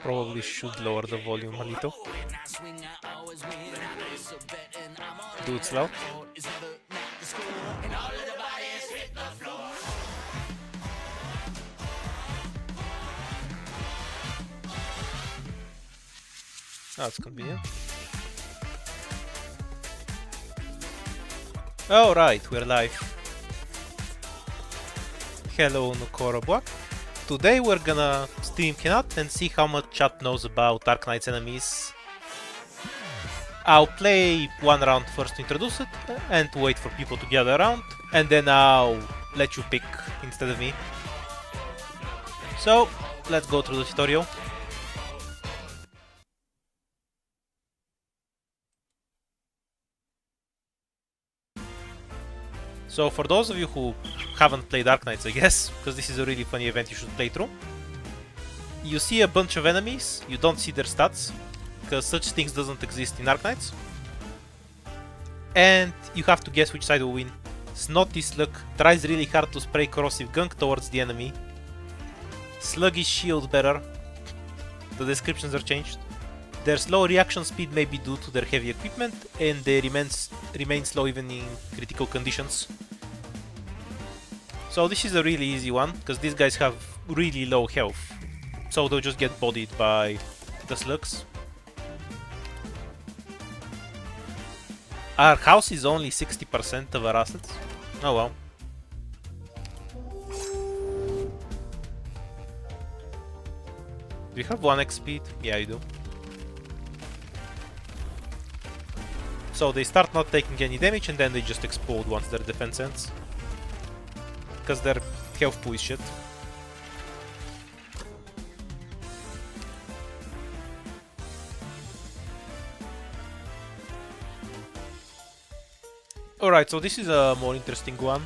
Probably should lower the volume a little. Do it slow. That's convenient. Alright, we're live. Hello, Nukorobwa. Today we're gonna stream Kenat and see how much chat knows about Dark Knight's enemies. I'll play one round first to introduce it and to wait for people to gather around, and then I'll let you pick instead of me. So, let's go through the tutorial. So for those of you who haven't played Dark Knights, I guess, because this is a really funny event you should play through, you see a bunch of enemies, you don't see their stats, because such things doesn't exist in Dark Knights, and you have to guess which side will win. Snotty Slug tries really hard to spray corrosive gunk towards the enemy. Sluggish shield bearer. The descriptions are changed. Their slow reaction speed may be due to their heavy equipment, and they remain slow even in critical conditions. So this is a really easy one, because these guys have really low health, so they'll just get bodied by the slugs. Our house is only 60% of our assets. Oh well. Do you have 1x speed? Yeah, you do. So they start not taking any damage and then they just explode once their defense ends. Because their health pool is shit. Alright, so this is a more interesting one.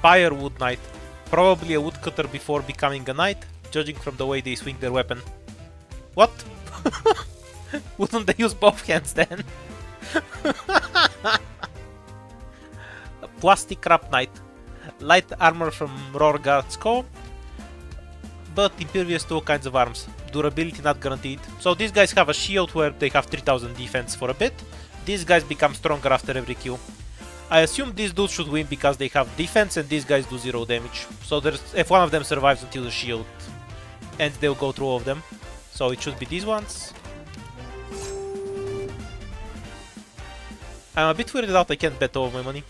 Firewood Knight. Probably a woodcutter before becoming a knight, judging from the way they swing their weapon. What? Wouldn't they use both hands then? Plastic Wrap Knight. Light armor from Rorgard's Call, but impervious to all kinds of arms. Durability not guaranteed. So these guys have a shield where they have 3000 defense for a bit. These guys become stronger after every kill. I assume these dudes should win because they have defense and these guys do 0 damage. So if one of them survives until the shield ends, they'll go through all of them. So it should be these ones. I'm a bit weirded out I can't bet all of my money.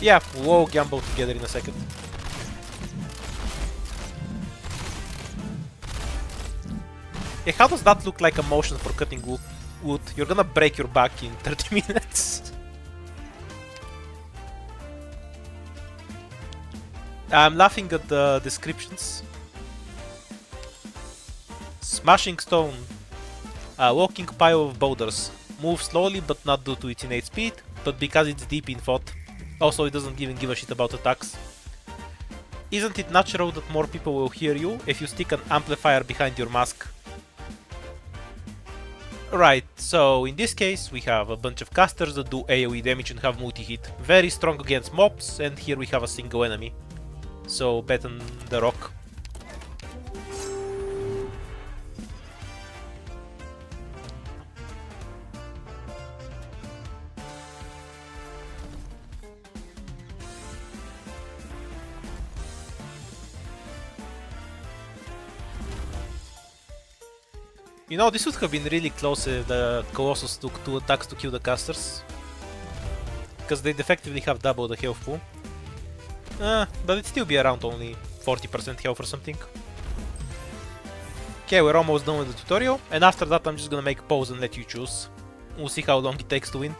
Yeah, we'll all gamble together in a second. Yeah, how does that look like a motion for cutting wood? You're gonna break your back in 30 minutes. I'm laughing at the descriptions. Smashing stone. A walking pile of boulders. Moves slowly but not due to its innate speed, but because it's deep in thought. Also, it doesn't even give a shit about attacks. Isn't it natural that more people will hear you if you stick an amplifier behind your mask? Right, so in this case we have a bunch of casters that do AoE damage and have multi-hit. Very strong against mobs, and here we have a single enemy. So bet on the rock. You know, this would have been really close if the Colossus took 2 attacks to kill the casters. Because they'd effectively have double the health pool. But it'd still be around only 40% health or something. Okay, we're almost done with the tutorial, and after that I'm just gonna make a pause and let you choose. We'll see how long it takes to win.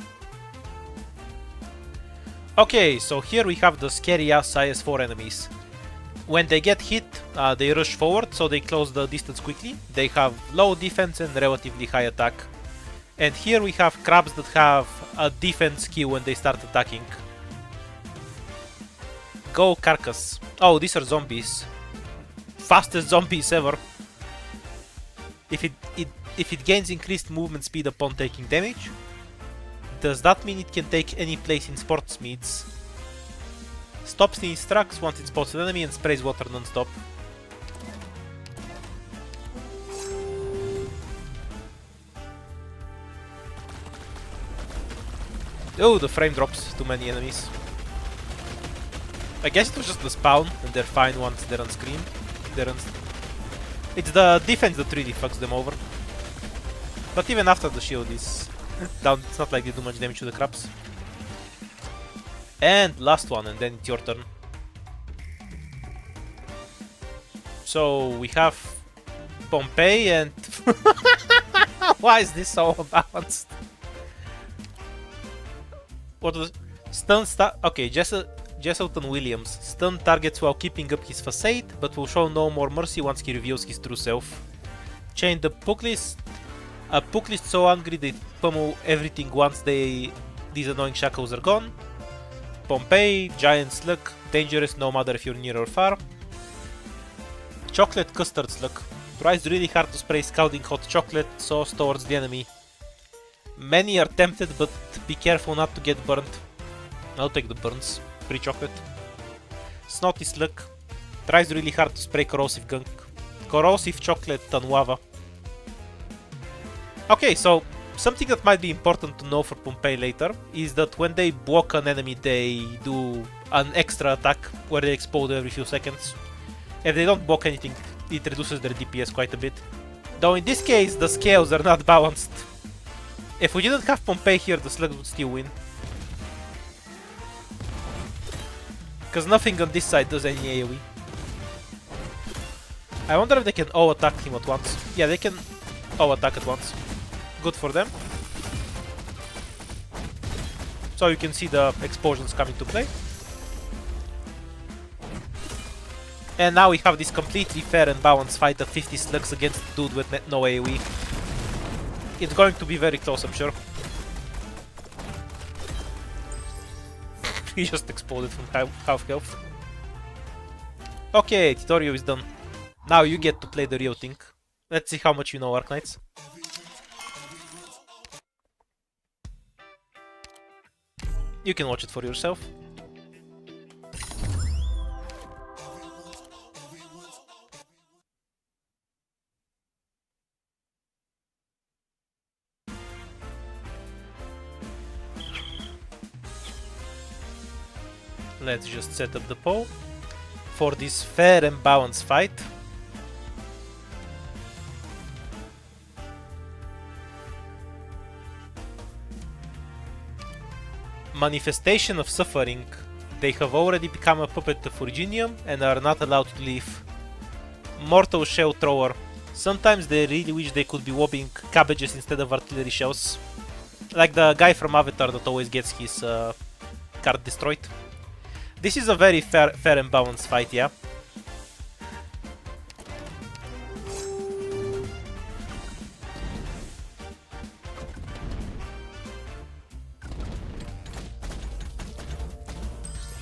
Okay, so here we have the scary ass IS-4 enemies. When they get hit, they rush forward, so they close the distance quickly. They have low defense and relatively high attack. And here we have crabs that have a defense skill when they start attacking. Go carcass. Oh, these are zombies. Fastest zombies ever. If it if it gains increased movement speed upon taking damage. Does that mean it can take any place in sports meets? Stops in its tracks once it spots an enemy and sprays water non-stop. Oh, the frame drops. Too many enemies. I guess it was just the spawn, and they're fine once they're on screen. It's the defense that really fucks them over. But even after the shield is down, it's not like they do much damage to the crabs. And last one, and then it's your turn. So we have Pompei and... Why is this so unbalanced? What was... Stun star... Okay, Jesselton Williams. Stun targets while keeping up his facade, but will show no more mercy once he reveals his true self. Chain the Pooklist. A Pooklist so angry they pummel everything once these annoying shackles are gone. Pompei, Giant Slug, dangerous no matter if you're near or far. Chocolate Custard Slug. Tries really hard to spray scalding hot chocolate sauce towards the enemy. Many are tempted, but be careful not to get burnt. I'll take the burns. Free chocolate. Snotty Slug. Tries really hard to spray corrosive gunk. Corrosive chocolate on lava. Okay, so something that might be important to know for Pompei later is that when they block an enemy, they do an extra attack where they explode every few seconds. If they don't block anything, it reduces their DPS quite a bit. Though in this case, the scales are not balanced. If we didn't have Pompei here, the Slug would still win. Because nothing on this side does any AoE. I wonder if they can all attack him at once. Yeah, they can all attack at once. Good for them. So you can see the explosions coming to play. And now we have this completely fair and balanced fight of 50 slugs against a dude with no AoE. It's going to be very close, I'm sure. He just exploded from half health. Okay, tutorial is done. Now you get to play the real thing. Let's see how much you know Arknights. You can watch it for yourself. Let's just set up the poll for this fair and balanced fight. Manifestation of suffering. They have already become a puppet of Virginium and are not allowed to leave. Mortal Shell Thrower. Sometimes they really wish they could be lobbing cabbages instead of artillery shells. Like the guy from Avatar that always gets his card destroyed. This is a very fair and balanced fight, yeah.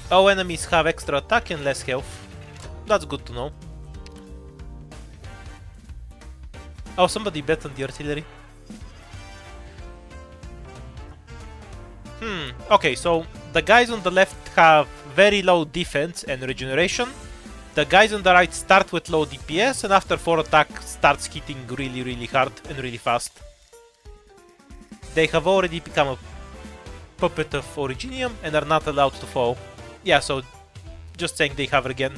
All enemies have extra attack and less health. That's good to know. Oh, somebody bet on the artillery. Okay, so the guys on the left have very low defense and regeneration. The guys on the right start with low DPS and after 4 attack starts hitting really hard and really fast. They have already become a puppet of Originium and are not allowed to fall. Yeah, so just saying they have again.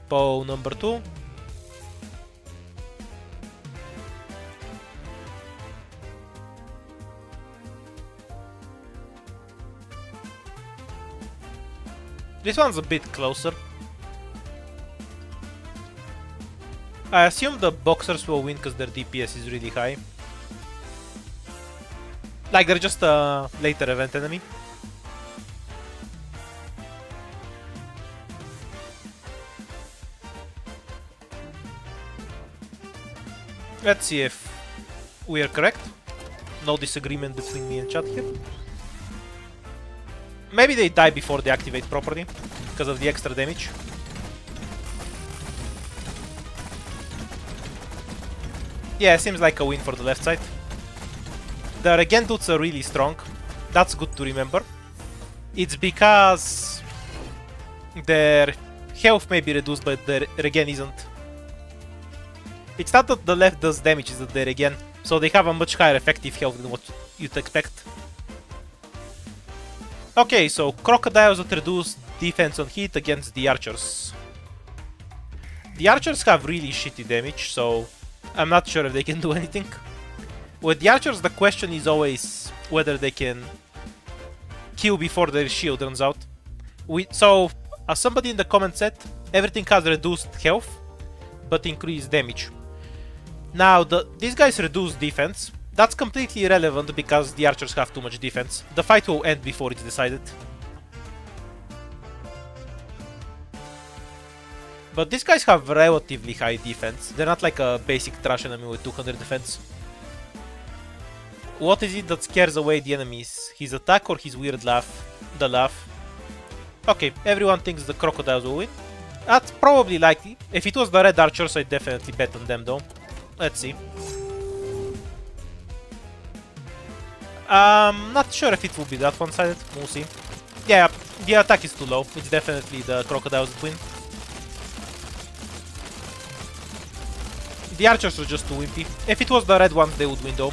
Bow number 2. This one's a bit closer. I assume the boxers will win because their DPS is really high. Like they're just a later event enemy. Let's see if we are correct. No disagreement between me and chat here. Maybe they die before they activate properly, because of the extra damage. Yeah, seems like a win for the left side. The regen dudes are really strong. That's good to remember. It's because their health may be reduced, but their regen isn't. It's not that the left does damage, it's that they regen. So they have a much higher effective health than what you'd expect. Okay, so crocodiles would reduce defense on hit against the archers. The archers have really shitty damage, so I'm not sure if they can do anything. With the archers, the question is always whether they can kill before their shield runs out. So, as somebody in the comment said, everything has reduced health, but increased damage. Now, these guys reduce defense. That's completely irrelevant because the archers have too much defense. The fight will end before it's decided. But these guys have relatively high defense. They're not like a basic trash enemy with 200 defense. What is it that scares away the enemies? His attack or his weird laugh? The laugh. Okay, everyone thinks the crocodiles will win. That's probably likely. If it was the red archers, I'd definitely bet on them though. Let's see. Not sure if it will be that one-sided. We'll see. Yeah, the attack is too low. It's definitely the crocodiles that win. The archers are just too wimpy. If it was the red ones, they would win though.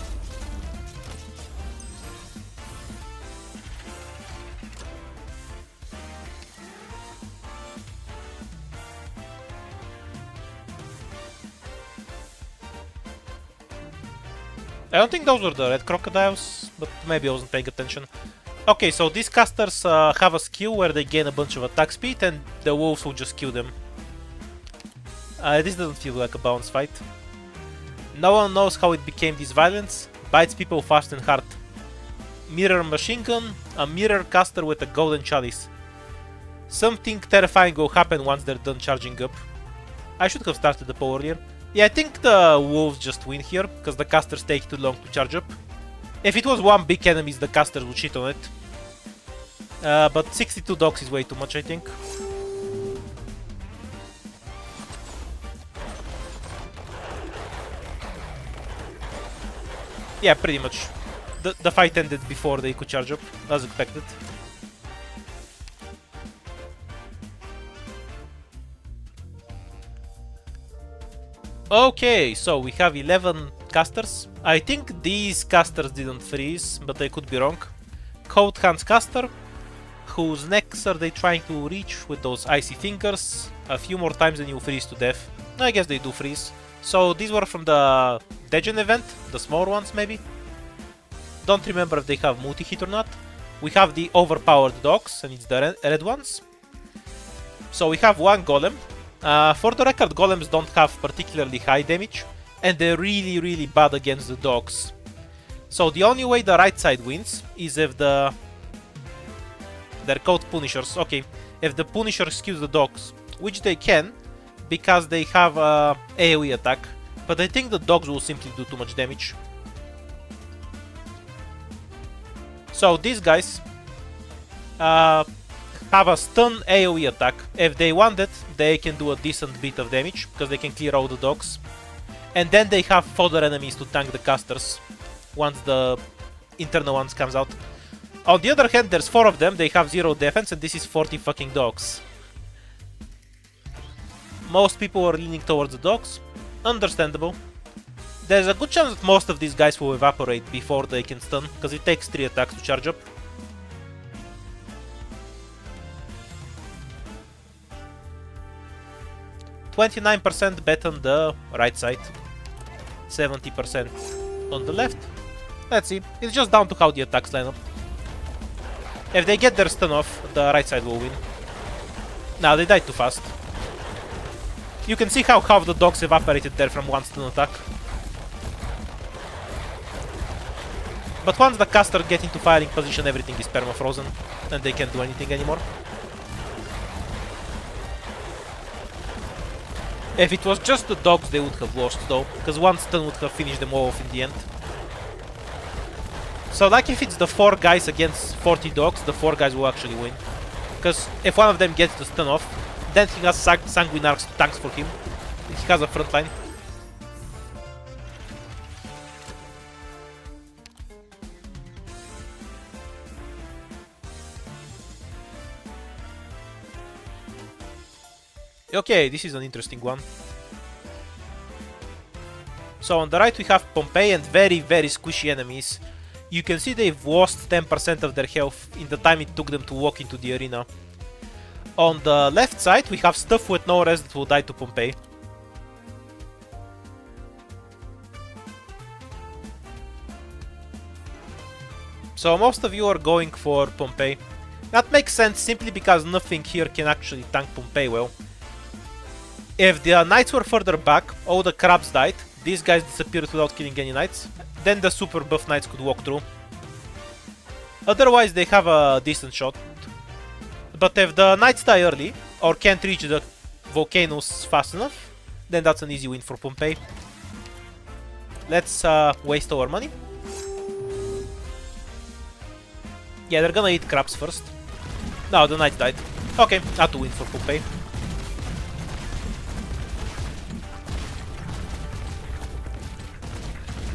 I don't think those were the red crocodiles, but maybe I wasn't paying attention. Okay, so these casters have a skill where they gain a bunch of attack speed and the wolves will just kill them. This doesn't feel like a balanced fight. No one knows how it became this violence. Bites people fast and hard. Mirror machine gun, a mirror caster with a golden chalice. Something terrifying will happen once they're done charging up. I should have started the poll earlier. Yeah, I think the wolves just win here, because the casters take too long to charge up. If it was one big enemy, the casters would shit on it. But 62 dogs is way too much, I think. Yeah, pretty much. The fight ended before they could charge up, as expected. Okay, so we have 11 casters. I think these casters didn't freeze, but I could be wrong. Cold Hands caster, whose necks are they trying to reach with those icy fingers? A few more times and you freeze to death. I guess they do freeze. So these were from the Degen event, the smaller ones maybe. Don't remember if they have multi-hit or not. We have the overpowered dogs, and it's the red ones. So we have one golem. For the record, golems don't have particularly high damage, and they're really bad against the dogs. So the only way the right side wins is if they're called punishers. Okay, if the punishers kills the dogs, which they can, because they have a AoE attack, but I think the dogs will simply do too much damage. So these guys have a stun AoE attack. If they want it, they can do a decent bit of damage, because they can clear all the dogs. And then they have fodder enemies to tank the casters once the internal ones comes out. On the other hand, there's 4 of them, they have 0 defense, and this is 40 fucking dogs. Most people are leaning towards the dogs. Understandable. There's a good chance that most of these guys will evaporate before they can stun, because it takes 3 attacks to charge up. %29% bet on the right side, 70% on the left. Let's see, it's just down to how the attacks line up. If they get their stun off, the right side will win. Nah, they died too fast. You can see how half the dogs evaporated there from one stun attack. But once the caster get into firing position, everything is perma-frozen, and they can't do anything anymore. If it was just the dogs, they would have lost though, because one stun would have finished them all off in the end. So like if it's the 4 guys against 40 dogs, the 4 guys will actually win. Because if one of them gets the stun off, then he has Sanguine Arcs tanks for him. He has a front line. Okay, this is an interesting one. So on the right we have Pompei and very squishy enemies. You can see they've lost 10% of their health in the time it took them to walk into the arena. On the left side we have stuff with no res that will die to Pompei. So most of you are going for Pompei. That makes sense simply because nothing here can actually tank Pompei well. If the knights were further back, all the crabs died, these guys disappeared without killing any knights, then the super buff knights could walk through. Otherwise they have a decent shot. But if the knights die early, or can't reach the volcanoes fast enough, then that's an easy win for Pompei. Let's waste our money. Yeah, they're gonna eat crabs first. No, the knights died. Okay, that's a win for Pompei.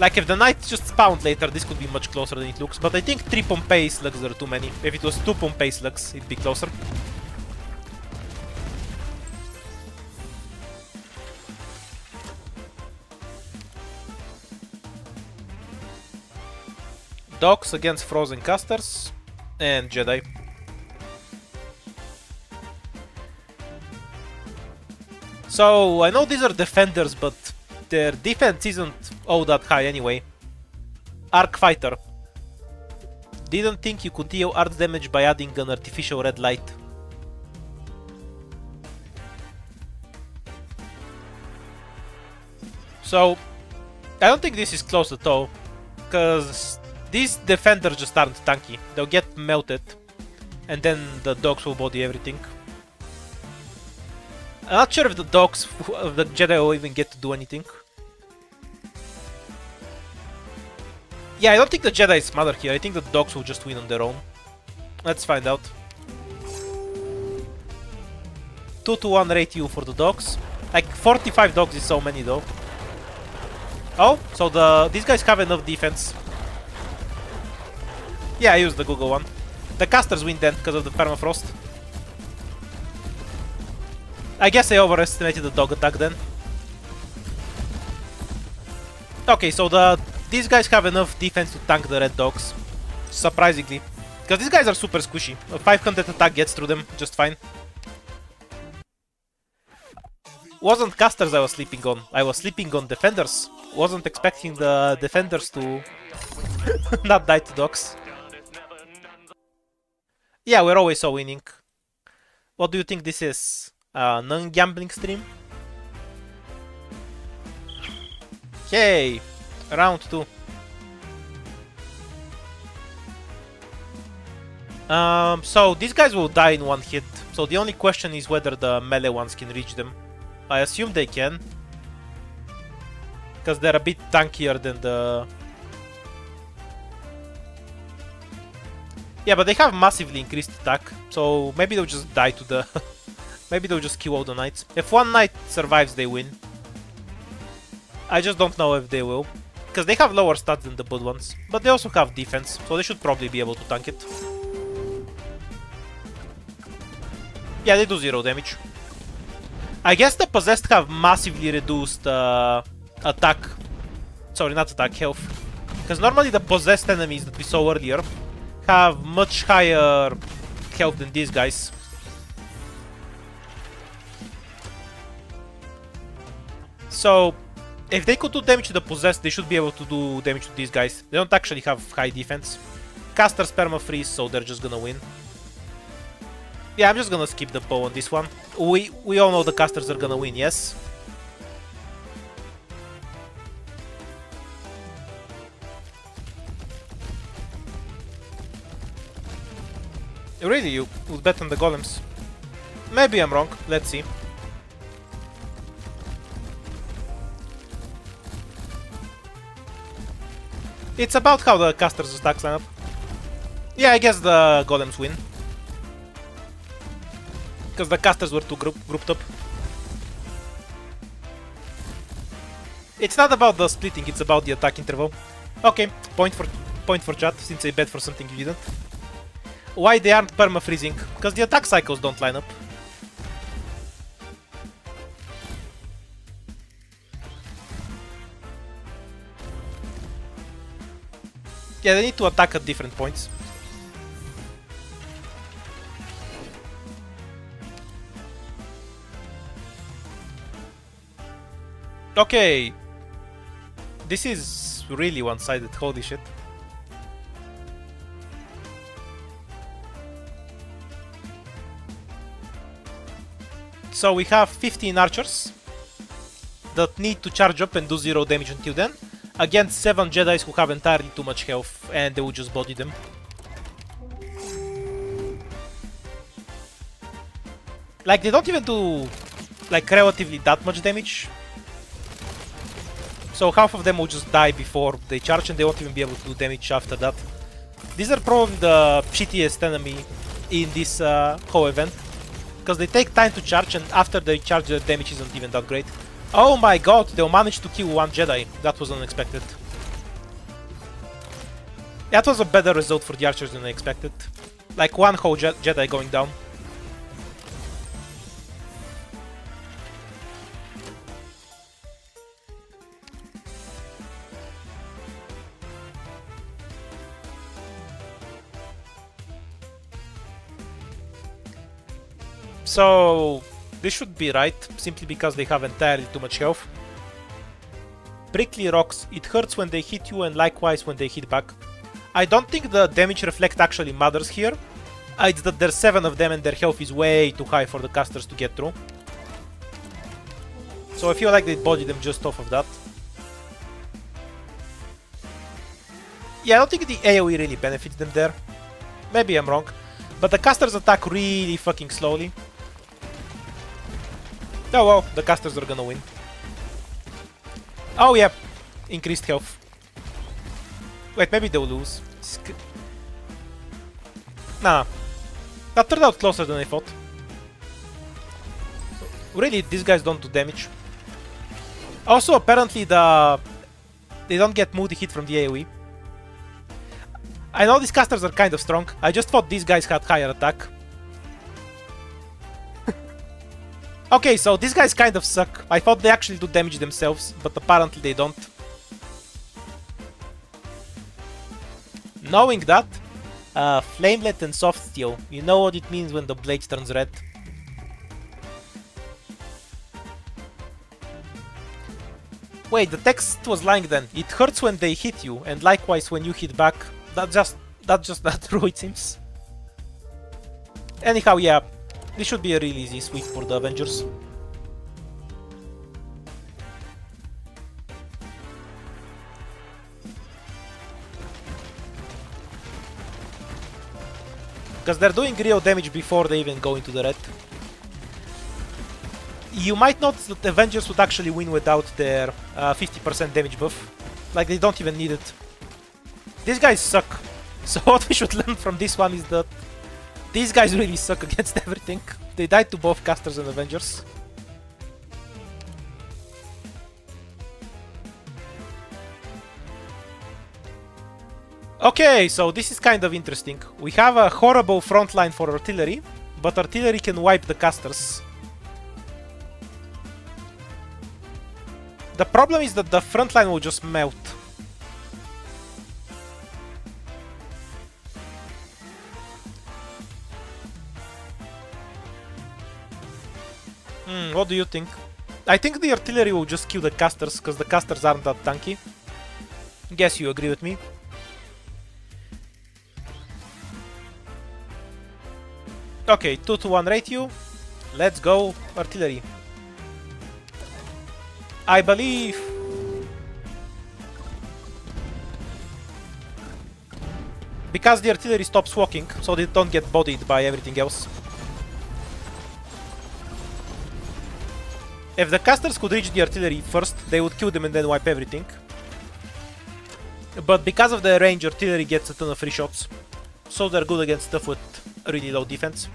Like, if the knights just spawned later, this could be much closer than it looks. But I think 3 Pompei slugs are too many. If it was 2 Pompei slugs, it'd be closer. Dogs against frozen casters. And Jedi. So, I know these are defenders, but their defense isn't all that high anyway. Arc Fighter. Didn't think you could deal art damage by adding an artificial red light. So, I don't think this is close at all, because these defenders just aren't tanky. They'll get melted, and then the dogs will body everything. I'm not sure if the dogs, the Jedi will even get to do anything. Yeah, I don't think the Jedi is smarter here. I think the dogs will just win on their own. Let's find out. 2-1 ratio for the dogs. Like, 45 dogs is so many though. Oh, so these guys have enough defense. Yeah, I used the Google one. The casters win then because of the permafrost. I guess I overestimated the dog attack then. Okay, so these guys have enough defense to tank the red dogs. Surprisingly. Because these guys are super squishy. A 500 attack gets through them just fine. Wasn't casters I was sleeping on. I was sleeping on defenders. Wasn't expecting the defenders to not die to dogs. Yeah, we're always so winning. What do you think this is? Non-gambling stream? Okay, round 2. So these guys will die in one hit. So the only question is whether the melee ones can reach them. I assume they can, because they're a bit tankier than the... Yeah, but they have massively increased attack, so maybe they'll just die to the... Maybe they'll just kill all the knights. If one knight survives, they win. I just don't know if they will, because they have lower stats than the blood ones, but they also have defense, so they should probably be able to tank it. Yeah, they do 0 damage. I guess the possessed have massively reduced attack. Sorry, not attack, health. Because normally the possessed enemies that we saw earlier have much higher health than these guys. So, if they could do damage to the possessed, they should be able to do damage to these guys. They don't actually have high defense. Casters perma-freeze, so they're just gonna win. Yeah, I'm just gonna skip the bow on this one. We all know the casters are gonna win, yes? Really, you would bet on the golems? Maybe I'm wrong, let's see. It's about how the casters stacks line up. Yeah, I guess the golems win. Because the casters were too grouped up. It's not about the splitting, it's about the attack interval. Okay, point for chat, since I bet for something you didn't. Why they aren't perma-freezing? Because the attack cycles don't line up. Yeah, they need to attack at different points. Okay. This is really one-sided, holy shit. So we have 15 archers that need to charge up and do 0 damage until then, against 7 jedis who have entirely too much health and they will just body them. Like, they don't even do, like, relatively that much damage. So half of them will just die before they charge and they won't even be able to do damage after that. These are probably the shittiest enemy in this whole event, because they take time to charge and after they charge the damage isn't even that great. Oh my god, they'll manage to kill 1 Jedi. That was unexpected. That was a better result for the archers than I expected. Like 1 whole Jedi going down. So this should be right, simply because they have entirely too much health. Prickly rocks, it hurts when they hit you and likewise when they hit back. I don't think the damage reflect actually matters here. It's that there's 7 of them and their health is way too high for the casters to get through. So I feel like they body them just off of that. Yeah, I don't think the AoE really benefits them there. Maybe I'm wrong. But the casters attack really fucking slowly. Oh well, the casters are gonna win. Oh yeah, increased health. Wait, maybe they'll lose. Nah, that turned out closer than I thought. So, really, these guys don't do damage. Also, apparently they don't get moody hit from the AoE. I know these casters are kind of strong. I just thought these guys had higher attack. Okay, so these guys kind of suck. I thought they actually do damage themselves, but apparently they don't. Knowing that, flamelet and soft steel, you know what it means when the blade turns red. Wait, the text was lying then. It hurts when they hit you, and likewise when you hit back. That's just not true, it seems. Anyhow, yeah. This should be a really easy sweep for the Avengers. Because they're doing real damage before they even go into the red. You might notice that the Avengers would actually win without their 50% damage buff. Like, they don't even need it. These guys suck. So what we should learn from this one is that these guys really suck against everything. They died to both casters and Avengers. Okay, so this is kind of interesting. We have a horrible front line for artillery, but artillery can wipe the casters. The problem is that the front line will just melt. What do you think? I think the artillery will just kill the casters, because the casters aren't that tanky. Guess you agree with me. Okay, 2-to-1 ratio. Let's go, artillery. I believe. Because the artillery stops walking, so they don't get bodied by everything else. If the casters could reach the artillery first, they would kill them and then wipe everything. But because of the range, artillery gets a ton of free shots. So they're good against stuff with really low defense.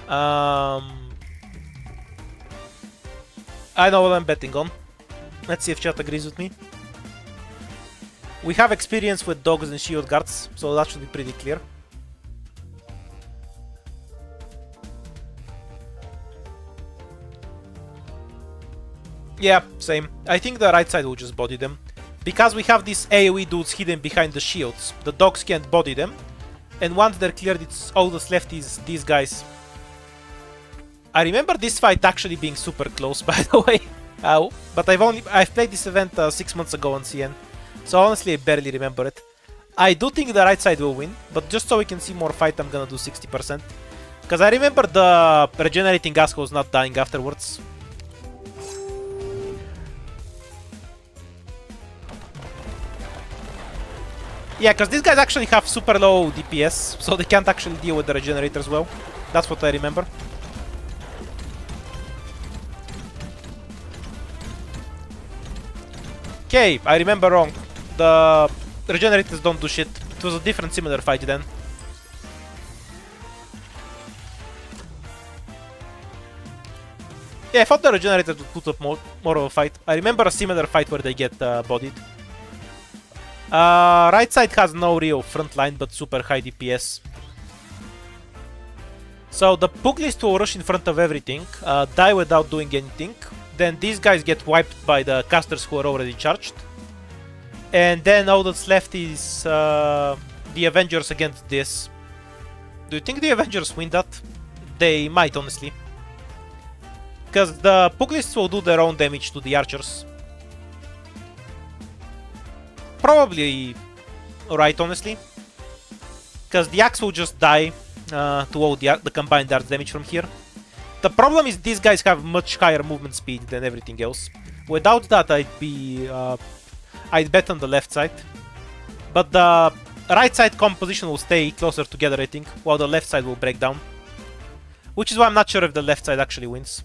I know what I'm betting on. Let's see if chat agrees with me. We have experience with dogs and shield guards, so that should be pretty clear. Yeah, same. I think the right side will just body them. because we have these AoE dudes hidden behind the shields, the dogs can't body them. And once they're cleared, it's all that's left is these guys. I remember this fight actually being super close, by the way. But I've played this event 6 months ago on CN, so honestly I barely remember it. I do think the right side will win, but just so we can see more fight, I'm gonna do 60%. Because I remember the regenerating assholes not dying afterwards. Yeah, because these guys actually have super low DPS, so they can't actually deal with the regenerators well. That's what I remember. Okay, I remember wrong. The regenerators don't do shit. It was a different similar fight then. Yeah, I thought the regenerators would put up more of a fight. I remember a similar fight where they get bodied. Right side has no real front line, but super high DPS. So the Puglists will rush in front of everything, die without doing anything. Then these guys get wiped by the casters who are already charged. And then all that's left is the Avengers against this. Do you think the Avengers win that? They might, honestly. Because the Puglists will do their own damage to the archers. Probably right, honestly. Because the axe will just die to all the combined arts damage from here. The problem is these guys have much higher movement speed than everything else. Without that, I'd bet on the left side. But the right side composition will stay closer together, I think, while the left side will break down. Which is why I'm not sure if the left side actually wins.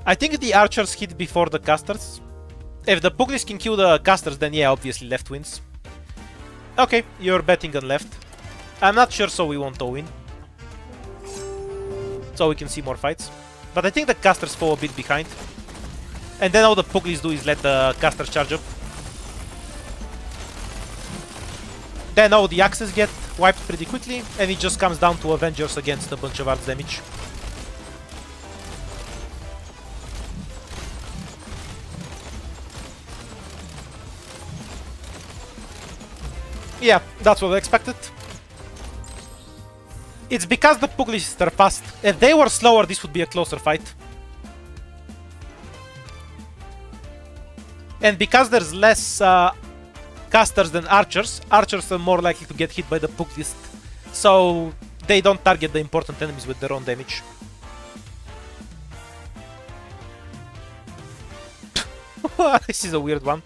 I think the archers hit before the casters. If the Puglists can kill the casters, then yeah, obviously left wins. Okay, you're betting on left. I'm not sure, so we won't all win. So we can see more fights. But I think the casters fall a bit behind. And then all the Puglists do is let the casters charge up. Then all the axes get wiped pretty quickly, and it just comes down to Avengers against a bunch of arts damage. Yeah, that's what I expected. It's because the Puglists are fast. If they were slower, this would be a closer fight. And because there's less casters than archers, archers are more likely to get hit by the Puglist. So they don't target the important enemies with their own damage. This is a weird one.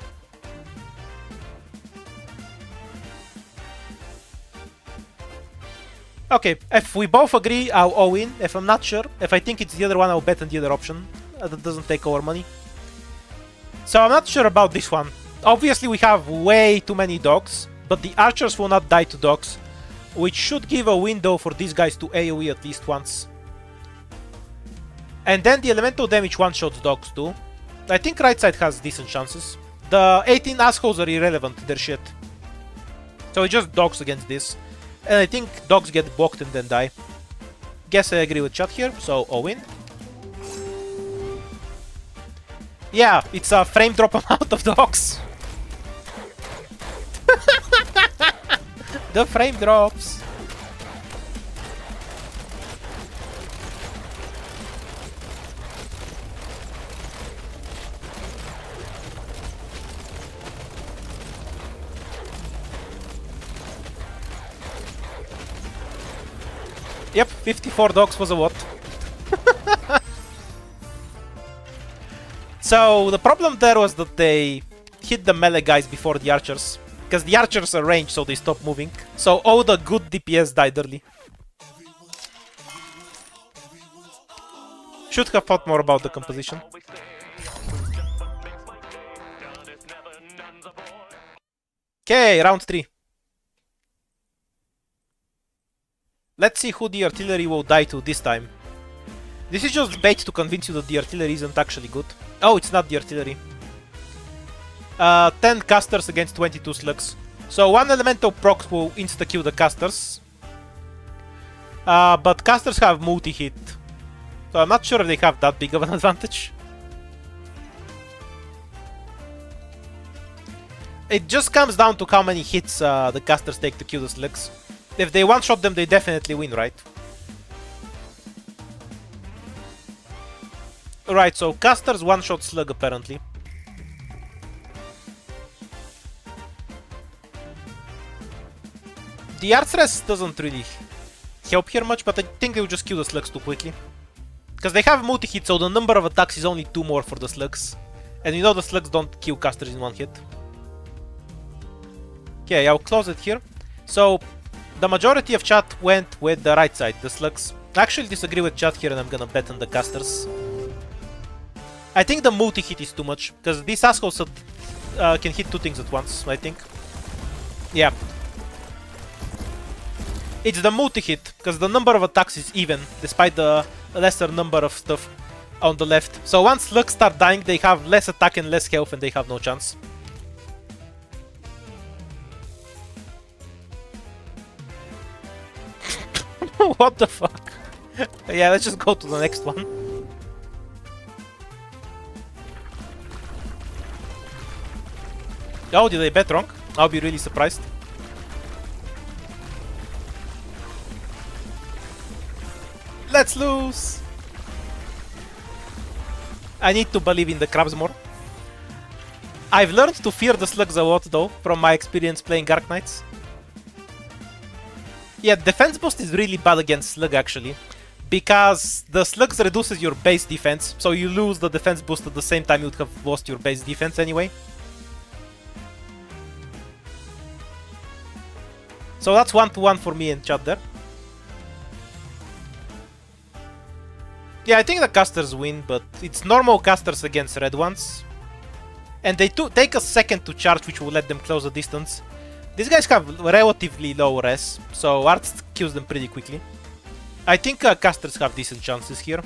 Okay, if we both agree, I'll all in. If I'm not sure, if I think it's the other one, I'll bet on the other option. That doesn't take our money. So I'm not sure about this one. Obviously we have way too many dogs, but the archers will not die to dogs, which should give a window for these guys to AoE at least once. And then the elemental damage one-shots dogs too. I think right side has decent chances. The 18 assholes are irrelevant, they're shit. So it's just dogs against this. And I think dogs get blocked and then die. Guess I agree with chat here, so all in. Yeah, it's a frame drop amount of dogs. The frame drops. Yep, 54 dogs was a what? So the problem there was that they hit the melee guys before the archers. Because the archers are ranged, so they stop moving. So all the good DPS died early. Should have thought more about the composition. Okay, round 3. Let's see who the artillery will die to this time. This is just bait to convince you that the artillery isn't actually good. Oh, it's not the artillery. 10 casters against 22 slugs. So one elemental proc will insta-kill the casters. But casters have multi-hit. So I'm not sure if they have that big of an advantage. It just comes down to how many hits the casters take to kill the slugs. If they one-shot them, they definitely win, right? Right, so casters one-shot slug apparently. The art stress doesn't really help here much, but I think they'll just kill the slugs too quickly. Because they have multi-hit, so the number of attacks is only 2 more for the slugs. And you know the slugs don't kill casters in 1 hit. Okay, I'll close it here. So, the majority of chat went with the right side, the slugs. I actually disagree with chat here and I'm gonna bet on the casters. I think the multi-hit is too much, because these assholes can hit 2 things at once, I think. Yeah. It's the multi-hit, because the number of attacks is even, despite the lesser number of stuff on the left. So once slugs start dying, they have less attack and less health and they have no chance. What the fuck? Yeah, let's just go to the next one. Oh, did I bet wrong? I'll be really surprised. Let's lose! I need to believe in the crabs more. I've learned to fear the slugs a lot though, from my experience playing Arc Knights. Yeah, defense boost is really bad against slug actually. Because the slugs reduces your base defense, so you lose the defense boost at the same time you'd have lost your base defense anyway. So that's 1-1 for me in chat there. Yeah, I think the casters win, but it's normal casters against red ones. And they take a second to charge, which will let them close the distance. These guys have relatively low res, so art kills them pretty quickly. I think casters have decent chances here.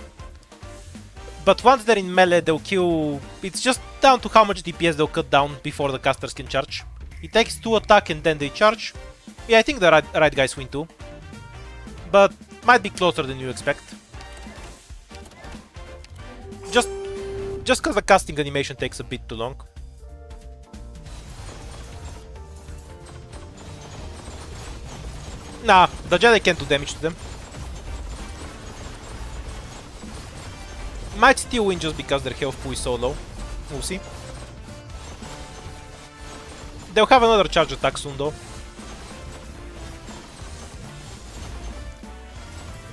But once they're in melee, they'll kill... It's just down to how much DPS they'll cut down before the casters can charge. It takes 2 attack and then they charge. Yeah, I think the right guys win too. But might be closer than you expect. Just because the casting animation takes a bit too long. Nah, the Jedi can't do damage to them. Might still win just because their health pool is so low. We'll see. They'll have another charge attack soon though.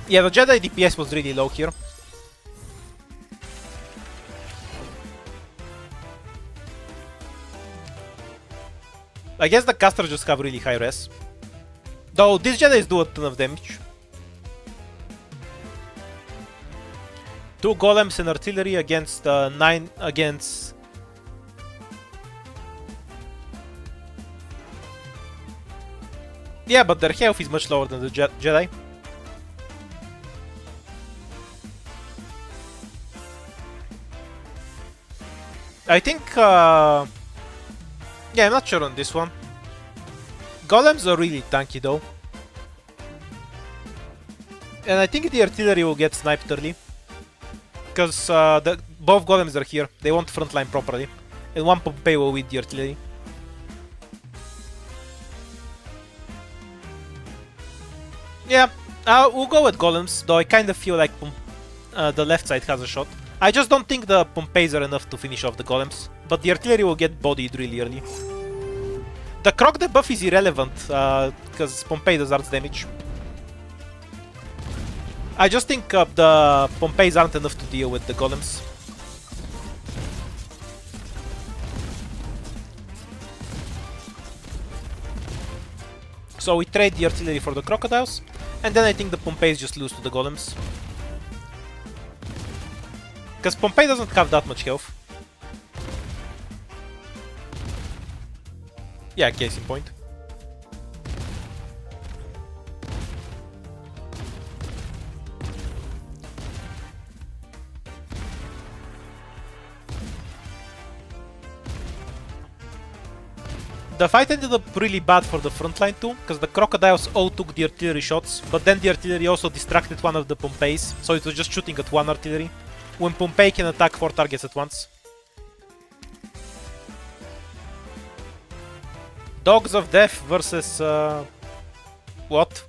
Yeah, the Jedi DPS was really low here. I guess the casters just have really high res. Though these Jedis do a ton of damage. 2 golems and artillery against 9 against... Yeah, but their health is much lower than the Jedi. I think... Yeah, I'm not sure on this one. Golems are really tanky though. And I think the artillery will get sniped early. Because both golems are here. They won't frontline properly. And one Pompei will win the artillery. Yeah, we'll go with golems. Though I kind of feel like the left side has a shot. I just don't think the Pompeis are enough to finish off the golems. But the artillery will get bodied really early. The Croc debuff is irrelevant, because Pompei does arts damage. I just think the Pompeis aren't enough to deal with the golems. So we trade the artillery for the crocodiles, and then I think the Pompeis just lose to the golems. Because Pompei doesn't have that much health. Yeah, case in point. The fight ended up really bad for the front line too, because the crocodiles all took the artillery shots, but then the artillery also distracted one of the Pompeis, so it was just shooting at one artillery, when Pompei can attack 4 targets at once. Dogs of Death versus... what?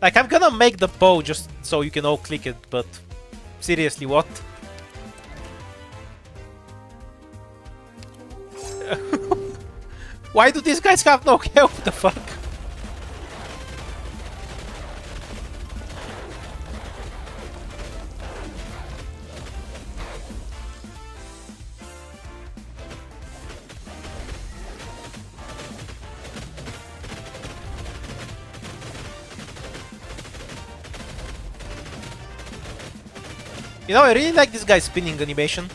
Like, I'm gonna make the bow just so you can all click it, but... seriously, what? Why do these guys have no health? The fuck? You know, I really like this guy's spinning animation.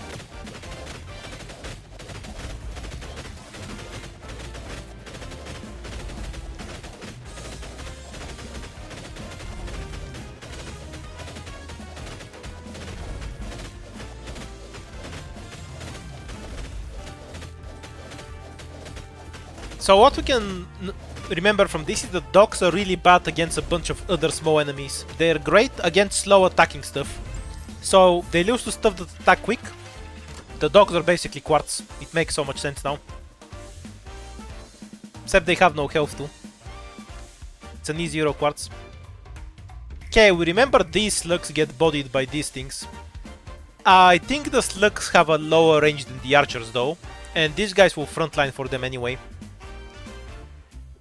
So what we can remember from this is that dogs are really bad against a bunch of other small enemies. They're great against slow attacking stuff. So they lose to stuff that attack quick. The dogs are basically quartz. It makes so much sense now. Except they have no health too. It's an E0 quartz. Okay, we remember these slugs get bodied by these things. I think the slugs have a lower range than the archers though. And these guys will frontline for them anyway.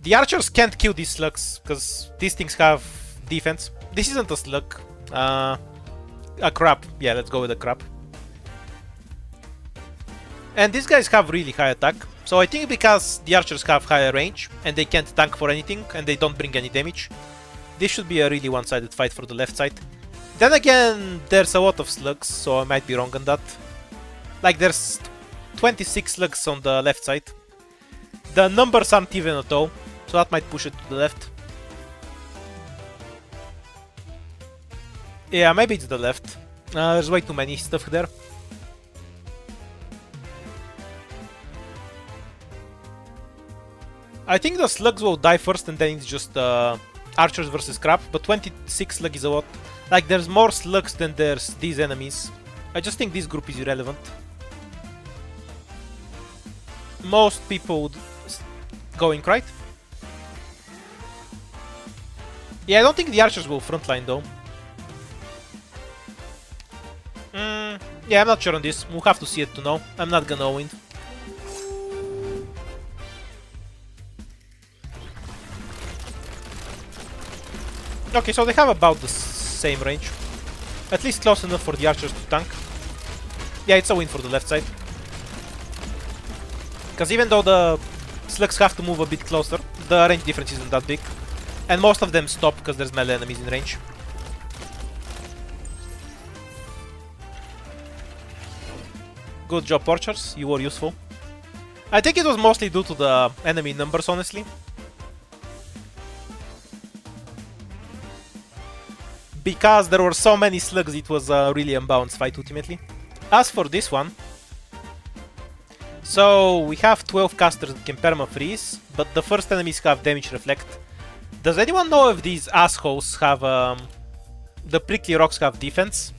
The archers can't kill these slugs, because these things have defense. This isn't a slug. A crab. Yeah, let's go with a crab. And these guys have really high attack. So I think because the archers have higher range, and they can't tank for anything, and they don't bring any damage, this should be a really one-sided fight for the left side. Then again, there's a lot of slugs, so I might be wrong on that. Like, there's 26 slugs on the left side. The numbers aren't even at all, so that might push it to the left. Yeah, maybe it's the left. There's way too many stuff there. I think the slugs will die first and then it's just archers versus crab, but 26 slug is a lot. Like, there's more slugs than there's these enemies. I just think this group is irrelevant. Most people would going right. Yeah, I don't think the archers will frontline though. Yeah, I'm not sure on this. We'll have to see it to know. I'm not gonna win. Okay, so they have about the same range. At least close enough for the archers to tank. Yeah, it's a win for the left side. Because even though the slugs have to move a bit closer, the range difference isn't that big. And most of them stop because there's melee enemies in range. Good job, archers. You were useful. I think it was mostly due to the enemy numbers, honestly. Because there were so many slugs, it was a really unbalanced fight ultimately. As for this one, so we have 12 casters that can perma-freeze, but the first enemies have damage reflect. Does anyone know if these assholes have the prickly rocks have defense?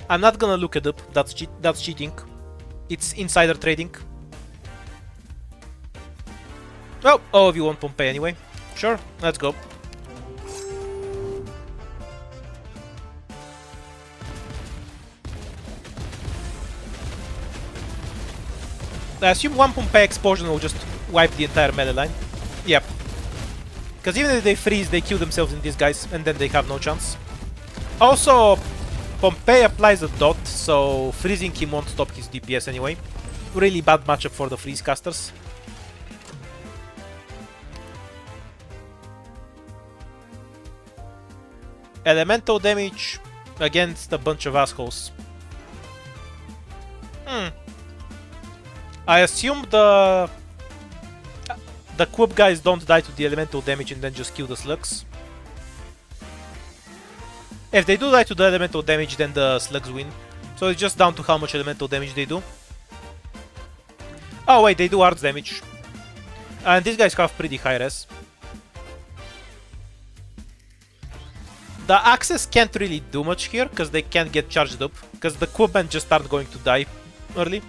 I'm not gonna look it up, that's cheating. It's insider trading. Well, all of you want Pompei anyway. Sure, let's go. I assume one Pompei explosion will just wipe the entire melee line. Yep. Because even if they freeze, they kill themselves in these guys, and then they have no chance. Also, Pompei applies a dot, so freezing him won't stop his DPS anyway. Really bad matchup for the freeze casters. Elemental damage against a bunch of assholes. I assume the Quib guys don't die to the elemental damage and then just kill the slugs. If they do die to the elemental damage, then the slugs win. So it's just down to how much elemental damage they do. Oh wait, they do arts damage. And these guys have pretty high res. The axes can't really do much here, because they can't get charged up. Because the Quibmen just aren't going to die early.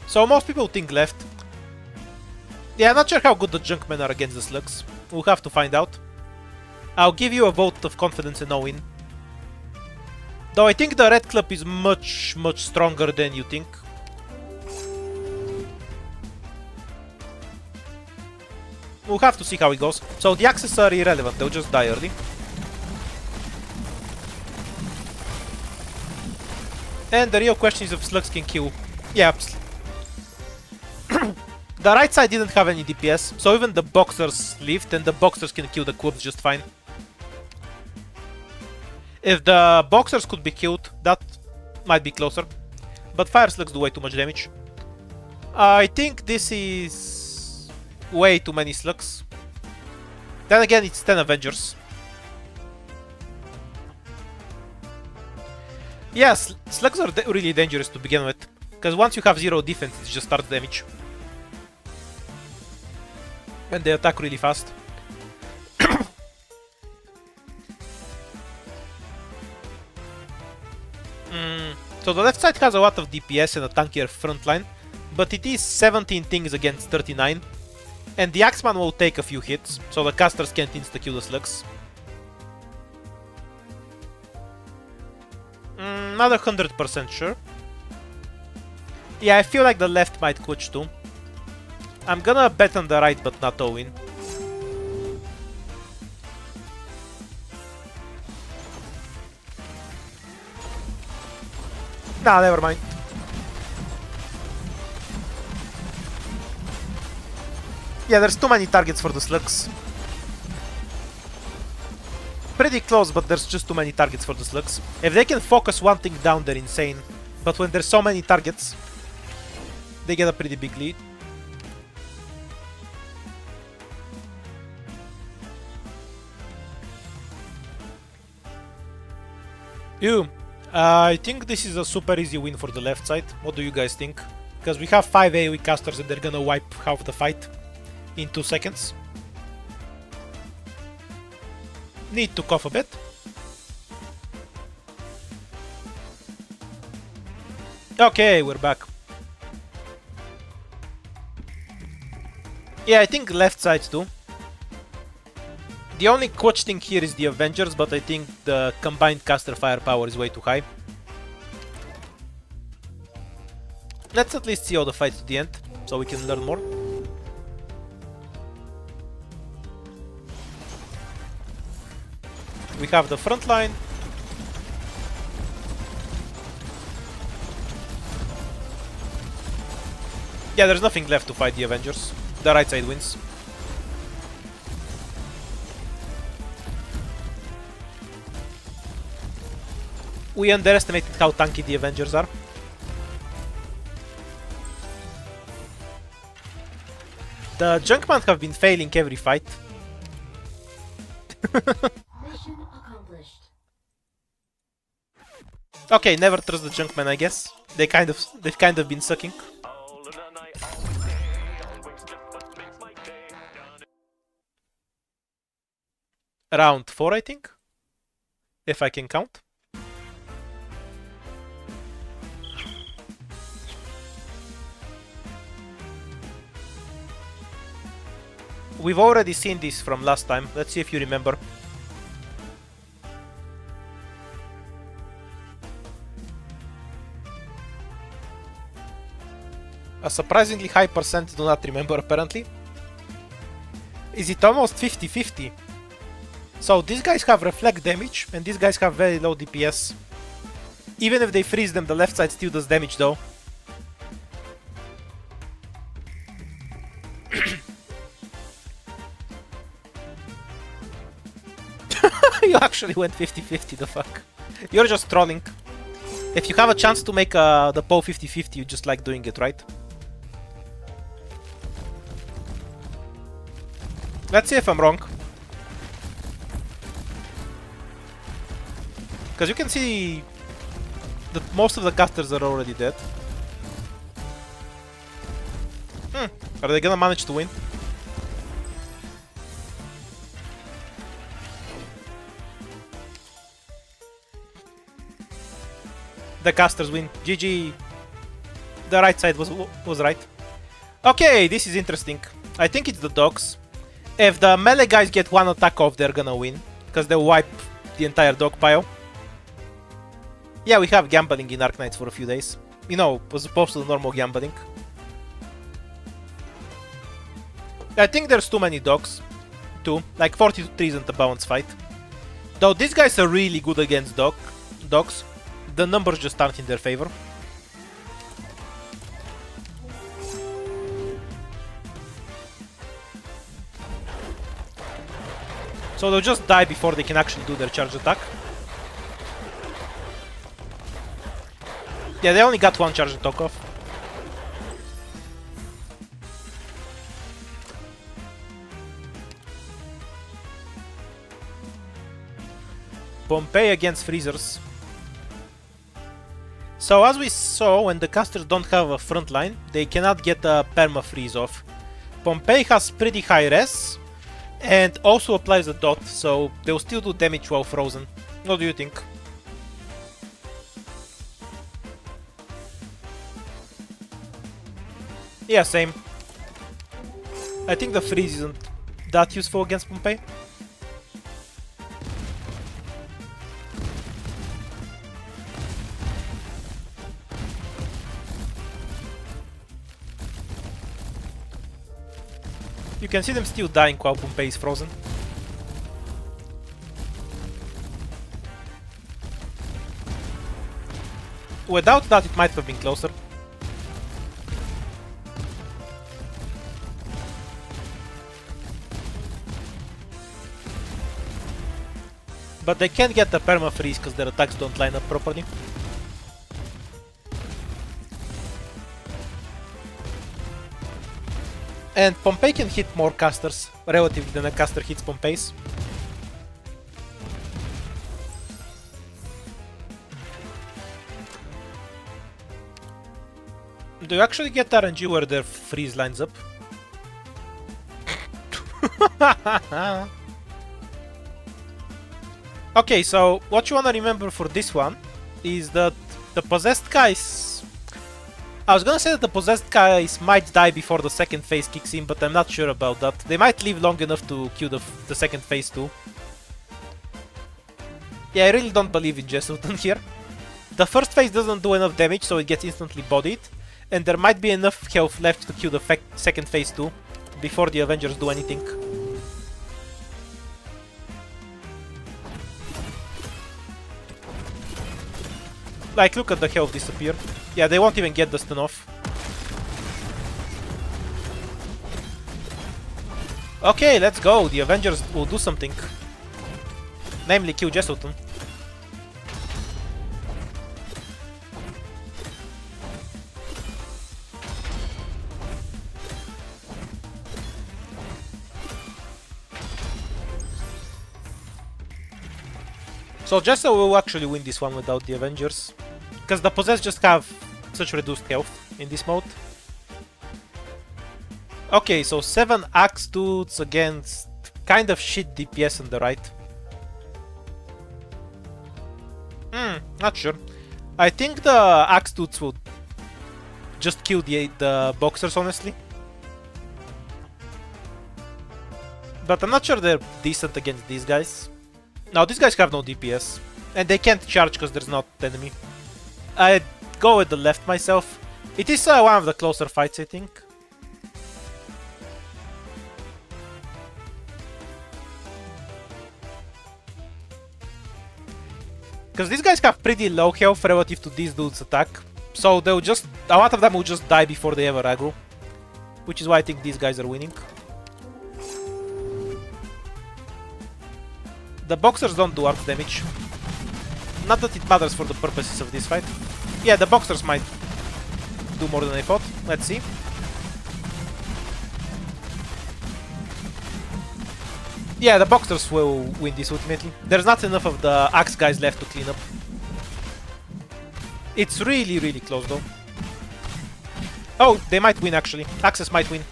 So most people think left. Yeah, I'm not sure how good the Junkmen are against the Slugs. We'll have to find out. I'll give you a vote of confidence in no-win. Though I think the Red Club is much stronger than you think. We'll have to see how it goes. So the axes are irrelevant, they'll just die early. And the real question is if slugs can kill. Yeah. The right side didn't have any DPS, so even the boxers lived, and the boxers can kill the cubes just fine. If the boxers could be killed, that might be closer. But fire slugs do way too much damage. I think this is way too many slugs. Then again, it's 10 Avengers. Yes, slugs are really dangerous to begin with. Because once you have 0 defense, it just starts damage. And they attack really fast. So the left side has a lot of DPS and a tankier front line, but it is 17 things against 39, and the Axeman will take a few hits, so the casters can't insta-kill the slugs. Another 100% sure. Yeah, I feel like the left might clutch too. I'm gonna bet on the right, but not all in. Nah, never mind. Yeah, there's too many targets for the slugs. Pretty close, but there's just too many targets for the slugs. If they can focus one thing down, they're insane. But when there's so many targets, they get a pretty big lead. I think this is a super easy win for the left side. What do you guys think? Because we have 5 AoE casters and they're gonna wipe half the fight in 2 seconds. Need to cough a bit. Okay, we're back. Yeah, I think left side too. The only clutch thing here is the Avengers, but I think the combined caster firepower is way too high. Let's at least see all the fights to the end, so we can learn more. We have the front line. Yeah, there's nothing left to fight the Avengers. The right side wins. We underestimated how tanky the Avengers are. The Junkman have been failing every fight. Mission accomplished. Okay, never trust the Junkman, I guess. They've kind of been sucking. Round 4, I think, if I can count. We've already seen this from last time. Let's see if you remember. A surprisingly high percent do not remember, apparently. Is it almost 50-50? So these guys have reflect damage, and these guys have very low DPS. Even if they freeze them, the left side still does damage though. You actually went 50-50, the fuck. You're just trolling. If you have a chance to make the POW 50-50, you just like doing it, right? Let's see if I'm wrong. Because you can see that most of the casters are already dead. Are they gonna manage to win? The casters win. GG. The right side was right. Okay, this is interesting. I think it's the dogs. If the melee guys get one attack off, they're gonna win. Because they'll wipe the entire dog pile. Yeah, we have gambling in Arc Knights for a few days. You know, as opposed to the normal gambling. I think there's too many dogs. Too. Like 43 isn't a balanced fight. Though these guys are really good against dogs. The numbers just aren't in their favor. So they'll just die before they can actually do their charge attack. Yeah, they only got one charge attack off. Pompei against freezers. So as we saw, when the casters don't have a front line, they cannot get a perma freeze off. Pompei has pretty high res and also applies a dot, so they'll still do damage while frozen. What do you think? Yeah, same. I think the freeze isn't that useful against Pompei. You can see them still dying while Pompei is frozen. Without that, it might have been closer. But they can't get the perma freeze because their attacks don't line up properly. And Pompei can hit more casters, relatively, than a caster hits Pompei's. Do you actually get RNG where their freeze lines up? Okay, so what you wanna remember for this one is that the possessed guys... I was gonna say that the possessed guys might die before the second phase kicks in, but I'm not sure about that. They might live long enough to kill the second phase too. Yeah, I really don't believe in Jesselton here. The first phase doesn't do enough damage, so it gets instantly bodied. And there might be enough health left to kill the second phase too, before the Avengers do anything. Like, look at the health disappear. Yeah, they won't even get the stun off. Okay, let's go. The Avengers will do something. Namely, kill Jesselton. So Jessel will actually win this one without the Avengers. Because the possessed just have such reduced health in this mode. Okay, so 7 axe dudes against kind of shit DPS on the right. Not sure. I think the axe dudes will just kill the boxers, honestly. But I'm not sure they're decent against these guys. Now, these guys have no DPS. And they can't charge because there's not enemy. I'd go with the left myself. It is one of the closer fights, I think. Because these guys have pretty low health relative to these dudes' attack. So they'll just... a lot of them will just die before they ever aggro. Which is why I think these guys are winning. The boxers don't do arc damage. Not that it matters for the purposes of this fight. Yeah, the boxers might do more than I thought. Let's see. Yeah, the boxers will win this ultimately. There's not enough of the axe guys left to clean up. It's really, really close though. Oh, they might win actually. Axes might win.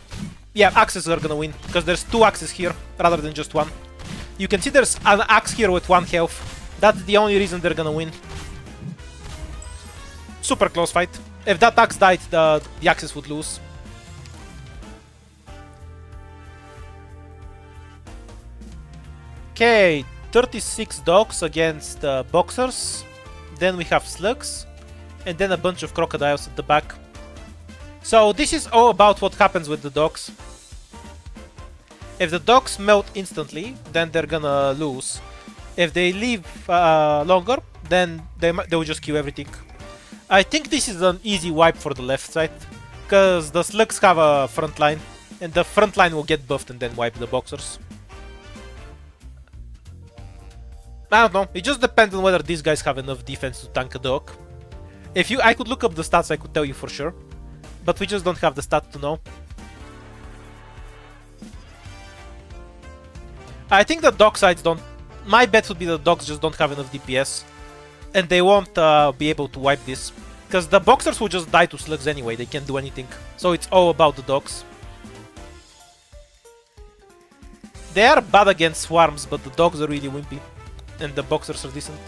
Yeah, axes are gonna win. Because there's 2 axes here rather than just 1. You can see there's an axe here with 1 health. That's the only reason they're gonna win. Super close fight. If that axe died, the axes would lose. Okay, 36 dogs against boxers. Then we have slugs. And then a bunch of crocodiles at the back. So this is all about what happens with the dogs. If the dogs melt instantly, then they're gonna lose. If they live longer, then they will just kill everything. I think this is an easy wipe for the left side, because the slugs have a front line, and the front line will get buffed and then wipe the boxers. I don't know, it just depends on whether these guys have enough defense to tank a dog. I could look up the stats, I could tell you for sure, but we just don't have the stat to know. I think the dog sides don't... My bet would be the dogs just don't have enough DPS, and they won't be able to wipe this, because the boxers will just die to slugs anyway, they can't do anything. So it's all about the dogs. They are bad against swarms, but the dogs are really wimpy, and the boxers are decent.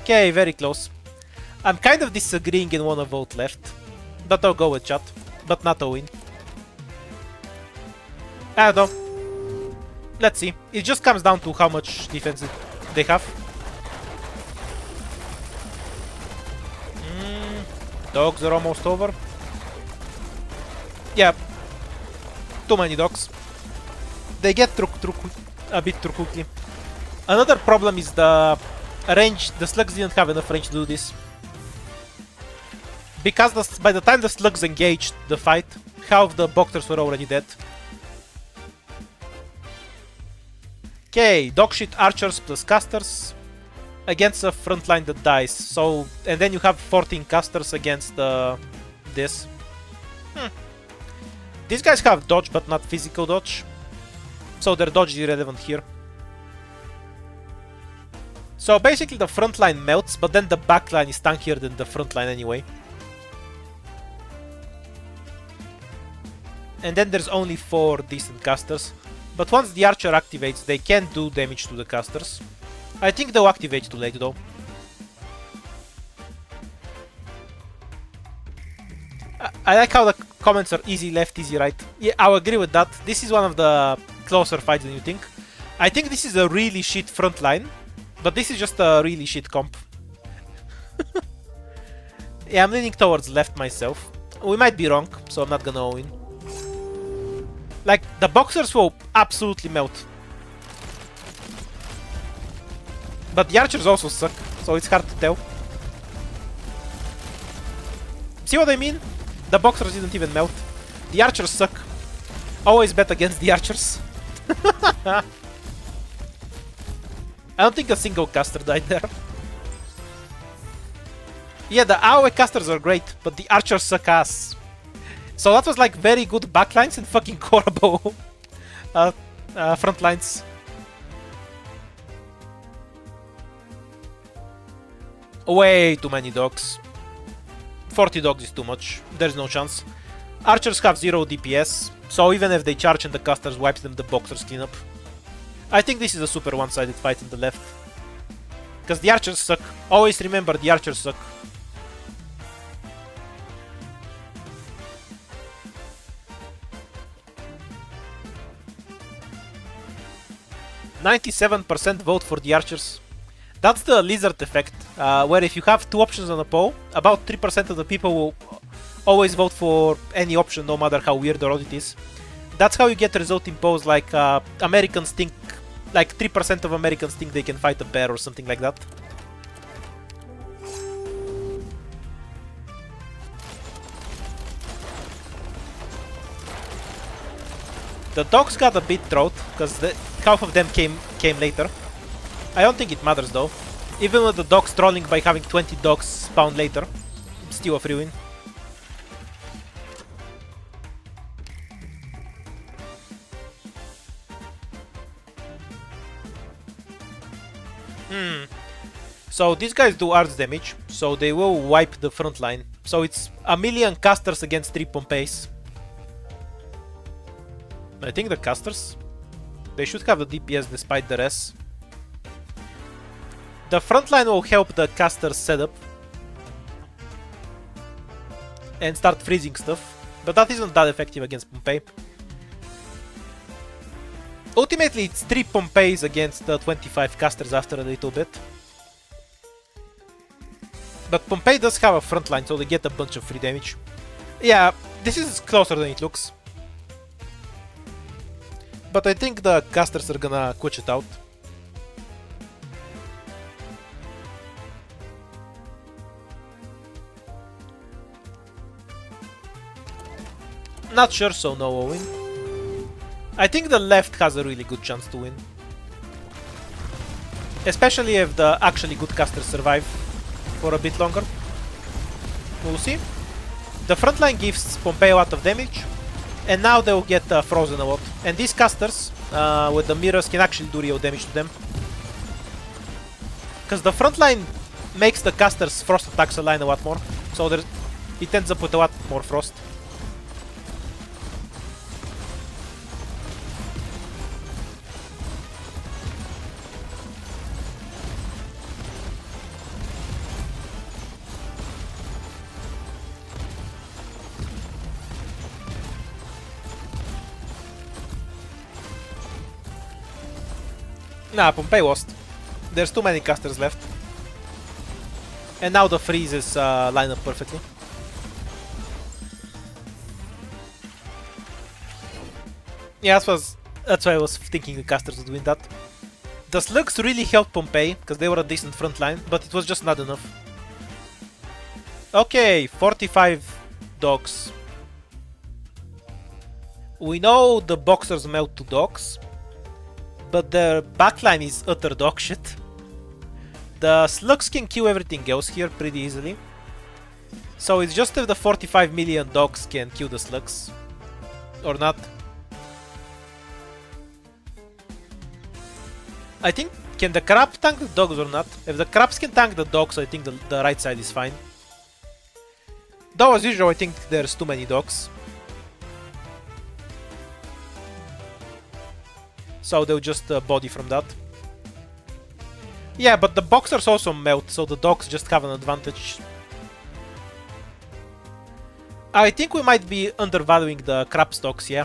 Okay, very close. I'm kind of disagreeing and wanna vote left, but I'll go with chat, but not a win. I don't know. Let's see. It just comes down to how much defense they have. Dogs are almost over. Yeah. Too many dogs. They get through a bit too quickly. Another problem is the range. The slugs didn't have enough range to do this. Because by the time the slugs engaged the fight, half the boxers were already dead. Okay, dogshit archers plus casters against a front line that dies. So, and then you have 14 casters against this. These guys have dodge, but not physical dodge. So their dodge is irrelevant here. So basically the front line melts, but then the back line is tankier than the front line anyway. And then there's only 4 decent casters. But once the archer activates, they can't do damage to the casters. I think they'll activate too late though. I like how the comments are easy left, easy right. Yeah, I'll agree with that. This is one of the closer fights than you think. I think this is a really shit front line, but this is just a really shit comp. Yeah, I'm leaning towards left myself. We might be wrong, so I'm not gonna win. Like, the boxers will absolutely melt. But the archers also suck, so it's hard to tell. See what I mean? The boxers didn't even melt. The archers suck. Always bet against the archers. I don't think a single caster died there. Yeah, the AoE casters are great, but the archers suck ass. So that was like very good backlines and fucking horrible front lines. Way too many dogs. 40 dogs is too much. There's no chance. Archers have 0 DPS, so even if they charge and the casters wipes them, the boxers clean up. I think this is a super one-sided fight on the left. Because the archers suck. Always remember, the archers suck. %97% vote for the archers. That's the lizard effect, where if you have 2 options on a poll, about 3% of the people will always vote for any option, no matter how weird or odd it is. That's how you get resulting polls like Americans think, like 3% of Americans think they can fight a bear or something like that. The dogs got a bit throat, because half of them came later. I don't think it matters though. Even with the dogs trolling by having 20 dogs spawn later, still a free win. So these guys do arts damage, so they will wipe the front line. So it's a million casters against 3 Pompeis. I think the casters, they should have the DPS despite the res. The front line will help the casters setup and start freezing stuff, but that isn't that effective against Pompei. Ultimately, it's 3 Pompeis against 25 casters after a little bit. But Pompei does have a front line, so they get a bunch of free damage. Yeah, this is closer than it looks. But I think the casters are gonna quitch it out. Not sure, so no win. I think the left has a really good chance to win. Especially if the actually good casters survive for a bit longer. We'll see. The front line gives Pompei a lot of damage. And now they'll get frozen a lot. And these casters, with the mirrors, can actually do real damage to them. Because the front line makes the casters' frost attacks align a lot more. So it ends up with a lot more frost. Nah, Pompei lost. There's too many casters left. And now the freezes line up perfectly. Yeah, that's why I was thinking the casters would win that. The slugs really helped Pompei, because they were a decent front line, but it was just not enough. Okay, 45 dogs. We know the boxers melt to dogs, but their backline is utter dog shit. The slugs can kill everything else here pretty easily. So it's just if the 45 million dogs can kill the slugs. Or not. I think, can the crab tank the dogs or not? If the crabs can tank the dogs, I think the right side is fine. Though as usual, I think there's too many dogs. So they'll just body from that. Yeah, but the boxers also melt, so the dogs just have an advantage. I think we might be undervaluing the crab stocks, yeah.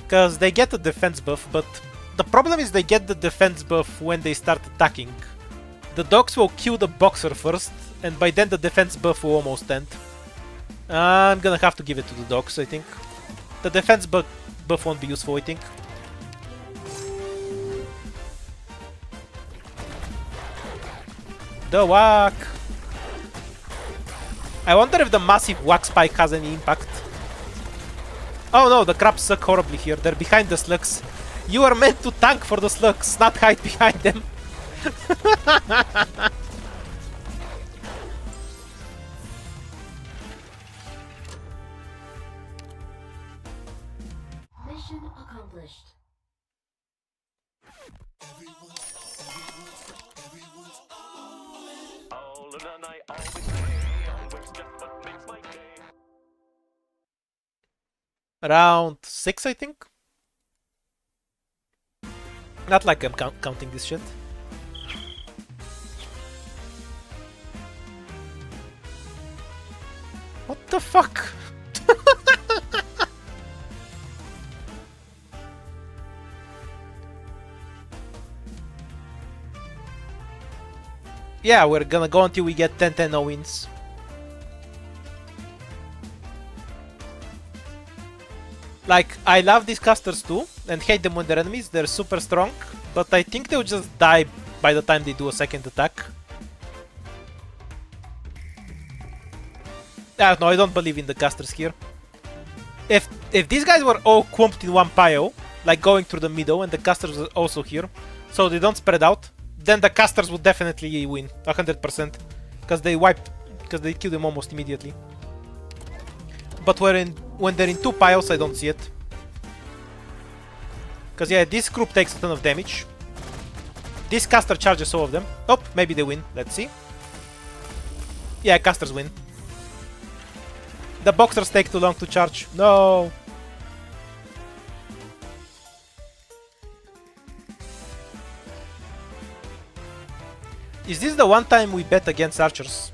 Because they get a defense buff, but the problem is they get the defense buff when they start attacking. The dogs will kill the boxer first, and by then the defense buff will almost end. I'm gonna have to give it to the dogs, I think. The defense buff won't be useful, I think. The whack! I wonder if the massive whack spike has any impact. Oh no, the crabs suck horribly here. They're behind the slugs. You are meant to tank for the slugs, not hide behind them. Mission accomplished. Round 6, I think? Not like I'm counting this shit. What the fuck? Yeah, we're gonna go until we get 10-10 wins. Like, I love these casters too, and hate them when they're enemies, they're super strong, but I think they'll just die by the time they do a second attack. No, I don't believe in the casters here. If these guys were all clumped in one pile, like going through the middle, and the casters are also here, so they don't spread out, then the casters would definitely win, 100%, because they kill them almost immediately. But when they're in two piles, I don't see it. Because yeah, this group takes a ton of damage. This caster charges all of them. Oh, maybe they win. Let's see. Yeah, casters win. The boxers take too long to charge. No! Is this the one time we bet against archers?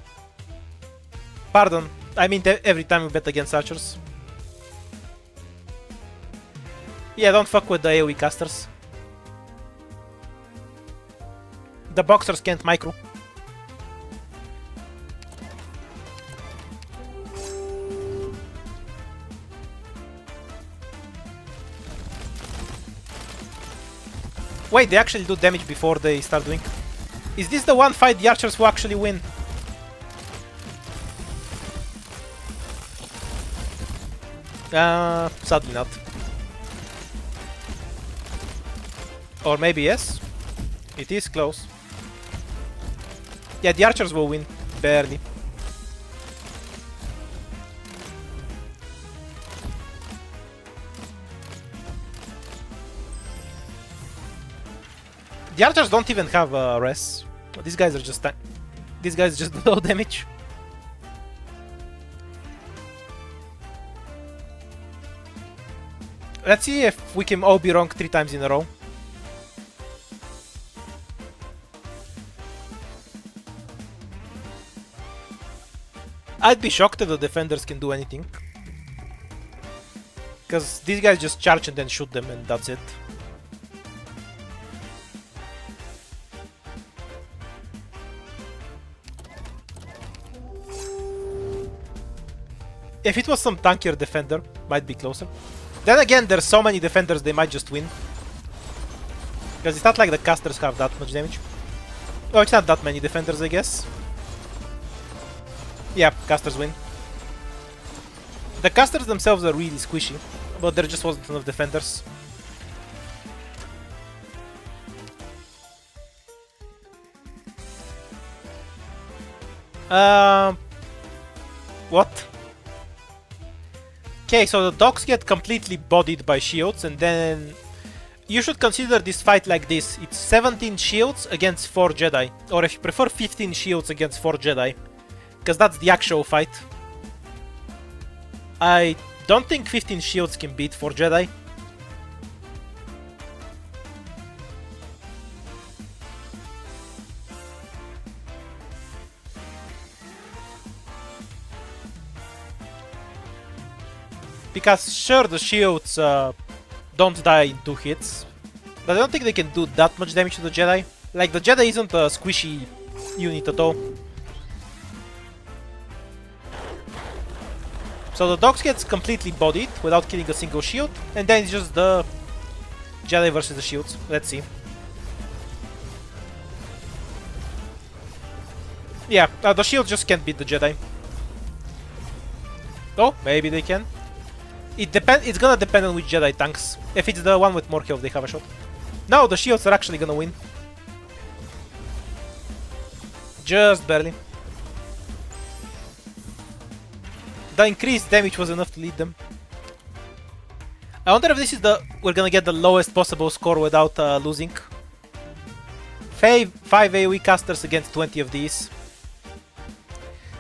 Pardon. I mean every time we bet against archers. Yeah, don't fuck with the AoE casters. The boxers can't micro. Wait, they actually do damage before they start doing. Is this the one fight the archers will actually win? Sadly not. Or maybe yes. It is close. Yeah, the archers will win. Barely. The archers don't even have res. These guys are just these guys just low damage. Let's see if we can all be wrong 3 times in a row. I'd be shocked if the defenders can do anything. Because these guys just charge and then shoot them and that's it. If it was some tankier defender, might be closer. Then again, there's so many defenders they might just win. Because it's not like the casters have that much damage. Oh, it's not that many defenders, I guess. Yeah, casters win. The casters themselves are really squishy, but there just wasn't enough defenders. What? Okay, so the dogs get completely bodied by shields, and then you should consider this fight like this. It's 17 shields against 4 Jedi, or if you prefer 15 shields against 4 Jedi, because that's the actual fight. I don't think 15 shields can beat 4 Jedi. Because sure, the shields don't die in 2 hits, but I don't think they can do that much damage to the Jedi. Like, the Jedi isn't a squishy unit at all. So the dogs gets completely bodied without killing a single shield, and then it's just the Jedi versus the shields. Let's see. Yeah, the shields just can't beat the Jedi. Oh, maybe they can. It's gonna depend on which Jedi tanks. If it's the one with more health, they have a shot. No, the shields are actually gonna win. Just barely. The increased damage was enough to lead them. I wonder if this is we're gonna get the lowest possible score without losing. 5 AoE casters against 20 of these.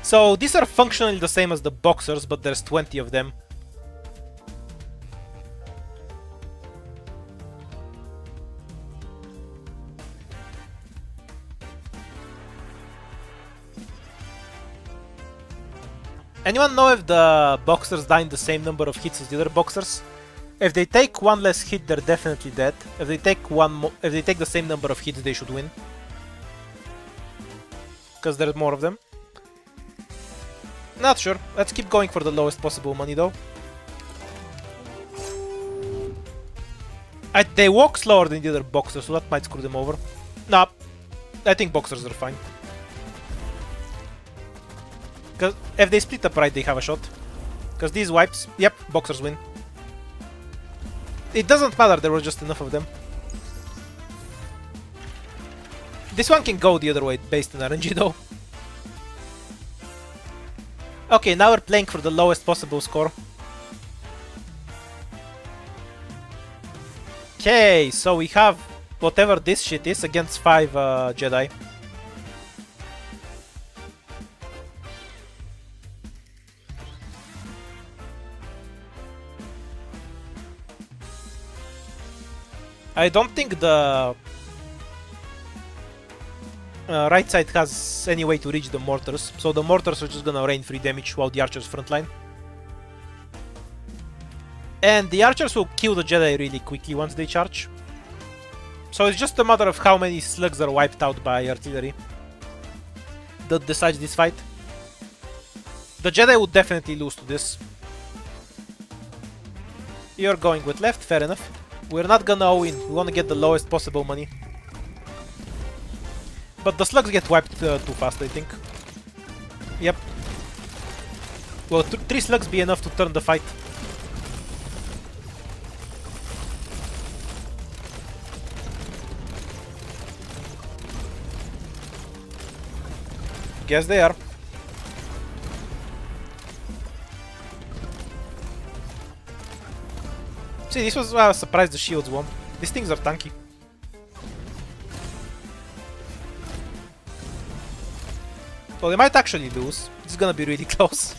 So these are functionally the same as the boxers, but there's 20 of them. Anyone know if the boxers die in the same number of hits as the other boxers? If they take 1 less hit, they're definitely dead. If they take if they take the same number of hits, they should win. Because there's more of them. Not sure. Let's keep going for the lowest possible money though. They walk slower than the other boxers, so that might screw them over. Nah, I think boxers are fine. Because if they split up right, they have a shot. Because these wipes, yep, boxers win. It doesn't matter, there were just enough of them. This one can go the other way based on RNG though. Okay, now we're playing for the lowest possible score. Okay, so we have whatever this shit is against 5 Jedi. I don't think the right side has any way to reach the mortars, so the mortars are just gonna rain free damage while the archers frontline. And the archers will kill the Jedi really quickly once they charge. So it's just a matter of how many slugs are wiped out by artillery that decides this fight. The Jedi would definitely lose to this. You're going with left, fair enough. We're not gonna win, we wanna get the lowest possible money. But the slugs get wiped too fast, I think. Yep. Will 3 slugs be enough to turn the fight? Guess they are. See, this was why I was surprised the shields won. These things are tanky. Well, they might actually lose. It's gonna be really close.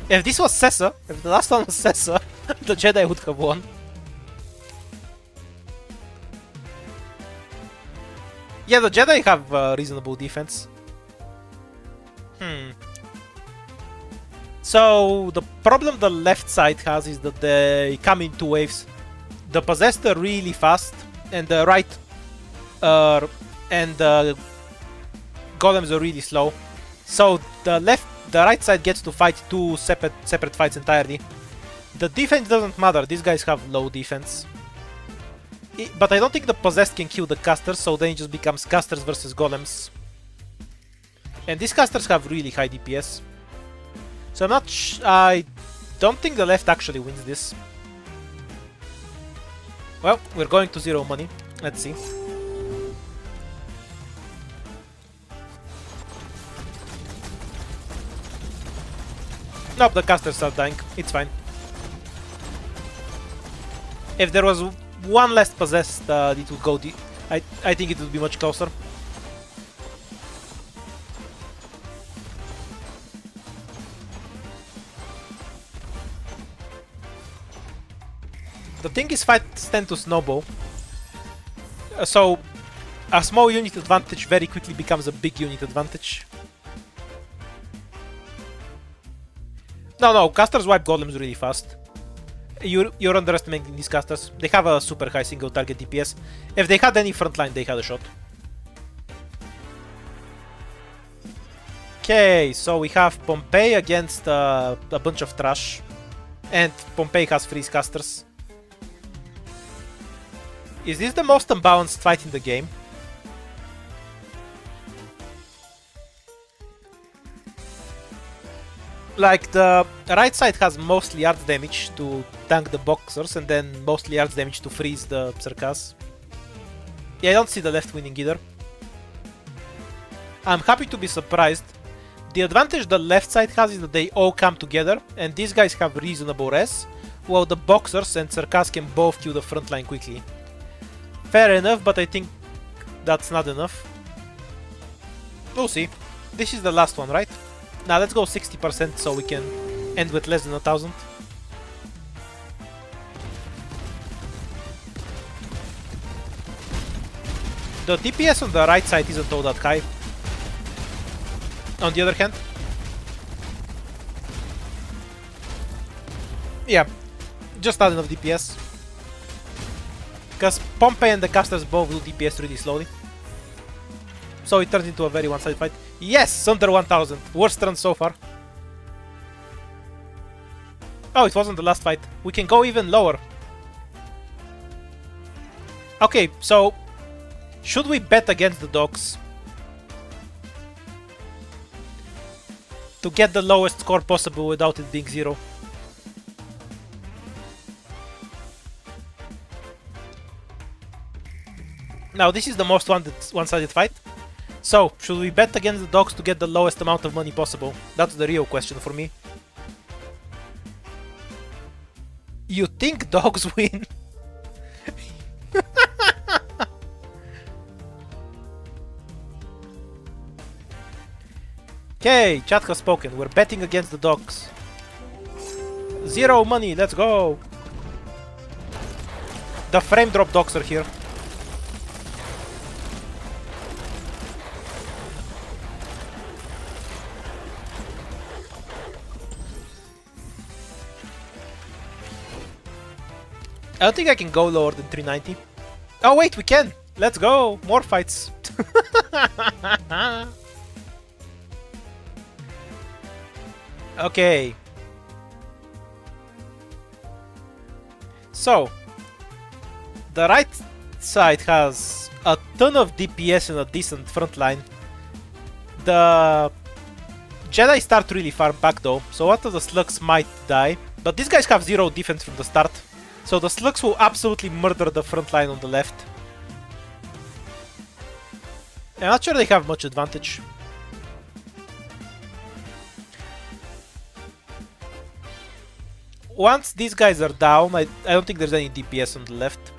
If this was Sessa, if the last one was Sessa, the Jedi would have won. Yeah, the Jedi have reasonable defense. So, the problem the left side has is that they come in 2 waves. The possessed are really fast, and the right and the golems are really slow. So the right side gets to fight 2 separate fights entirely. The defense doesn't matter, these guys have low defense. But I don't think the possessed can kill the casters, so then it just becomes casters versus golems. And these casters have really high DPS. So I don't think the left actually wins this. Well, we're going to 0 money. Let's see. Nope, the casters are dying. It's fine. If there was one less possessed, it would go I think it would be much closer. The thing is, fights tend to snowball. So a small unit advantage very quickly becomes a big unit advantage. No, casters wipe golems really fast. You're underestimating these casters. They have a super high single target DPS. If they had any frontline, they had a shot. Okay, so we have Pompei against a bunch of trash. And Pompei has freeze casters. Is this the most unbalanced fight in the game? Like, the right side has mostly arts damage to tank the boxers and then mostly arts damage to freeze the carcass. Yeah, I don't see the left winning either. I'm happy to be surprised. The advantage the left side has is that they all come together and these guys have reasonable res, while the boxers and carcass can both kill the front line quickly. Fair enough, but I think that's not enough. We'll see. This is the last one, right? Now let's go 60% so we can end with less than 1,000. The DPS on the right side isn't all that high. On the other hand, yeah, just not enough DPS. Because Pompei and the casters both do DPS really slowly. So it turns into a very one-sided fight. Yes! Under 1000. Worst run so far. Oh, it wasn't the last fight. We can go even lower. Okay, so should we bet against the dogs to get the lowest score possible without it being 0? Now, this is the most one-sided fight. So, should we bet against the dogs to get the lowest amount of money possible? That's the real question for me. You think dogs win? Okay, chat has spoken. We're betting against the dogs. 0 money, let's go! The frame drop dogs are here. I don't think I can go lower than 390. Oh wait, we can! Let's go! More fights! Okay. So, the right side has a ton of DPS and a decent front line. The Jedi start really far back though, so one of the slugs might die. But these guys have zero defense from the start, so the slugs will absolutely murder the front line on the left. I'm not sure they have much advantage. Once these guys are down, I don't think there's any DPS on the left.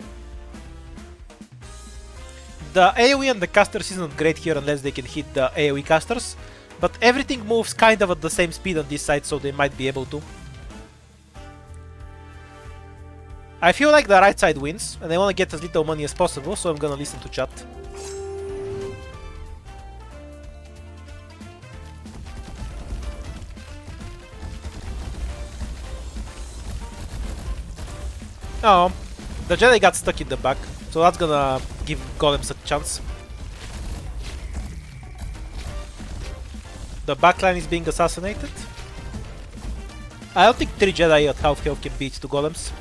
The AoE and the casters isn't great here unless they can hit the AoE casters, but everything moves kind of at the same speed on this side, so they might be able to. I feel like the right side wins, and I want to get as little money as possible, so I'm gonna listen to chat. Oh, the Jedi got stuck in the back, so that's gonna give Golems a chance. The backline is being assassinated. I don't think 3 Jedi at half health can beat 2 Golems.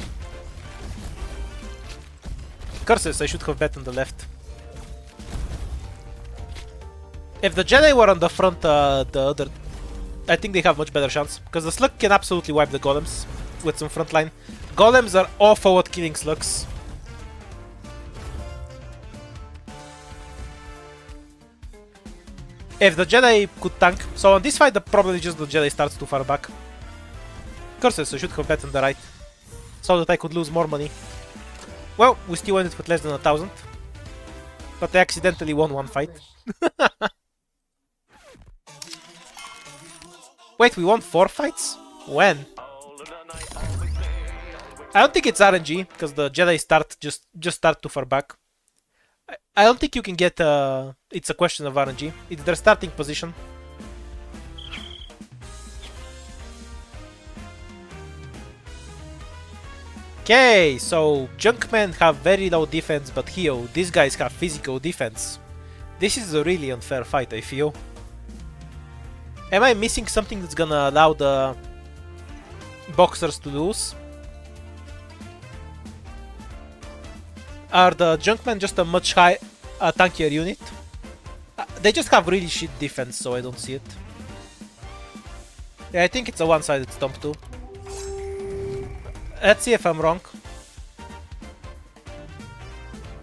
Curses, I should have bet on the left. If the Jedi were on the front, I think they have much better chance, because the slug can absolutely wipe the Golems with some frontline. Golems are awful at killing slugs. If the Jedi could tank, so on this fight the problem is just the Jedi starts too far back. Curses, I should have bet on the right, so that I could lose more money. Well, we still ended with less than 1,000, but I accidentally won one fight. Wait, we won 4 fights? When? I don't think it's RNG, because the Jedi start just start too far back. I don't think you can get it's a question of RNG. It's their starting position. Okay, so Junkmen have very low defense but heal. These guys have physical defense. This is a really unfair fight, I feel. Am I missing something that's gonna allow the boxers to lose? Are the Junkmen just a much tankier unit? They just have really shit defense, so I don't see it. Yeah, I think it's a one-sided stomp too. Let's see if I'm wrong.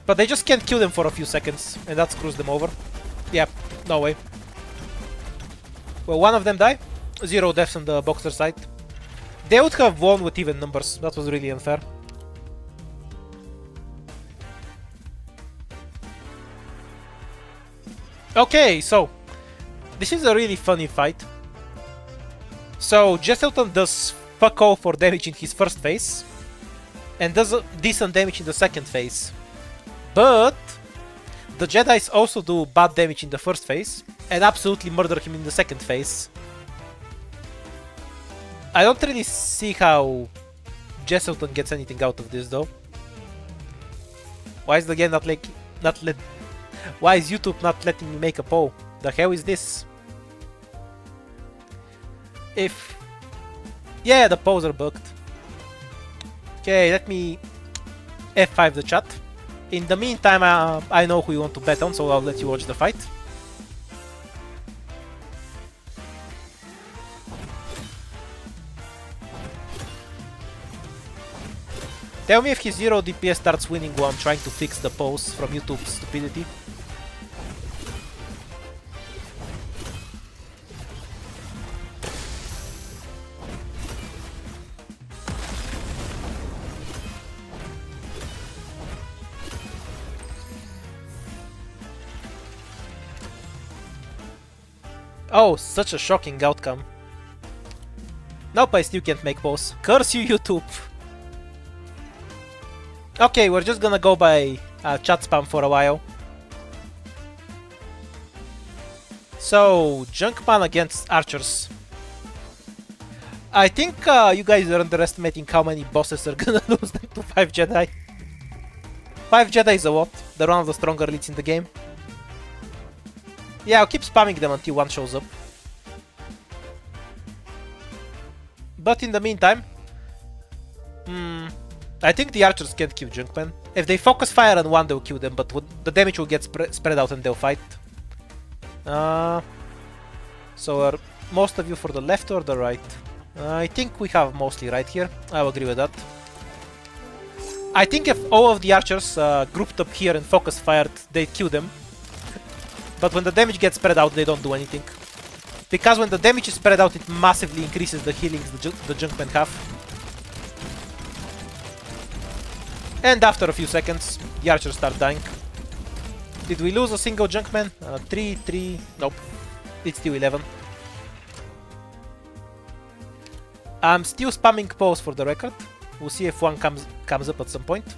But they just can't kill them for a few seconds, and that screws them over. Yeah, no way. Well, one of them died. 0 deaths on the boxer side. They would have won with even numbers. That was really unfair. Okay, so this is a really funny fight. So Jesselton does fuck all for damage in his first phase, and does decent damage in the second phase. But the Jedis also do bad damage in the first phase, and absolutely murder him in the second phase. I don't really see how Jesselton gets anything out of this though. Why is the game why is YouTube not letting me make a poll? The hell is this? Yeah, the polls are bugged. Okay, let me F5 the chat. In the meantime, I know who you want to bet on, so I'll let you watch the fight. Tell me if his 0 DPS starts winning while I'm trying to fix the polls from YouTube's stupidity. Oh, such a shocking outcome. Nope, I still can't make polls. Curse you, YouTube! Okay, we're just gonna go by chat spam for a while. So, Junkman against Archers. I think you guys are underestimating how many bosses are gonna lose them to 5 Jedi. 5 Jedi is a lot. They're one of the stronger elites in the game. Yeah, I'll keep spamming them until one shows up. But in the meantime, I think the archers can't kill Junkman. If they focus fire on one, they'll kill them, but the damage will get spread out and they'll fight. So are most of you for the left or the right? I think we have mostly right here. I'll agree with that. I think if all of the archers grouped up here and focus fired, they'd kill them. But when the damage gets spread out, they don't do anything. Because when the damage is spread out, it massively increases the healings the Junkmen have. And after a few seconds, the archers start dying. Did we lose a single Junkman? 3. Nope. It's still 11. I'm still spamming pause for the record. We'll see if one comes up at some point.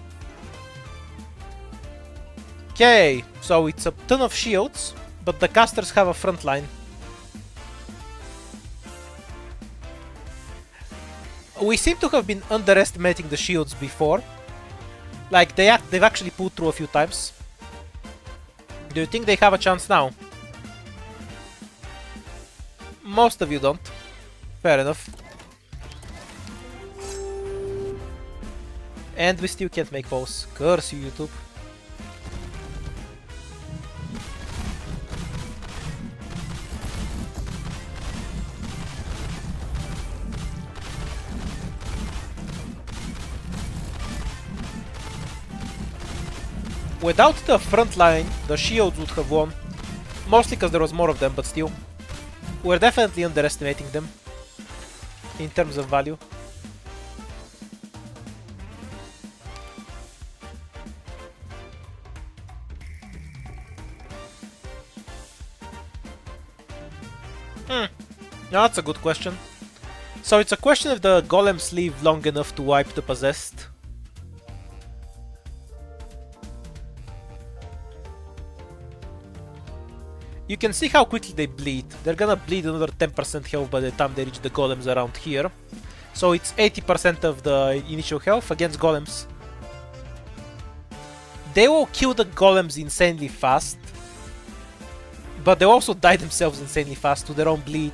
Okay, so it's a ton of shields, but the casters have a front line. We seem to have been underestimating the shields before. Like, they've actually pulled through a few times. Do you think they have a chance now? Most of you don't. Fair enough. And we still can't make pause. Curse you, YouTube. Without the front line, the shields would have won. Mostly because there was more of them, but still. We're definitely underestimating them. In terms of value. Now that's a good question. So it's a question if the golems live long enough to wipe the possessed. You can see how quickly they bleed. They're gonna bleed another 10% health by the time they reach the golems around here. So it's 80% of the initial health against golems. They will kill the golems insanely fast. But they also die themselves insanely fast to their own bleed.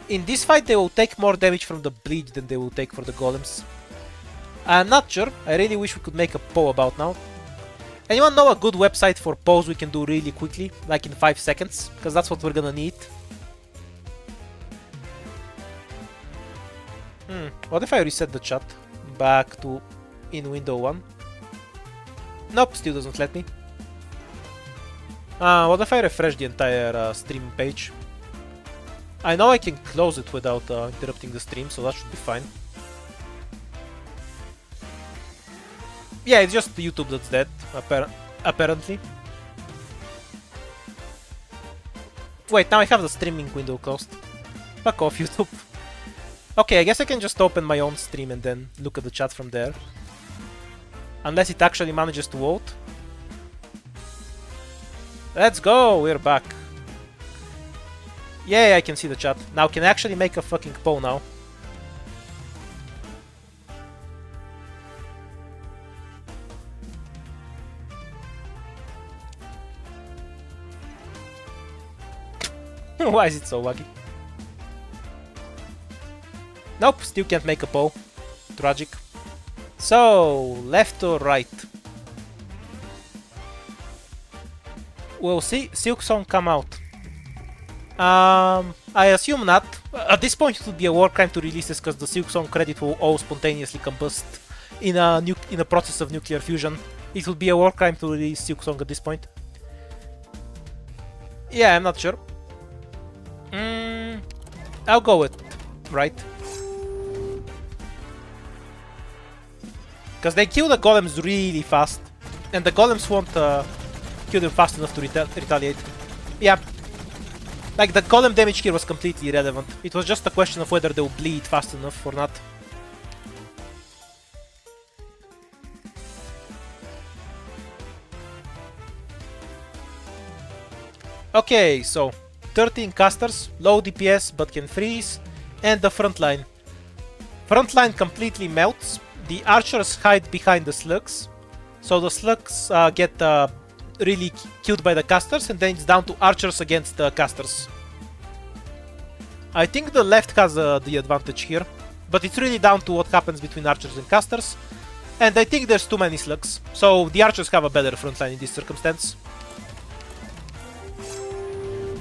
In this fight they will take more damage from the bleed than they will take for the golems. I'm not sure. I really wish we could make a poll about now. Anyone know a good website for polls we can do really quickly, like in 5 seconds? Because that's what we're gonna need. What if I reset the chat back to in window 1? Nope, still doesn't let me. What if I refresh the entire stream page? I know I can close it without interrupting the stream, so that should be fine. Yeah, it's just YouTube that's dead, apparently. Wait, now I have the streaming window closed. Fuck off, YouTube. Okay, I guess I can just open my own stream and then look at the chat from there. Unless it actually manages to vote. Let's go, we're back. Yeah, I can see the chat. Now, can I actually make a fucking poll now? Why is it so laggy? Nope, still can't make a poll. Tragic. So, left or right? We'll see Silk Song come out. I assume not. At this point it would be a war crime to release this because the Silk Song credit will all spontaneously combust in a process of nuclear fusion. It would be a war crime to release Silk Song at this point. Yeah, I'm not sure. I'll go with right. Because they kill the golems really fast. And the golems won't kill them fast enough to retaliate. Yeah. Like, the golem damage here was completely irrelevant. It was just a question of whether they'll bleed fast enough or not. Okay, so 13 casters, low DPS but can freeze. and the front line. Front line completely melts. The archers hide behind the slugs. So the slugs get really killed by the casters, and then it's down to archers against the casters. I think the left has the advantage here, but it's really down to what happens between archers and casters. And I think there's too many slugs, so the archers have a better front line in this circumstance.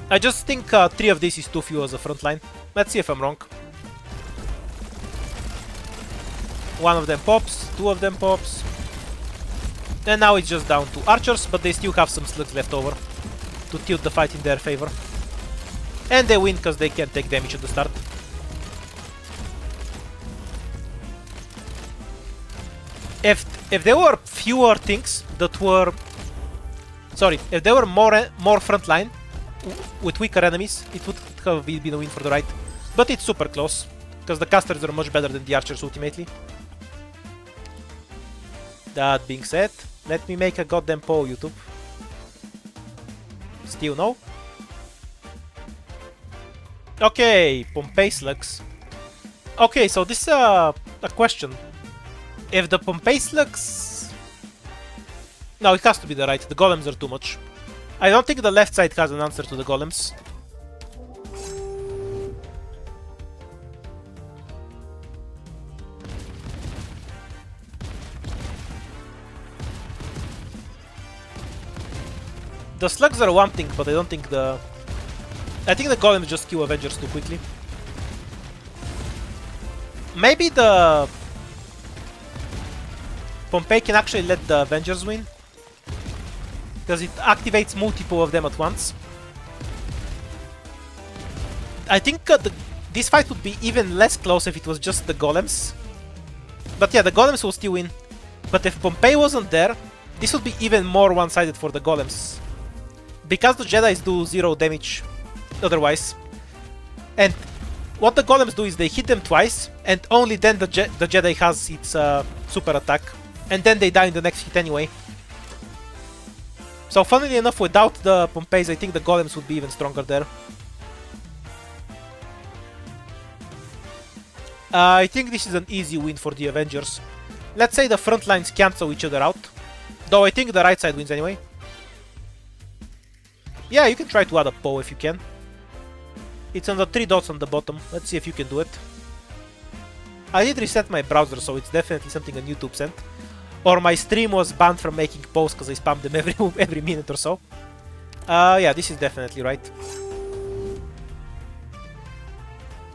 I just think 3 of this is too few as a front line. Let's see if I'm wrong. 1 of them pops, 2 of them pops. And now it's just down to archers, but they still have some slugs left over to tilt the fight in their favor. And they win because they can take damage at the start. If there were fewer things that were... Sorry, if there were more front line with weaker enemies, it would have been a win for the right. But it's super close, because the casters are much better than the archers ultimately. That being said, let me make a goddamn poll, YouTube. Still no? Okay, Pompei slugs. Okay, so this is a question. If the Pompei slugs... No, it has to be the right. The golems are too much. I don't think the left side has an answer to the golems. The slugs are one thing, but I don't think the... I think the golems just kill Avengers too quickly. Maybe the... Pompei can actually let the Avengers win, because it activates multiple of them at once. I think this fight would be even less close if it was just the golems. But yeah, the golems will still win. But if Pompei wasn't there, this would be even more one-sided for the golems, because the Jedis do 0 damage otherwise. And what the golems do is they hit them twice, and only then the Jedi has its super attack. And then they die in the next hit anyway. So funnily enough, without the Pompeis, I think the golems would be even stronger there. I think this is an easy win for the Avengers. Let's say the front lines cancel each other out. Though I think the right side wins anyway. Yeah, you can try to add a poll if you can. It's on the 3 dots on the bottom. Let's see if you can do it. I did reset my browser, so it's definitely something on YouTube sent. Or my stream was banned from making posts because I spammed them every minute or so. Yeah, this is definitely right.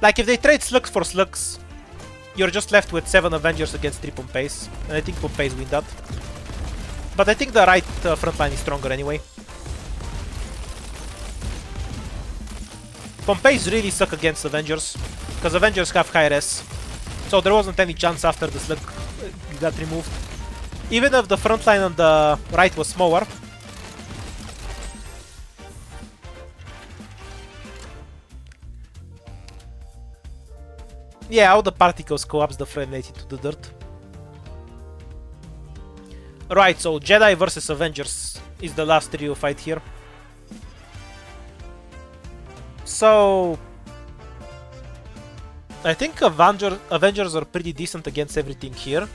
Like, if they trade slugs for slugs, you're just left with 7 Avengers against 3 Pompeis. And I think Pompeis win that. But I think the right front line is stronger anyway. Pompeis really suck against Avengers, because Avengers have high res. So there wasn't any chance after the slug got removed. Even if the front line on the right was smaller. Yeah, all the particles collapse the frame rate into the dirt. Right, so Jedi versus Avengers is the last trio fight here. So I think Avengers are pretty decent against everything here.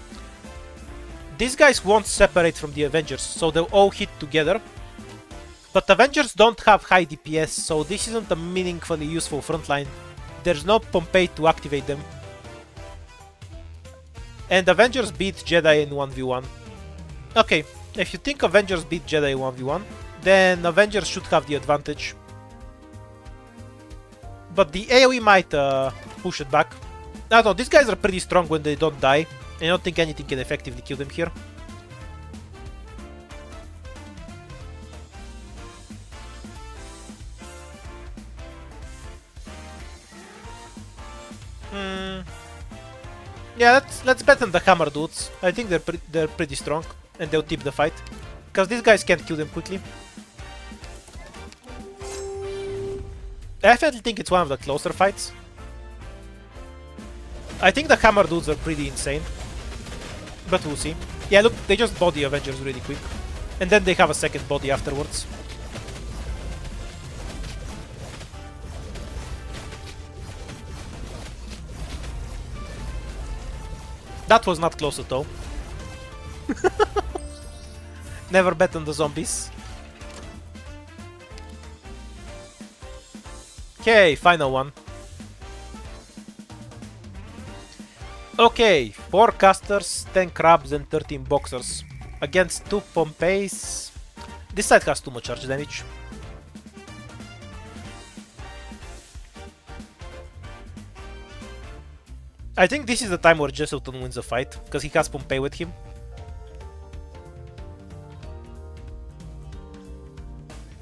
These guys won't separate from the Avengers, so they'll all hit together. But Avengers don't have high DPS, so this isn't a meaningfully useful frontline. There's no Pompei to activate them. And Avengers beat Jedi in 1v1. Okay, if you think Avengers beat Jedi in 1v1, then Avengers should have the advantage. But the AoE might push it back. I don't know, these guys are pretty strong when they don't die. I don't think anything can effectively kill them here. Yeah, let's bet on the hammer dudes. I think they're pretty strong, and they'll tip the fight, because these guys can't kill them quickly. I definitely think it's one of the closer fights. I think the hammer dudes are pretty insane, but we'll see. Yeah, look, they just body Avengers really quick, and then they have a second body afterwards. That was not close at all. Never bet on the zombies. Okay, final one. Okay, 4 casters, 10 crabs and 13 boxers. Against 2 Pompeis. This side has too much charge damage. I think this is the time where Jesselton wins the fight, because he has Pompei with him.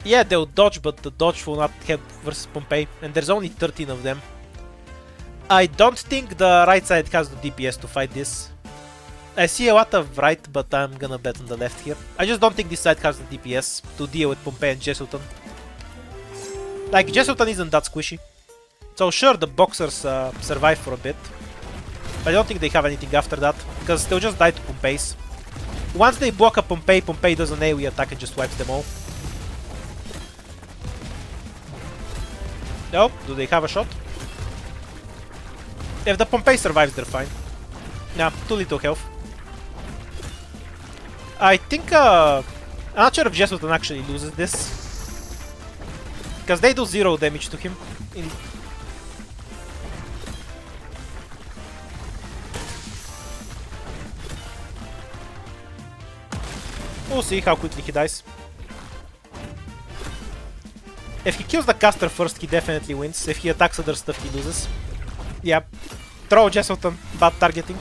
Yeah, they'll dodge, but the dodge will not help versus Pompei, and there's only 13 of them. I don't think the right side has the DPS to fight this. I see a lot of right, but I'm gonna bet on the left here. I just don't think this side has the DPS to deal with Pompei and Jesselton. Like, Jesselton isn't that squishy. So sure, the boxers survive for a bit. But I don't think they have anything after that, because they'll just die to Pompei's. Once they block a Pompei, Pompei does an AoE attack and just wipes them all. No? Do they have a shot? If the Pompei survives, they're fine. Nah, too little health. I think, I'm not sure if Jesselton actually loses this. Because they do 0 damage to him. We'll see how quickly he dies. If he kills the caster first, he definitely wins. If he attacks other stuff, he loses. Yeah. Throw Jesselton. Bad targeting.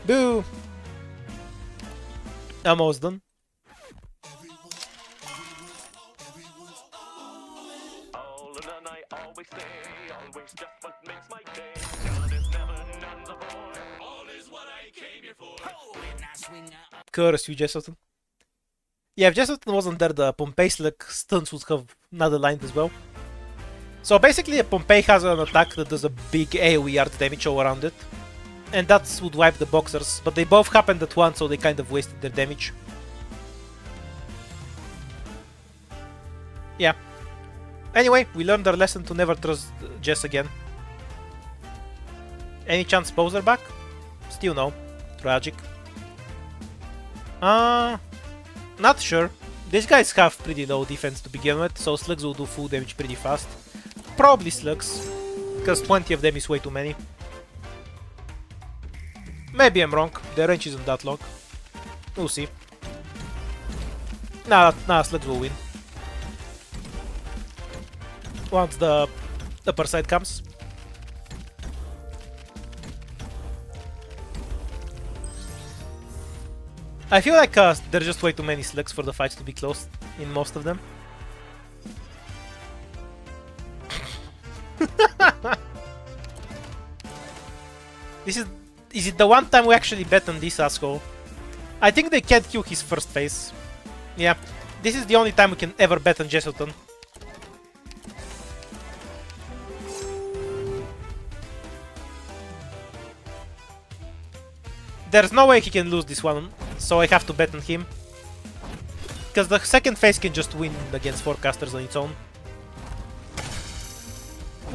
Boo! Almost done. Curse you, Jesselton. Yeah, if Jesselton wasn't there, the Pompei's like stunts would have not aligned as well. So basically, a Pompei has an attack that does a big AoE art damage all around it. And that would wipe the boxers, but they both happened at once, so they kind of wasted their damage. Yeah. Anyway, we learned our lesson to never trust Jess again. Any chance Bowser back? Still no. Tragic. Not sure. These guys have pretty low defense to begin with, so slugs will do full damage pretty fast. Probably slugs, because 20 of them is way too many. Maybe I'm wrong, their range isn't that long. We'll see. Nah, slugs will win. Once the upper side comes. I feel like there are just way too many slugs for the fights to be close in most of them. Is it the one time we actually bet on this asshole? I think they can't kill his first phase. Yeah, this is the only time we can ever bet on Jesselton. There's no way he can lose this one, so I have to bet on him. Because the second phase can just win against 4 casters on its own.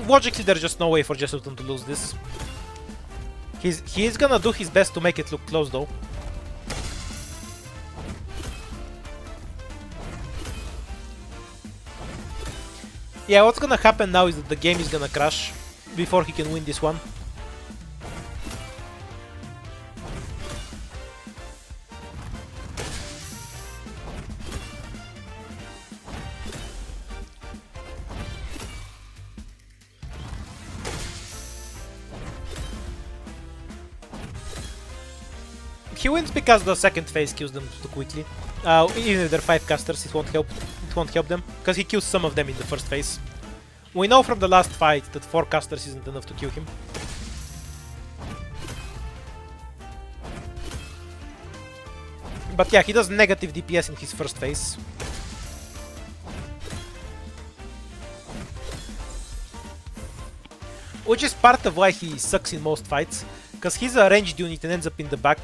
Logically, there's just no way for Jesselton to lose this. He's gonna do his best to make it look close though. Yeah, what's gonna happen now is that the game is gonna crash before he can win this one. He wins because the second phase kills them too quickly. Even if they're 5 casters, it won't help them, because he kills some of them in the first phase. We know from the last fight that 4 casters isn't enough to kill him. But yeah, he does negative DPS in his first phase. Which is part of why he sucks in most fights, because he's a ranged unit and ends up in the back.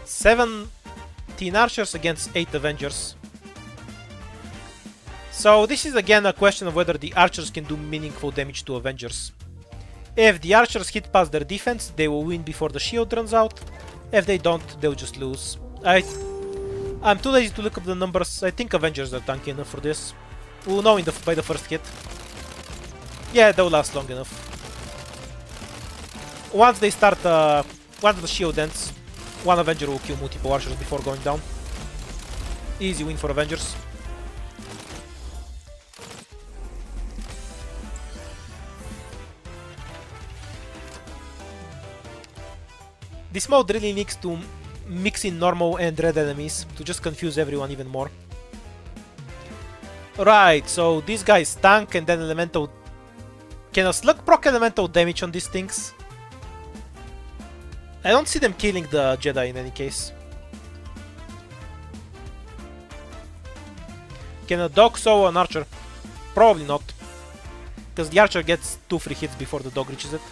17 archers against 8 Avengers. So this is again a question of whether the archers can do meaningful damage to Avengers. If the archers hit past their defense, they will win before the shield runs out. If they don't, they'll just lose. I'm too lazy to look up the numbers. I think Avengers are tanky enough for this. We'll know by the first hit. Yeah, they'll last long enough. Once they start, once the shield ends, one Avenger will kill multiple archers before going down. Easy win for Avengers. This mode really needs to mix in normal and red enemies to just confuse everyone even more. Right, so these guys tank and then elemental. Can a slug proc elemental damage on these things? I don't see them killing the Jedi in any case. Can a dog sow an archer? Probably not. Because the archer gets 2 free hits before the dog reaches it.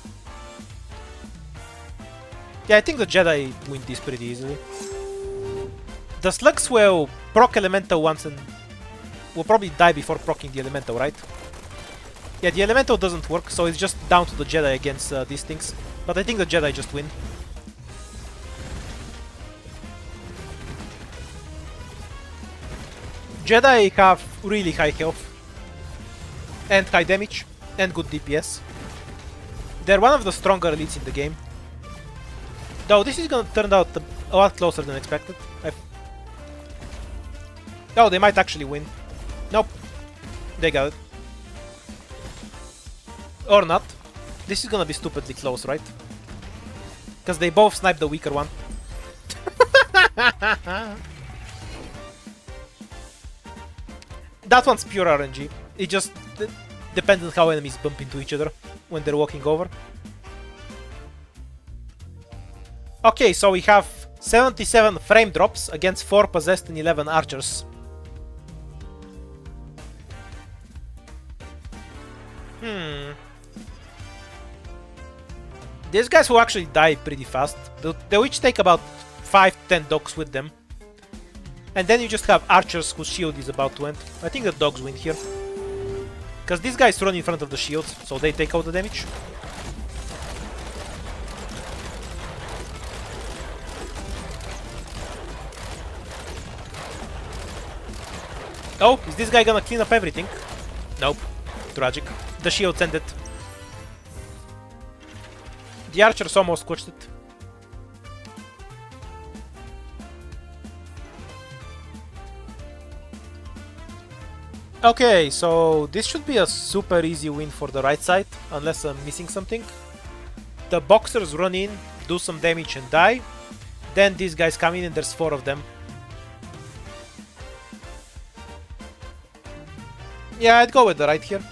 Yeah, I think the Jedi win this pretty easily. The slugs will proc elemental once and will probably die before proccing the elemental, right? Yeah, the elemental doesn't work, so it's just down to the Jedi against these things. But I think the Jedi just win. Jedi have really high health and high damage and good DPS. They're one of the stronger elites in the game. Though this is gonna turn out a lot closer than expected. Oh, they might actually win. Nope. They got it. Or not. This is gonna be stupidly close, right? Because they both sniped the weaker one. That one's pure RNG. It just depends on how enemies bump into each other when they're walking over. Okay, so we have 77 frame drops against 4 possessed and 11 archers. These guys will actually die pretty fast. They'll each take about 5-10 dogs with them. And then you just have archers whose shield is about to end. I think the dogs win here. Because these guys run in front of the shields, so they take out the damage. Oh, is this guy gonna clean up everything? Nope. Tragic. The shields ended. The archers almost squashed it. Okay, so this should be a super easy win for the right side, unless I'm missing something. The boxers run in, do some damage and die. Then these guys come in and there's 4 of them. Yeah, I'd go with the right here.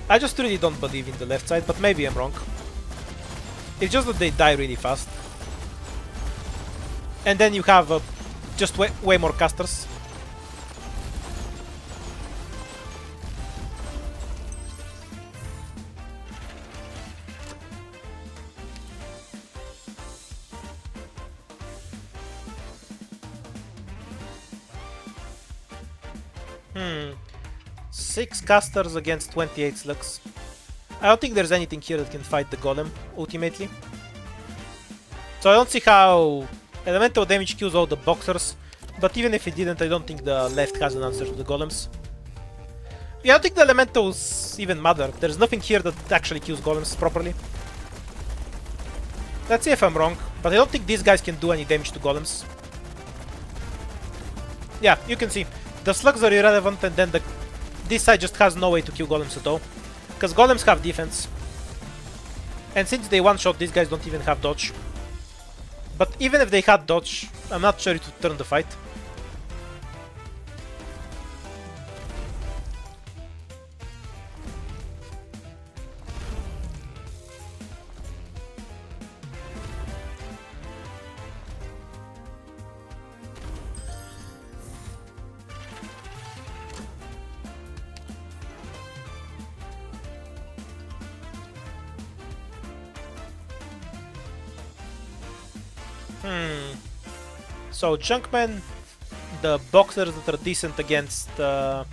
I just really don't believe in the left side, but maybe I'm wrong. It's just that they die really fast. And then you have just way more casters. Hmm. 6 casters against 28 slugs. I don't think there's anything here that can fight the golem, ultimately. So I don't see how elemental damage kills all the boxers, but even if it didn't, I don't think the left has an answer to the golems. Yeah, I don't think the elementals even matter. There's nothing here that actually kills golems properly. Let's see if I'm wrong, but I don't think these guys can do any damage to golems. Yeah, you can see. The slugs are irrelevant, and then this side just has no way to kill golems at all. Because golems have defense. And since they one-shot, these guys don't even have dodge. But even if they had dodge, I'm not sure it would turn the fight. So Junkmen, the boxers that are decent against... I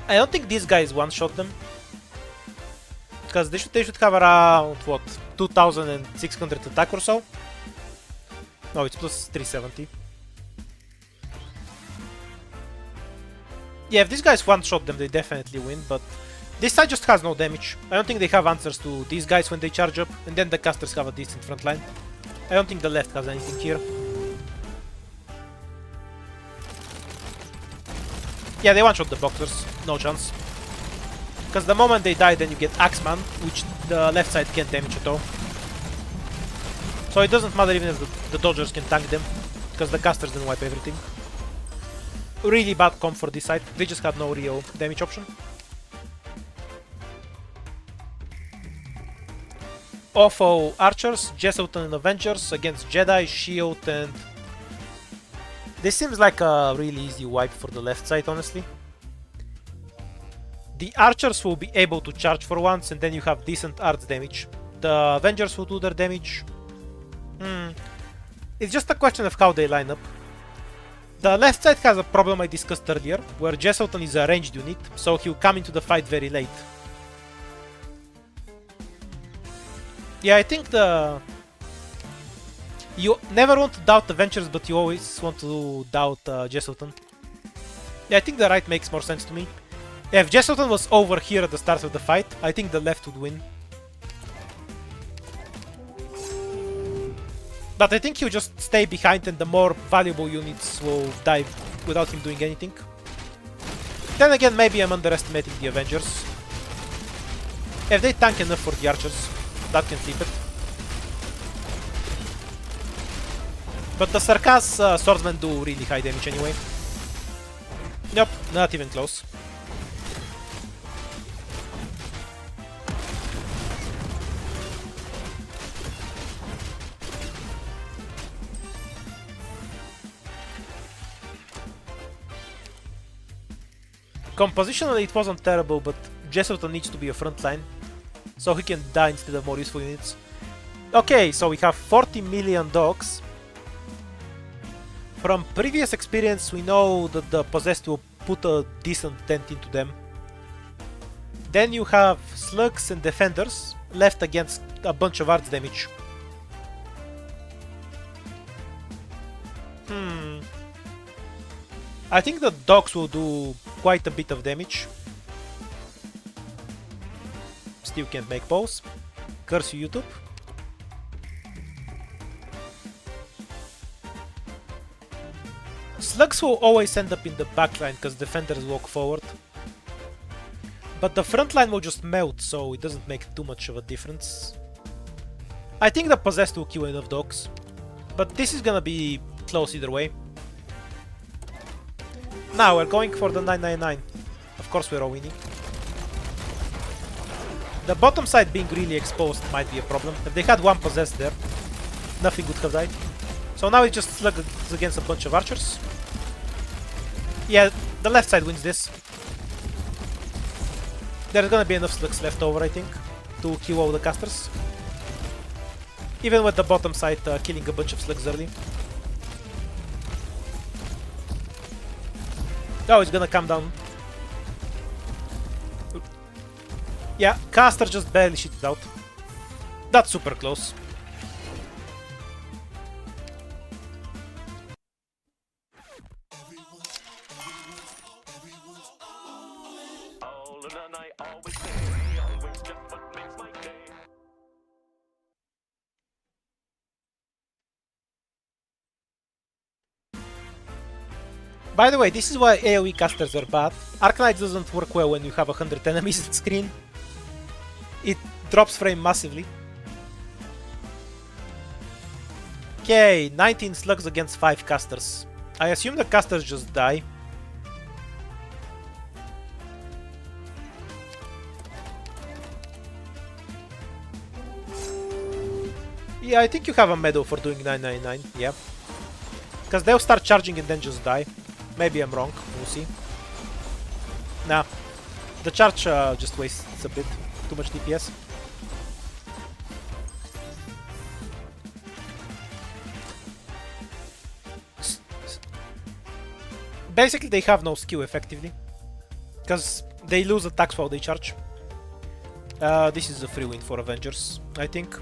don't think these guys one-shot them. Because they should have around, what, 2600 attack or so? No, it's plus 370. Yeah, if these guys one-shot them, they definitely win, but this side just has no damage. I don't think they have answers to these guys when they charge up, and then the casters have a decent front line. I don't think the left has anything here. Yeah, they one-shot the boxers, no chance. Because the moment they die, then you get Axeman, which the left side can't damage at all. So it doesn't matter even if the dodgers can tank them, because the casters then wipe everything. Really bad comp for this side, they just had no real damage option. Awful archers, Jesselton and Avengers against Jedi, Shield and... This seems like a really easy wipe for the left side, honestly. The archers will be able to charge for once, and then you have decent arts damage. The Avengers will do their damage. It's just a question of how they line up. The left side has a problem I discussed earlier, where Jesselton is a ranged unit, so he'll come into the fight very late. Yeah, I think you never want to doubt Avengers, but you always want to doubt Jesselton. Yeah, I think the right makes more sense to me. Yeah, if Jesselton was over here at the start of the fight, I think the left would win. But I think he'll just stay behind and the more valuable units will die without him doing anything. Then again, maybe I'm underestimating the Avengers. If they tank enough for the archers, that can flip it. But the carcass swordsmen do really high damage anyway. Nope, not even close. Compositionally it wasn't terrible, but Jesselton needs to be a frontline, so he can die instead of more useful units. Okay, so we have 40 million dogs. From previous experience we know that the possessed will put a decent dent into them. Then you have slugs and defenders left against a bunch of arts damage. I think the dogs will do quite a bit of damage. Still can't make balls. Curse you, YouTube. Slugs will always end up in the backline because defenders walk forward. But the front line will just melt, so it doesn't make too much of a difference. I think the possessed will kill enough dogs. But this is gonna be close either way. Now we're going for the 999. Of course we're all winning. The bottom side being really exposed might be a problem. If they had one possessed there, nothing would have died. So now it's just slugs against a bunch of archers. Yeah, the left side wins this. There's gonna be enough slugs left over, I think, to kill all the casters. Even with the bottom side killing a bunch of slugs early. Oh, it's gonna come down. Yeah, caster just barely shit it out. That's super close. By the way, this is why AoE casters are bad. Arcanite doesn't work well when you have 100 enemies on screen. It drops frame massively. Okay, 19 slugs against 5 casters. I assume the casters just die. Yeah, I think you have a medal for doing 999, yeah. Because they'll start charging and then just die. Maybe I'm wrong, we'll see. Nah, the charge just wastes a bit, too much DPS. Basically, they have no skill effectively. Because they lose attacks while they charge. This is a free win for Avengers, I think.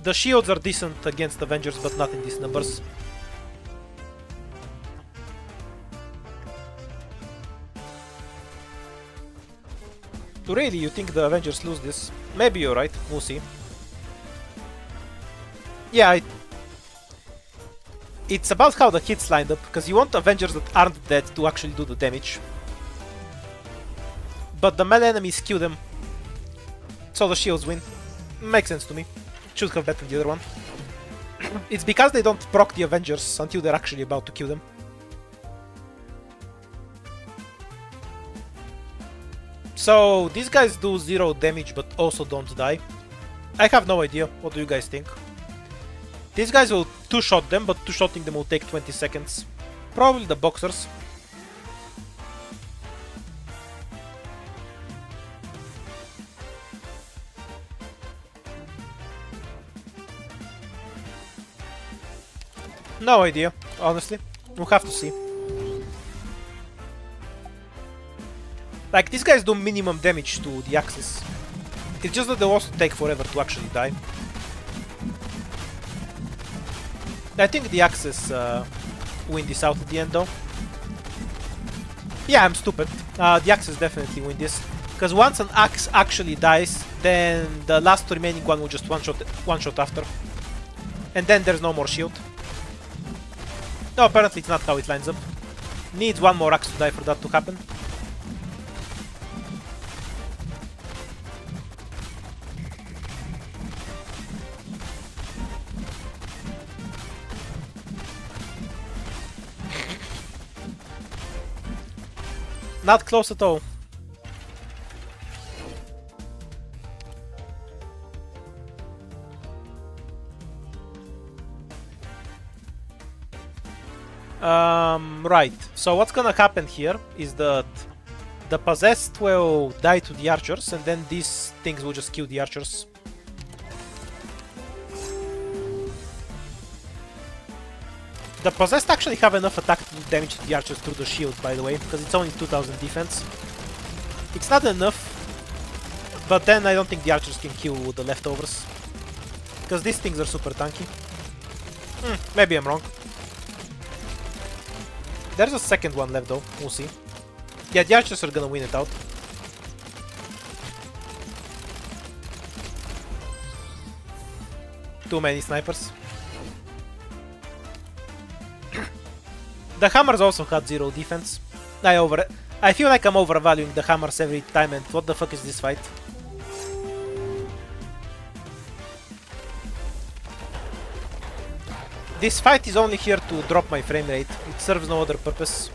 The shields are decent against Avengers, but not in these numbers. Really, you think the Avengers lose this? Maybe you're right, we'll see. Yeah, it's about how the hits lined up, because you want Avengers that aren't dead to actually do the damage. But the melee enemies kill them, so the shields win. Makes sense to me. Should have bet on the other one. It's because they don't proc the Avengers until they're actually about to kill them. So, these guys do 0 damage but also don't die. I have no idea. What do you guys think? These guys will 2-shot them, but 2-shotting them will take 20 seconds. Probably the boxers. No idea, honestly. We'll have to see. Like, these guys do minimum damage to the axis. It's just that they also take forever to actually die. I think the axis win this out at the end though. Yeah, I'm stupid. The axis definitely win this. Because once an axe actually dies, then the last remaining one will just one-shot after. And then there's no more shield. No, apparently it's not how it lines up. Needs one more axe to die for that to happen. Not close at all. Right. So what's gonna happen here is that the possessed will die to the archers, and then these things will just kill the archers. The possessed actually have enough attack to do damage to the archers through the shield, by the way, because it's only 2000 defense. It's not enough, but then I don't think the archers can kill the leftovers, because these things are super tanky. Maybe I'm wrong. There's a second one left though, we'll see. Yeah, the archers are gonna win it out. Too many snipers. The hammers also had 0 defense. I feel like I'm overvaluing the hammers every time, and what the fuck is this fight? This fight is only here to drop my frame rate. It serves no other purpose.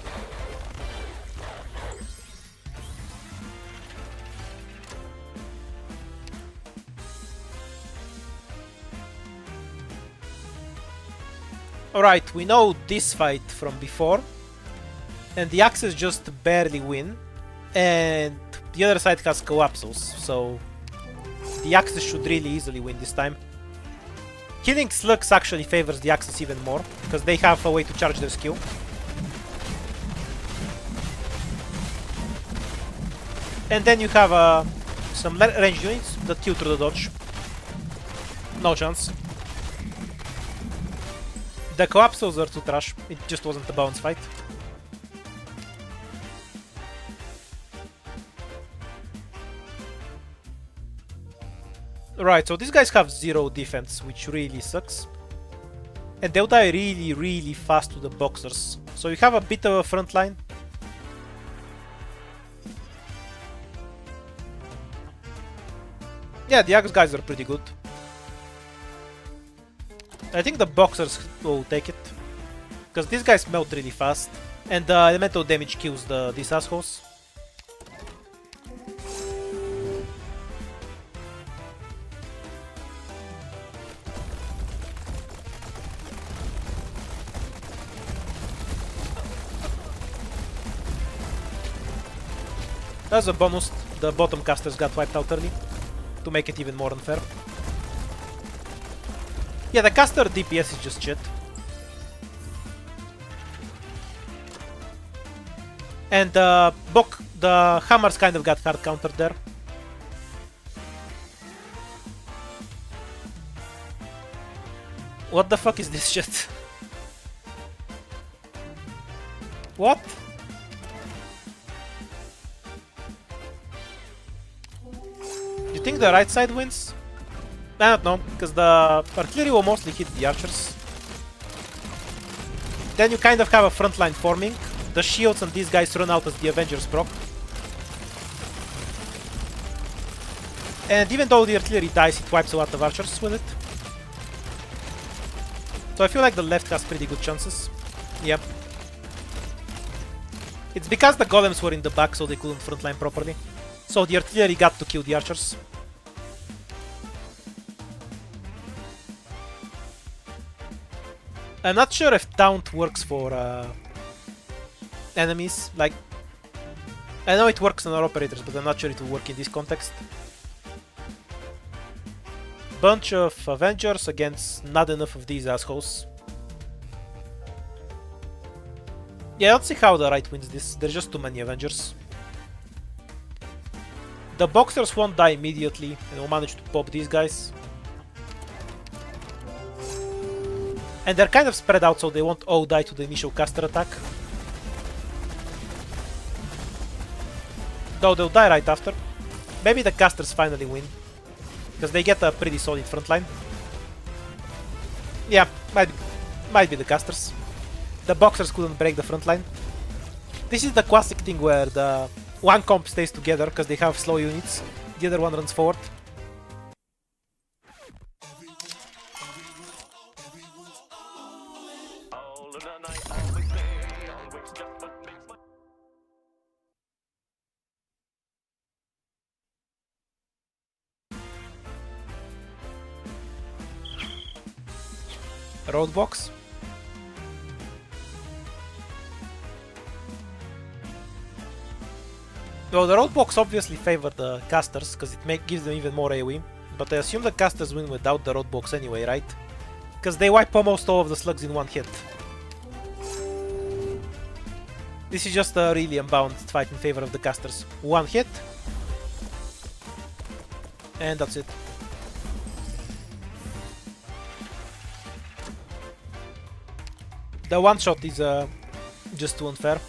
Alright, we know this fight from before, and the Axes just barely win, and the other side has collapses, so the Axes should really easily win this time. Killing slugs actually favors the Axes even more, because they have a way to charge their skill. And then you have some ranged units that kill through the dodge. No chance. The collapses are too trash, it just wasn't a balanced fight. Right, so these guys have 0 defense, which really sucks. And they'll die really, really fast to the boxers. So you have a bit of a front line. Yeah, the Axe guys are pretty good. I think the boxers will take it, because these guys melt really fast, and the elemental damage kills these assholes. As a bonus, the bottom casters got wiped out early, to make it even more unfair. Yeah, the caster DPS is just shit. And the hammers kind of got hard countered there. What the fuck is this shit? What? You think the right side wins? I don't know, because the artillery will mostly hit the archers. Then you kind of have a front line forming. The shields and these guys run out as the Avengers proc. And even though the artillery dies, it wipes a lot of archers with it. So I feel like the left has pretty good chances. Yep. It's because the golems were in the back, so they couldn't frontline properly. So the artillery got to kill the archers. I'm not sure if taunt works for enemies. Like, I know it works on our operators, but I'm not sure it will work in this context. Bunch of Avengers against not enough of these assholes. Yeah, I don't see how the right wins this. There's just too many Avengers. The boxers won't die immediately, and will manage to pop these guys. And they're kind of spread out, so they won't all die to the initial caster attack. Though they'll die right after. Maybe the casters finally win, because they get a pretty solid front line. Yeah, might be the casters. The boxers couldn't break the front line. This is the classic thing where the one comp stays together because they have slow units, the other one runs forward. Roadblocks. Well, the roadblocks obviously favor the casters because it gives them even more AoE, but I assume the casters win without the roadblocks anyway, right? Because they wipe almost all of the slugs in one hit. This is just a really unbalanced fight in favor of the casters. One hit, and that's it. The one shot is just too unfair.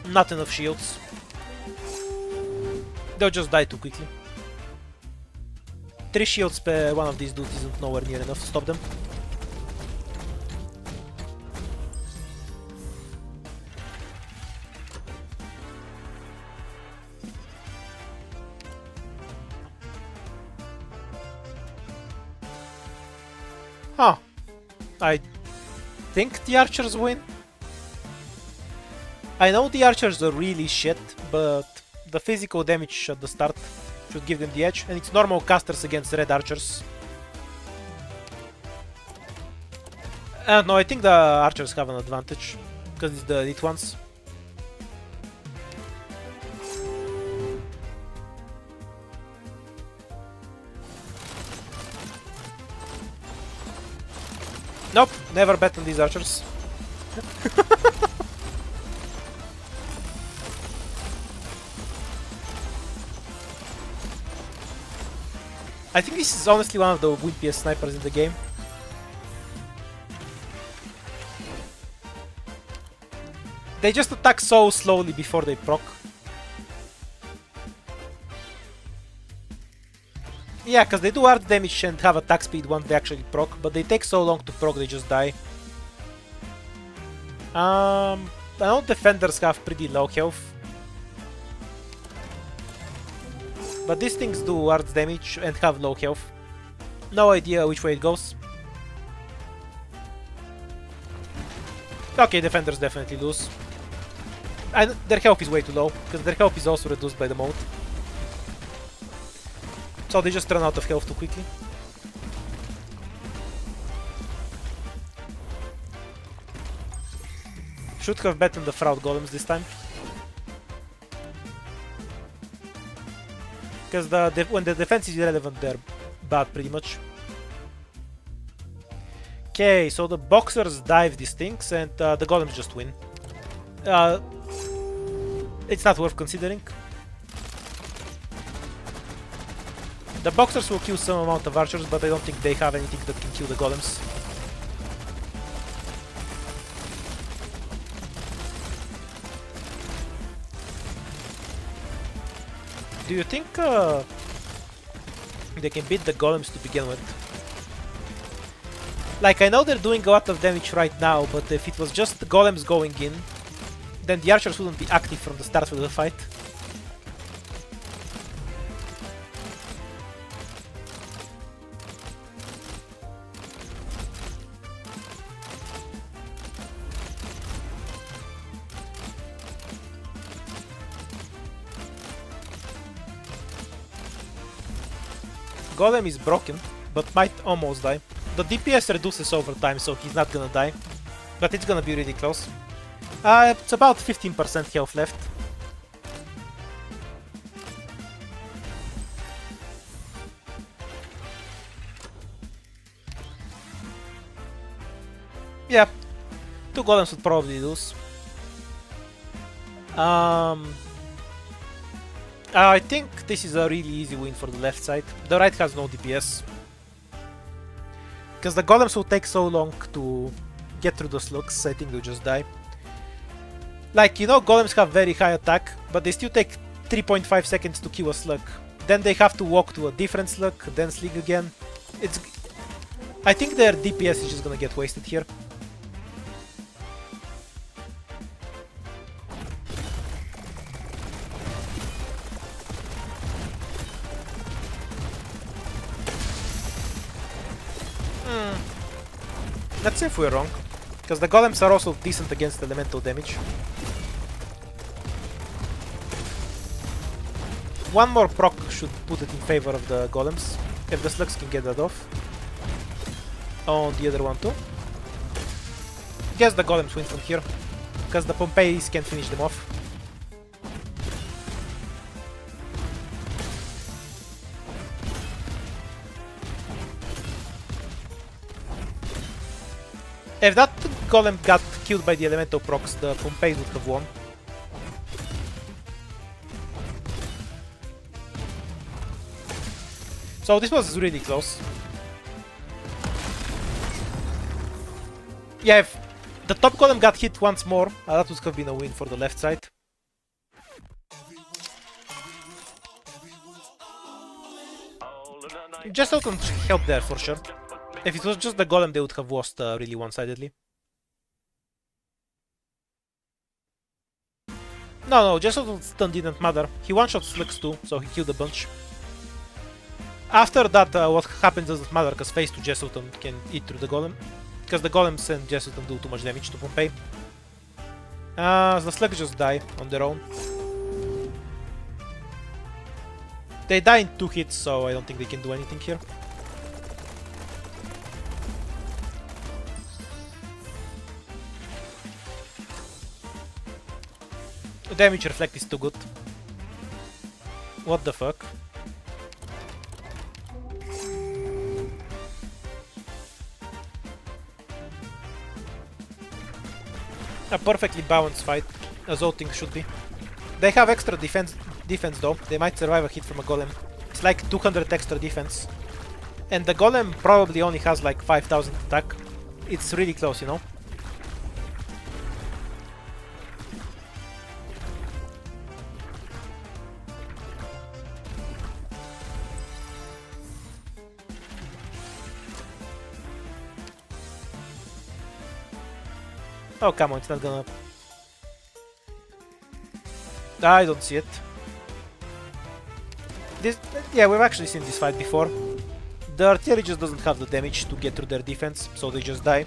Not enough shields. They'll just die too quickly. 3 shields per one of these dudes isn't nowhere near enough to stop them. Huh. I think the archers win. I know the archers are really shit, but the physical damage at the start should give them the edge, and it's normal casters against red archers. No, I think the archers have an advantage, because it's the elite ones. Nope, never bet on these archers. I think this is honestly one of the wimpiest snipers in the game. They just attack so slowly before they proc. Yeah, because they do hard damage and have attack speed once they actually proc, but they take so long to proc they just die. I know defenders have pretty low health. But these things do hard damage and have low health. No idea which way it goes. Okay, defenders definitely lose. And their health is way too low, because their health is also reduced by the mode. So they just run out of health too quickly. Should have bet on the fraud golems this time. Because when the defense is irrelevant, they're bad pretty much. Okay, so the boxers dive these things and the golems just win. It's not worth considering. The boxers will kill some amount of archers, but I don't think they have anything that can kill the golems. Do you think they can beat the golems to begin with? Like, I know they're doing a lot of damage right now, but if it was just the golems going in, then the archers wouldn't be active from the start of the fight. Golem is broken, but might almost die. The DPS reduces over time, so he's not gonna die. But it's gonna be really close. It's about 15% health left. Yeah, 2 golems would probably lose. I think this is a really easy win for the left side. The right has no DPS. Because the golems will take so long to get through the slugs, I think they'll just die. Like, you know, golems have very high attack, but they still take 3.5 seconds to kill a slug. Then they have to walk to a different slug, then slug again. I think their DPS is just gonna get wasted here. Let's see if we're wrong, because the golems are also decent against elemental damage. One more proc should put it in favor of the golems, if the slugs can get that off. On the other one too. Guess the golems win from here, because the Pompeis can finish them off. If that golem got killed by the elemental procs, the Pompei would have won. So this was really close. Yeah, if the top golem got hit once more, that would have been a win for the left side. Just don't help there for sure. If it was just the golem, they would have lost really one-sidedly. No, Jesselton's stun didn't matter. He one-shot slugs too, so he killed a bunch. After that, what happens doesn't matter, because phase 2 Jesselton can eat through the golem. Because the golems and Jesselton do too much damage to Pompei. The slugs just die on their own. They die in 2 hits, so I don't think they can do anything here. The damage reflect is too good. What the fuck? A perfectly balanced fight, as all things should be. They have extra defense though. They might survive a hit from a golem. It's like 200 extra defense. And the golem probably only has like 5000 attack. It's really close, you know? Oh, come on, it's not gonna... I don't see it. Yeah, we've actually seen this fight before. The artillery just doesn't have the damage to get through their defense, so they just die.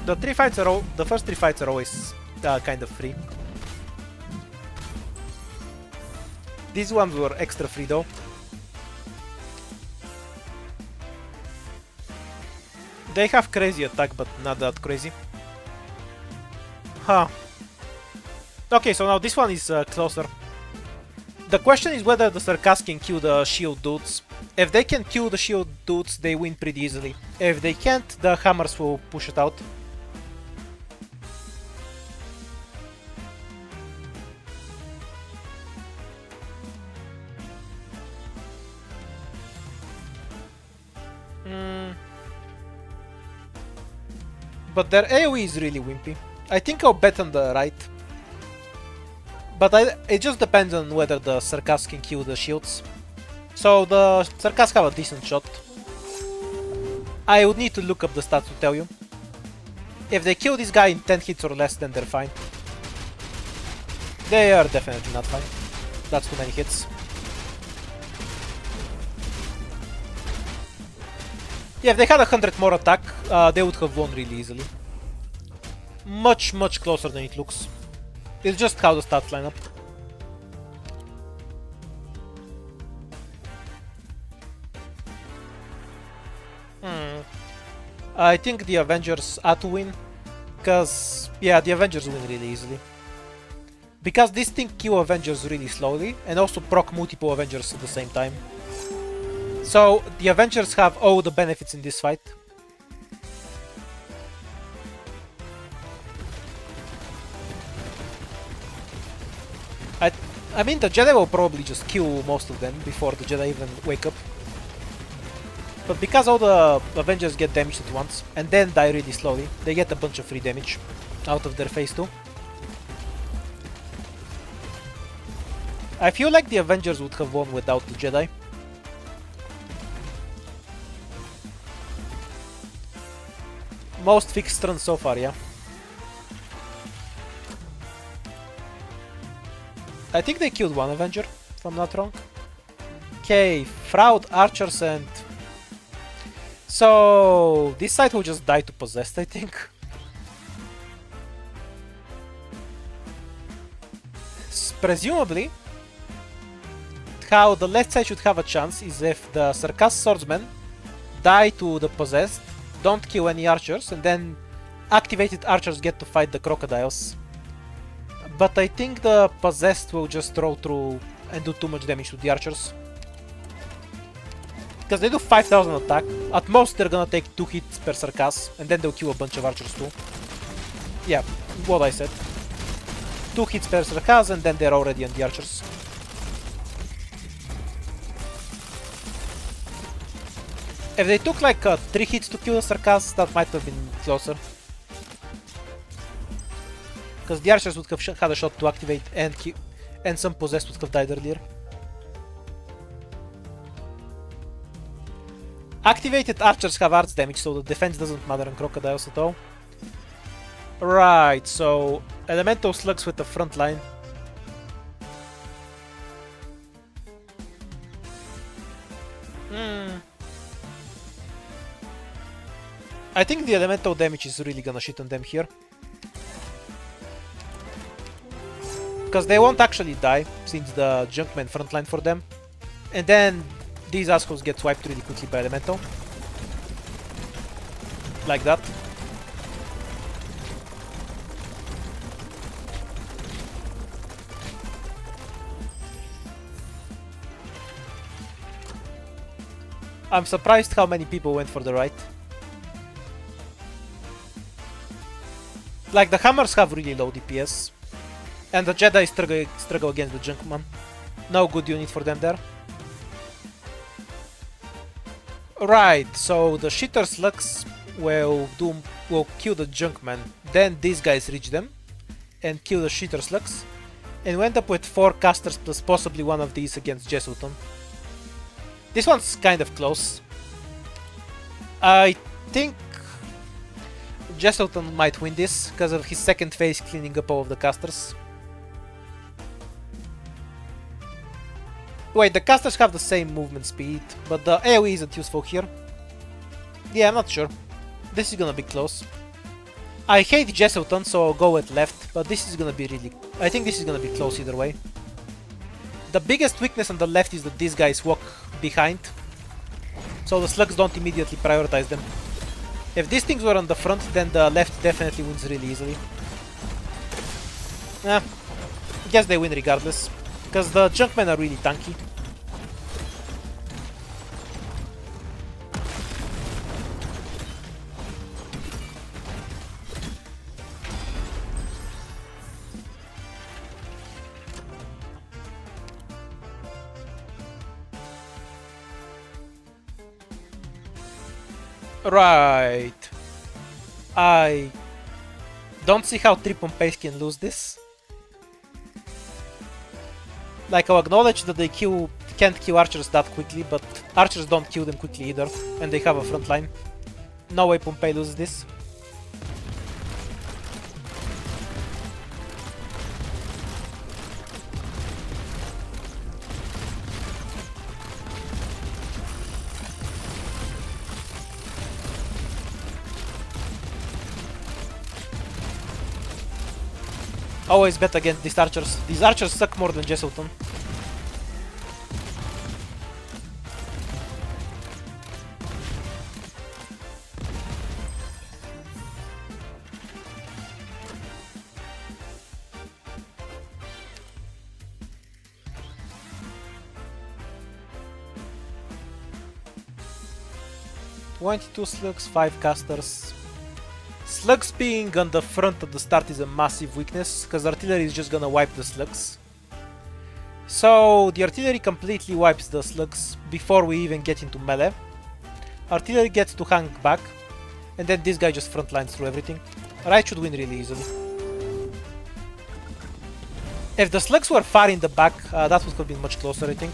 The first 3 fights are always kind of free. These ones were extra free though. They have crazy attack, but not that crazy. Huh. Okay, so now this one is closer. The question is whether the Carcass can kill the shield dudes. If they can kill the shield dudes, they win pretty easily. If they can't, the hammers will push it out. But their AoE is really wimpy. I think I'll bet on the right. But it just depends on whether the Carcass can kill the shields. So the Carcass have a decent shot. I would need to look up the stats to tell you. If they kill this guy in 10 hits or less, then they're fine. They are definitely not fine. That's too many hits. Yeah, if they had 100 more attack, they would have won really easily. Much, much closer than it looks. It's just how the stats line up. I think the Avengers ought to win. Because, yeah, the Avengers win really easily. Because this thing kill Avengers really slowly, and also proc multiple Avengers at the same time. So, the Avengers have all the benefits in this fight. I mean, the Jedi will probably just kill most of them before the Jedi even wake up. But because all the Avengers get damaged at once, and then die really slowly, they get a bunch of free damage out of their phase 2. I feel like the Avengers would have won without the Jedi. Most fixed runs so far, yeah. I think they killed one Avenger, if I'm not wrong. Okay, Fraud, Archers, and... So... this side will just die to Possessed, I think. Presumably, how the left side should have a chance is if the Carcass Swordsmen die to the Possessed, don't kill any Archers, and then activated Archers get to fight the Crocodiles. But I think the Possessed will just roll through and do too much damage to the Archers. Because they do 5000 attack. At most they're gonna take 2 hits per Carcass, and then they'll kill a bunch of Archers too. Yeah, what I said. 2 hits per Carcass, and then they're already on the Archers. If they took like 3 hits to kill the Carcass, that might have been closer. Because the Archers would have had a shot to activate, and some Possessed would have died earlier. Activated Archers have arts damage, so the defense doesn't matter on Crocodiles at all. Right, so Elemental Slugs with the front line. I think the Elemental damage is really gonna shit on them here. Because they won't actually die, since the Junkmen frontline for them. And then these assholes get swiped really quickly by Elemental. Like that. I'm surprised how many people went for the right. Like, the Hammers have really low DPS. And the Jedi struggle against the Junkman. No good unit for them there. Right, so the Shitter Slugs will kill the Junkman. Then these guys reach them and kill the Shitter Slugs. And we end up with 4 casters plus possibly one of these against Jesselton. This one's kind of close. I think Jesselton might win this because of his second phase cleaning up all of the casters. Wait, the casters have the same movement speed, but the AoE isn't useful here. Yeah, I'm not sure. This is gonna be close. I hate Jesselton, so I'll go with left, but this is gonna be really... I think this is gonna be close either way. The biggest weakness on the left is that these guys walk behind, so the slugs don't immediately prioritize them. If these things were on the front, then the left definitely wins really easily. Guess they win regardless, because the Junkmen are really tanky. Right. I don't see how 3 Pompeis can lose this. Like, I'll acknowledge that they can't kill archers that quickly, but archers don't kill them quickly either, and they have a front line. No way Pompei loses this. Always bet against these archers. These archers suck more than Jesselton. "22 slugs, 5 casters." Slugs being on the front at the start is a massive weakness, because artillery is just gonna wipe the slugs. So the artillery completely wipes the slugs before we even get into melee. Artillery gets to hang back, and then this guy just frontlines through everything. Right should win really easily. If the slugs were far in the back, that would have been much closer, I think.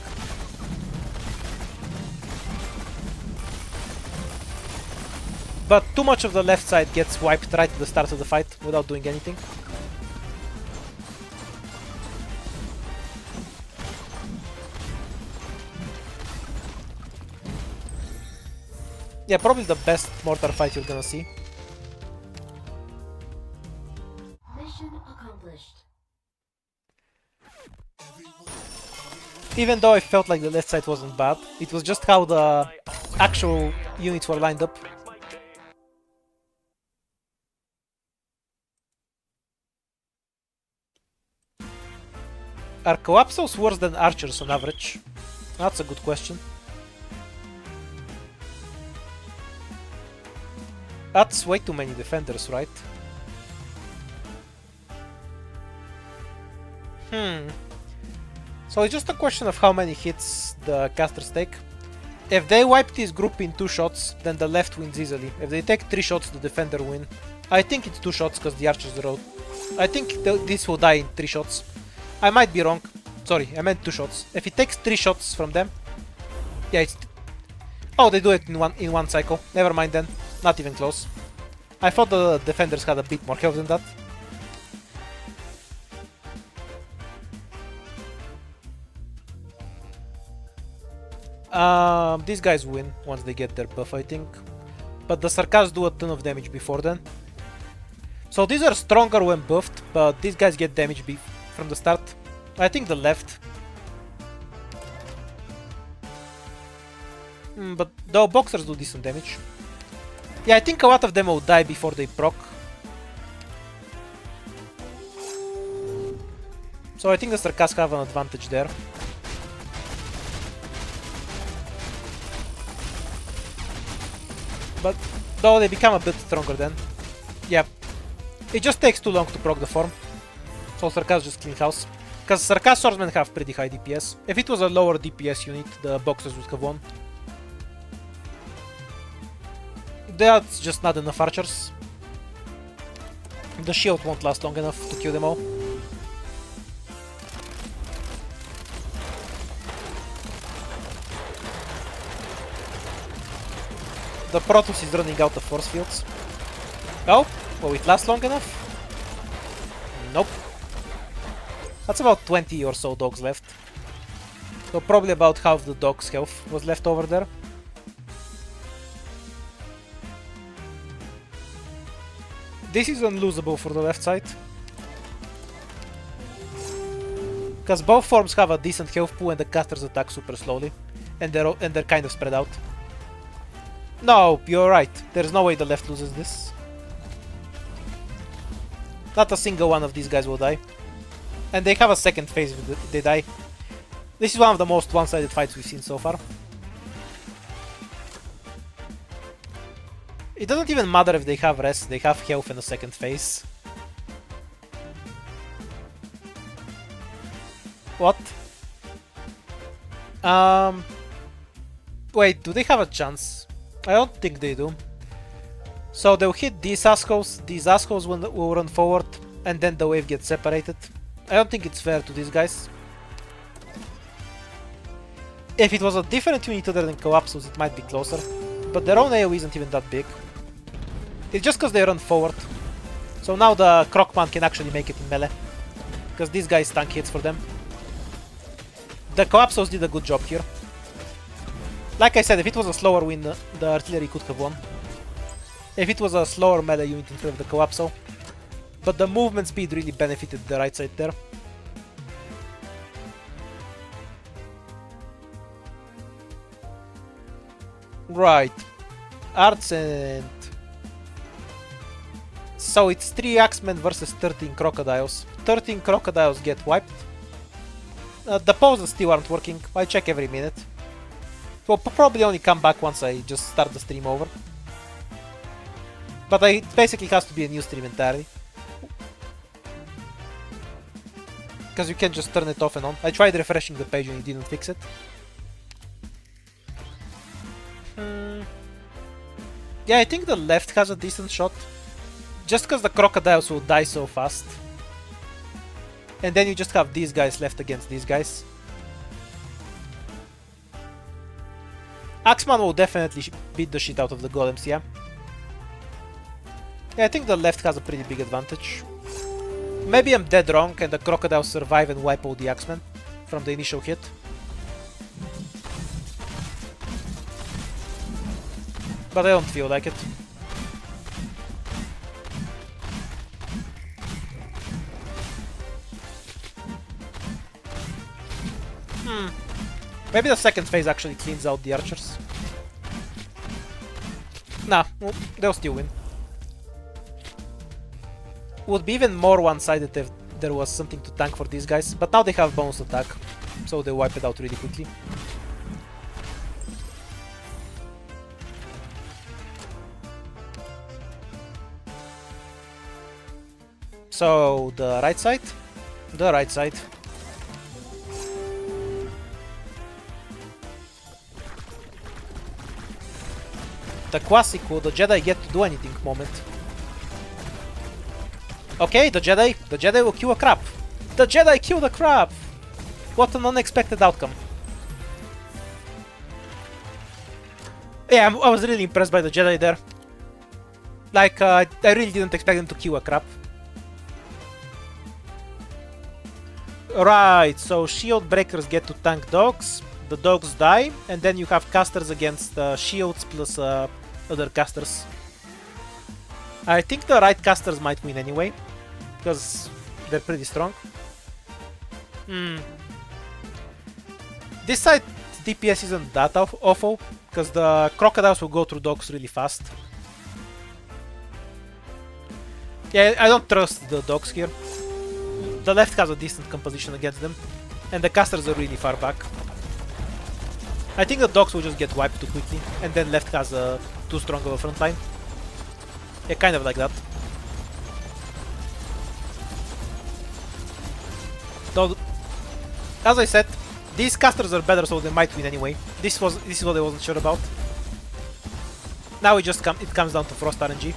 But too much of the left side gets wiped right at the start of the fight without doing anything. Yeah, probably the best mortar fight you're gonna see. Mission accomplished. Even though I felt like the left side wasn't bad, it was just how the actual units were lined up. Are Coapsos worse than archers on average? That's a good question. That's way too many defenders, right? So it's just a question of how many hits the casters take. If they wipe this group in 2 shots, then the left wins easily. If they take 3 shots, the defender win. I think it's 2 shots because the archers are out. I think this will die in 3 shots. I might be wrong. Sorry, I meant 2 shots. If he takes 3 shots from them... Yeah, it's... Oh, they do it in one cycle. Never mind then. Not even close. I thought the defenders had a bit more health than that. These guys win once they get their buff, I think. But the Sarkas do a ton of damage before then. So these are stronger when buffed, but these guys get damage from the start. I think the left. But the boxers do decent damage. Yeah, I think a lot of them will die before they proc. So I think the Sarkas have an advantage there. But though they become a bit stronger then. Yeah. It just takes too long to proc the form. So Sarkas just clean house. Because Sarkas swordsmen have pretty high DPS. If it was a lower DPS unit, the boxers would have won. That's just not enough archers. The shield won't last long enough to kill them all. The Protoss is running out of force fields. Oh, will it last long enough? Nope. That's about 20 or so dogs left. So probably about half the dog's health was left over there. This is unlosable for the left side. Because both forms have a decent health pool and the casters attack super slowly. And they're kind of spread out. No, you're right. There's no way the left loses this. Not a single one of these guys will die. And they have a second phase if they die. This is one of the most one-sided fights we've seen so far. It doesn't even matter if they have rest, they have health in the second phase. What? Wait, do they have a chance? I don't think they do. So they'll hit these assholes will run forward, and then the wave gets separated. I don't think it's fair to these guys. If it was a different unit other than Collapsos, it might be closer. But their own AoE isn't even that big. It's just because they run forward. So now the Crocman can actually make it in melee. Because these guys tank hits for them. The Collapsos did a good job here. Like I said, if it was a slower win, the artillery could have won. If it was a slower melee unit instead of the Collapso. But the movement speed really benefited the right side there. Right. Arts and... So it's 3 Axemen versus 13 Crocodiles. 13 Crocodiles get wiped. The poses still aren't working. I check every minute. Will probably only come back once I just start the stream over. But it basically has to be a new stream entirely. Because you can just turn it off and on. I tried refreshing the page and it didn't fix it. Yeah, I think the left has a decent shot. Just because the crocodiles will die so fast. And then you just have these guys left against these guys. Axeman will definitely beat the shit out of the golems, yeah. Yeah, I think the left has a pretty big advantage. Maybe I'm dead wrong and the crocodiles survive and wipe all the Axemen from the initial hit. But I don't feel like it. Maybe the second phase actually cleans out the archers. Nah, well, they'll still win. Would be even more one-sided if there was something to tank for these guys, but now they have bonus attack, so they wipe it out really quickly. So, the right side? The right side. The classical, the Jedi get to do anything moment. Okay, the Jedi will kill a crab. The Jedi killed a crab! What an unexpected outcome. Yeah, I was really impressed by the Jedi there. Like, I really didn't expect them to kill a crab. Right, so shield breakers get to tank dogs, the dogs die, and then you have casters against shields plus other casters. I think the right casters might win anyway, because they're pretty strong. This side DPS isn't that awful, because the crocodiles will go through dogs really fast. Yeah, I don't trust the dogs here. The left has a decent composition against them, and the casters are really far back. I think the dogs will just get wiped too quickly, and then left has too strong of a front line. Yeah, kind of like that. Though, as I said, these casters are better, so they might win anyway. This is what I wasn't sure about. Now it comes down to Frost RNG.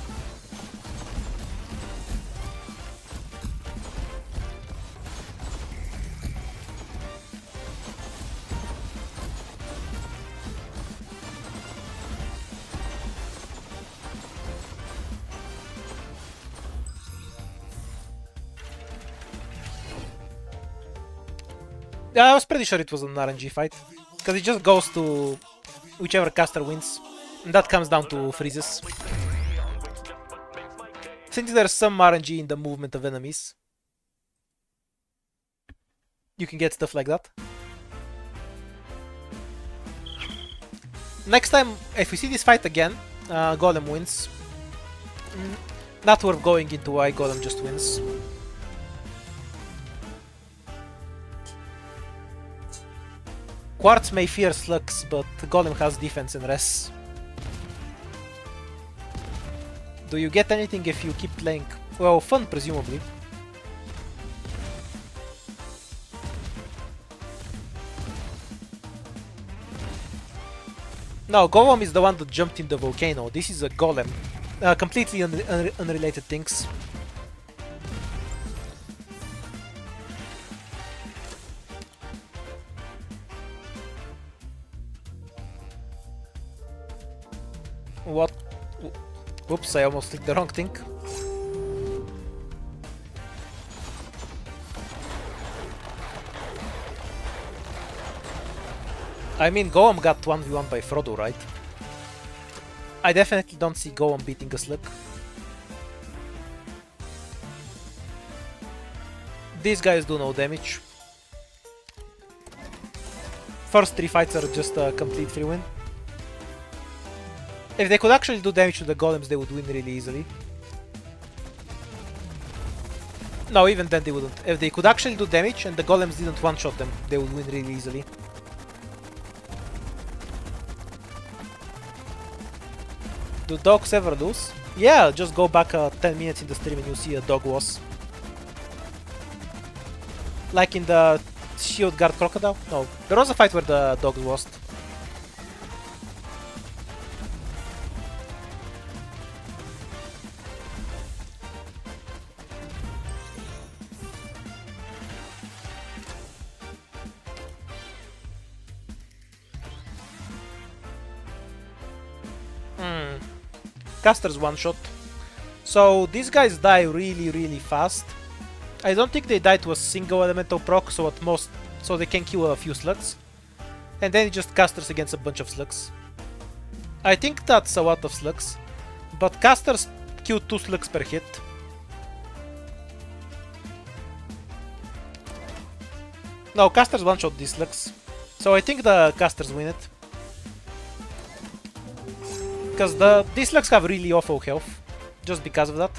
Yeah, I was pretty sure it was an RNG fight, because it just goes to whichever caster wins, and that comes down to freezes. Since there's some RNG in the movement of enemies, you can get stuff like that. Next time, if we see this fight again, Golem wins. Not worth going into why Golem just wins. Quartz may fear slugs, but Golem has defense and res. Do you get anything if you keep playing? Well, fun, presumably. No, Golem is the one that jumped in the volcano. This is a Golem. Completely unrelated things. What? Oops, I almost clicked the wrong thing. I mean, Golem got 1v1 by Frodo, right? I definitely don't see Golem beating a slug. These guys do no damage. First 3 fights are just a complete free win. If they could actually do damage to the golems, they would win really easily. No, even then they wouldn't. If they could actually do damage and the golems didn't one-shot them, they would win really easily. Do dogs ever lose? Yeah, just go back 10 minutes in the stream and you'll see a dog was. Like in the Shield Guard Crocodile? No, there was a fight where the dog lost. Casters one-shot. So these guys die really fast. I don't think they die to a single elemental proc, so at most, so they can kill a few slugs. And then it just casters against a bunch of slugs. I think that's a lot of slugs. But casters kill 2 slugs per hit. No, casters one-shot these slugs. So I think the casters win it. Because these slugs have really awful health, just because of that.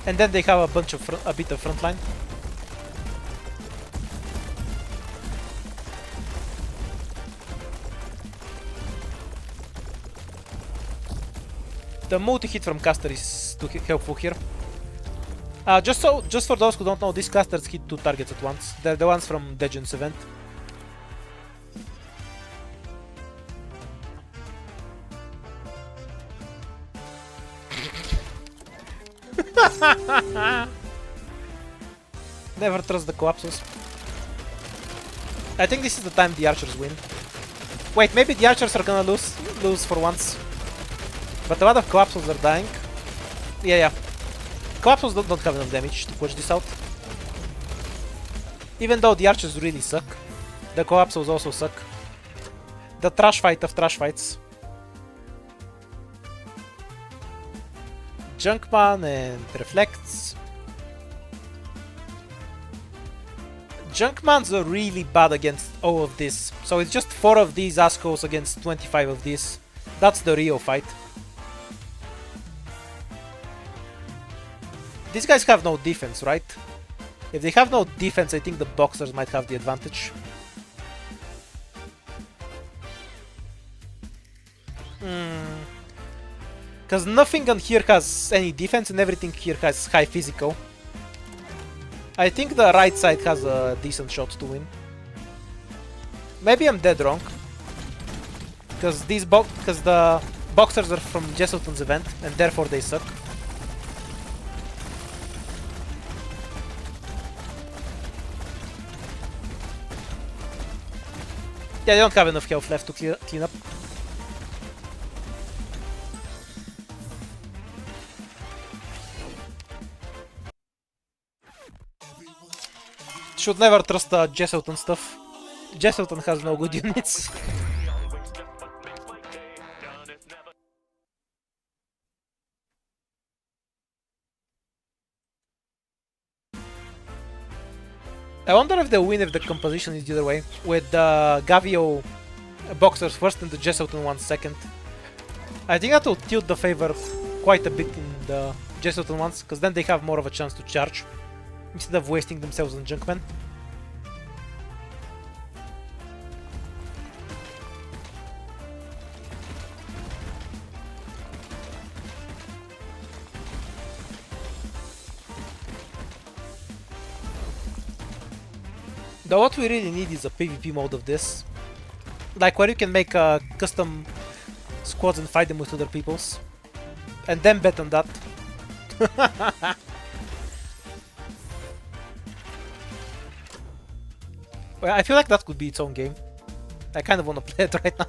And then they have a bit of frontline. The multi-hit from caster is too helpful here. Just for those who don't know, these casters hit 2 targets at once. They're the ones from Dejan's event. Never trust the collapses. I think this is the time the archers win. Wait, maybe the archers are gonna lose for once. But a lot of collapses are dying. Yeah. Collapses don't have enough damage to push this out. Even though the archers really suck, the collapses also suck. The trash fight of trash fights. Junkman and Reflects. Junkmans are really bad against all of this. So it's just 4 of these assholes against 25 of these. That's the real fight. These guys have no defense, right? If they have no defense, I think the boxers might have the advantage. Because nothing on here has any defense and everything here has high physical. I think the right side has a decent shot to win. Maybe I'm dead wrong. Because the boxers are from Jesselton's event and therefore they suck. Yeah, they don't have enough health left to clean up. Should never trust the Jesselton stuff. Jesselton has no good units. I wonder if they'll win if the composition is the other way, with the Gavio boxers first and the Jesselton ones second. I think that will tilt the favor quite a bit in the Jesselton ones, because then they have more of a chance to charge, instead of wasting themselves on Junkmen. Though what we really need is a PvP mode of this. Like where you can make custom squads and fight them with other peoples. And then bet on that. Well, I feel like that could be its own game. I kind of want to play it right now.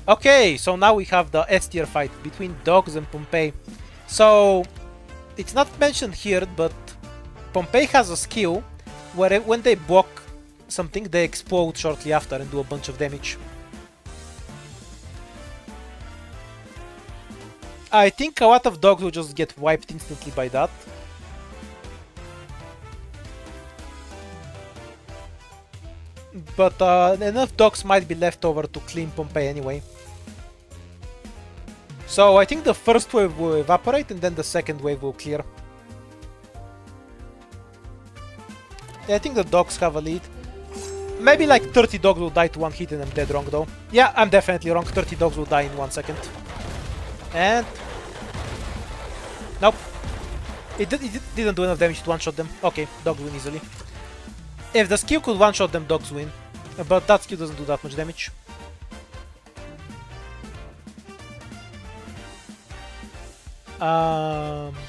Okay, so now we have the S tier fight between dogs and Pompei. So, it's not mentioned here, but Pompei has a skill where when they block something, they explode shortly after and do a bunch of damage. I think a lot of dogs will just get wiped instantly by that. But enough dogs might be left over to clean Pompei anyway. So I think the first wave will evaporate and then the second wave will clear. Yeah, I think the dogs have a lead. Maybe like 30 dogs will die to one hit and I'm dead wrong though. Yeah, I'm definitely wrong. 30 dogs will die in 1 second. And... Nope. It didn't do enough damage to one-shot them. Okay, dogs win easily. If the skill could one-shot them, dogs win. But that skill doesn't do that much damage.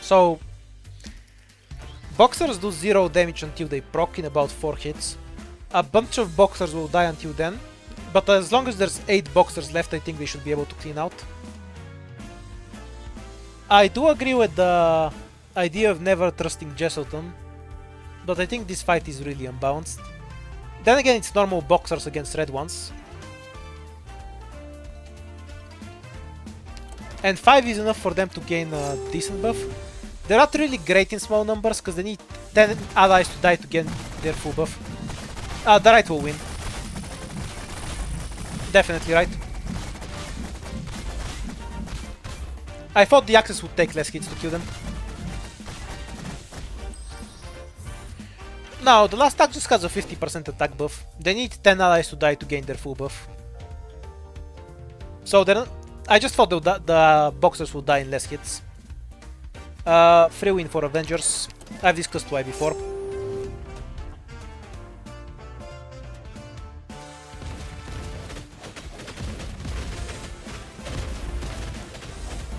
So... Boxers do 0 damage until they proc in about 4 hits. A bunch of boxers will die until then. But as long as there's 8 boxers left, I think they should be able to clean out. I do agree with the idea of never trusting Jesselton. But I think this fight is really unbalanced. Then again, it's normal boxers against red ones. And 5 is enough for them to gain a decent buff. They're not really great in small numbers because they need 10 allies to die to gain their full buff. The right will win. Definitely right. I thought the Axis would take less hits to kill them. No, the last Axis has a 50% attack buff. They need 10 allies to die to gain their full buff. So they're not, I just thought the boxers would die in less hits. Free win for Avengers. I've discussed why before.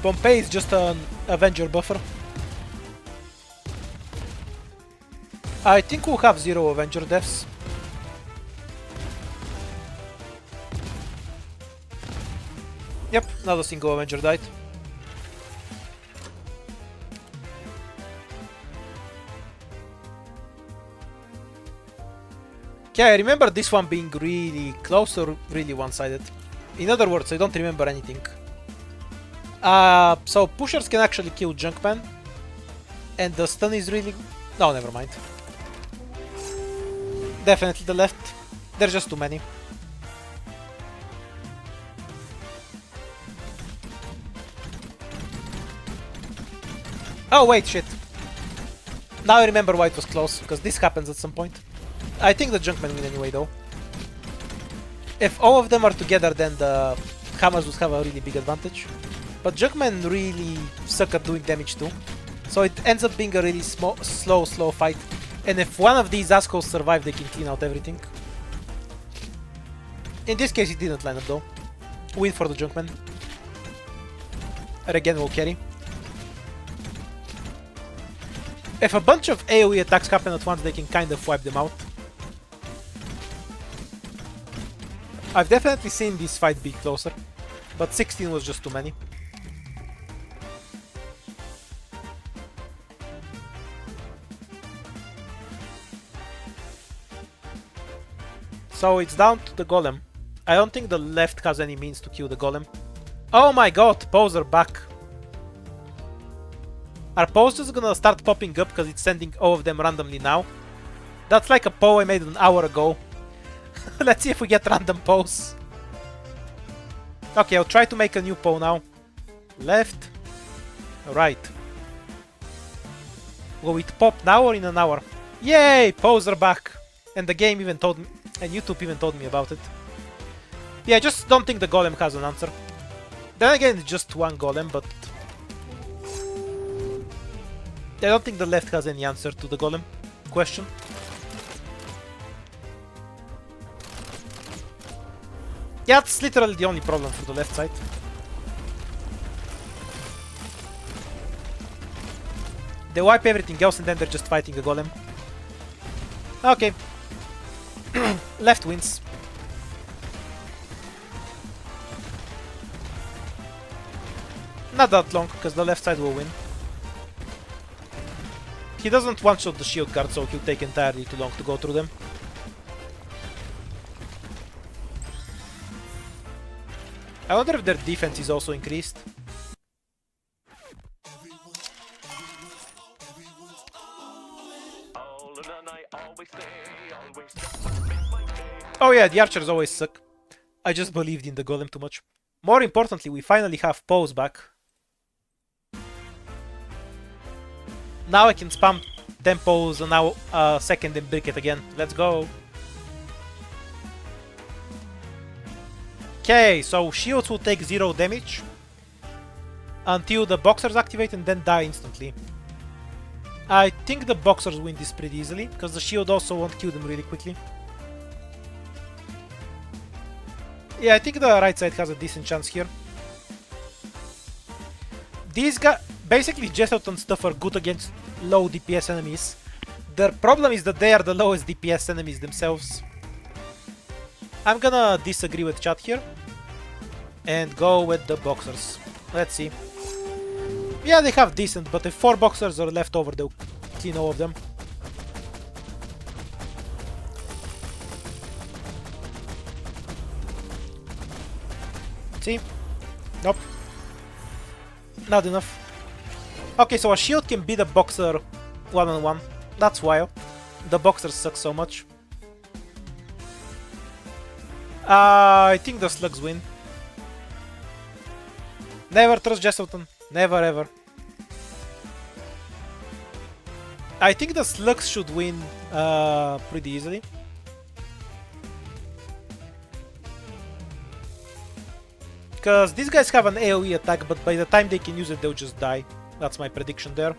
Pompei is just an Avenger buffer. I think we'll have 0 Avenger deaths. Yep, not a single Avenger died. Okay, I remember this one being really close or really one-sided. In other words, I don't remember anything. So pushers can actually kill Junkman. And the stun is really... No, never mind. Definitely the left. There's just too many. Oh wait, shit. Now I remember why it was close, because this happens at some point. I think the Junkmen win anyway though. If all of them are together, then the Hammers would have a really big advantage. But Junkmen really suck at doing damage too. So it ends up being a really slow fight. And if one of these assholes survive, they can clean out everything. In this case, it didn't line up though. Win for the Junkman. Regen will carry. If a bunch of AoE attacks happen at once, they can kind of wipe them out. I've definitely seen this fight be closer, but 16 was just too many. So it's down to the Golem. I don't think the left has any means to kill the Golem. Oh my god, Poes are back. Are Poes just gonna start popping up because it's sending all of them randomly now? That's like a Poe I made an hour ago. Let's see if we get random Poes. Okay, I'll try to make a new Poe now. Left. Right. Will it pop now or in an hour? Yay! Poes are back! And the game even told me, and YouTube even told me about it. Yeah, I just don't think the Golem has an answer. Then again, it's just one Golem, but... I don't think the left has any answer to the golem question. Yeah, that's literally the only problem for the left side. They wipe everything else and then they're just fighting a golem. Okay. Left wins. Not that long, because the left side will win. He doesn't one-shot the shield guard, so he'll take entirely too long to go through them. I wonder if their defense is also increased. Oh yeah, the archers always suck. I just believed in the golem too much. More importantly, we finally have pose back. Now I can spam tempos and now second and brick it again. Let's go. Okay, so shields will take 0 damage until the boxers activate and then die instantly. I think the boxers win this pretty easily, because the shield also won't kill them really quickly. Yeah, I think the right side has a decent chance here. These guys, basically Jesselt and stuff, are good against low DPS enemies. Their problem is that they are the lowest DPS enemies themselves. I'm gonna disagree with chat here and go with the boxers. Let's see. Yeah, they have decent, but if 4 boxers are left over, they'll clean all of them. See? Nope. Not enough. Okay, so a shield can beat a boxer one-on-one. That's why the boxers suck so much. I think the slugs win. Never trust Jesselton. Never ever. I think the slugs should win pretty easily. Because these guys have an AoE attack, but by the time they can use it, they'll just die. That's my prediction there.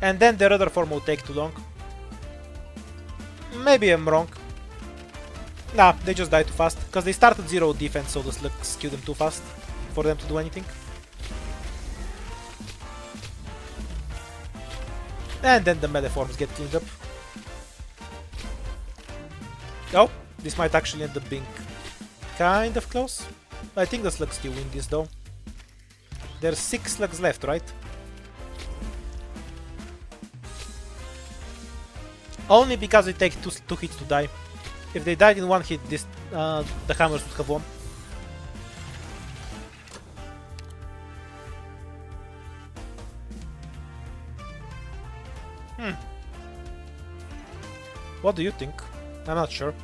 And then their other form will take too long. Maybe I'm wrong. Nah, they just die too fast. Because they started 0 defense, so the slugs kill them too fast for them to do anything. And then the melee forms get cleaned up. Oh, this might actually end up being kind of close. I think the slugs still win this though. There's 6 slugs left, right? Only because they take two hits to die. If they died in 1 hit, this the hammers would have won. What do you think? I'm not sure.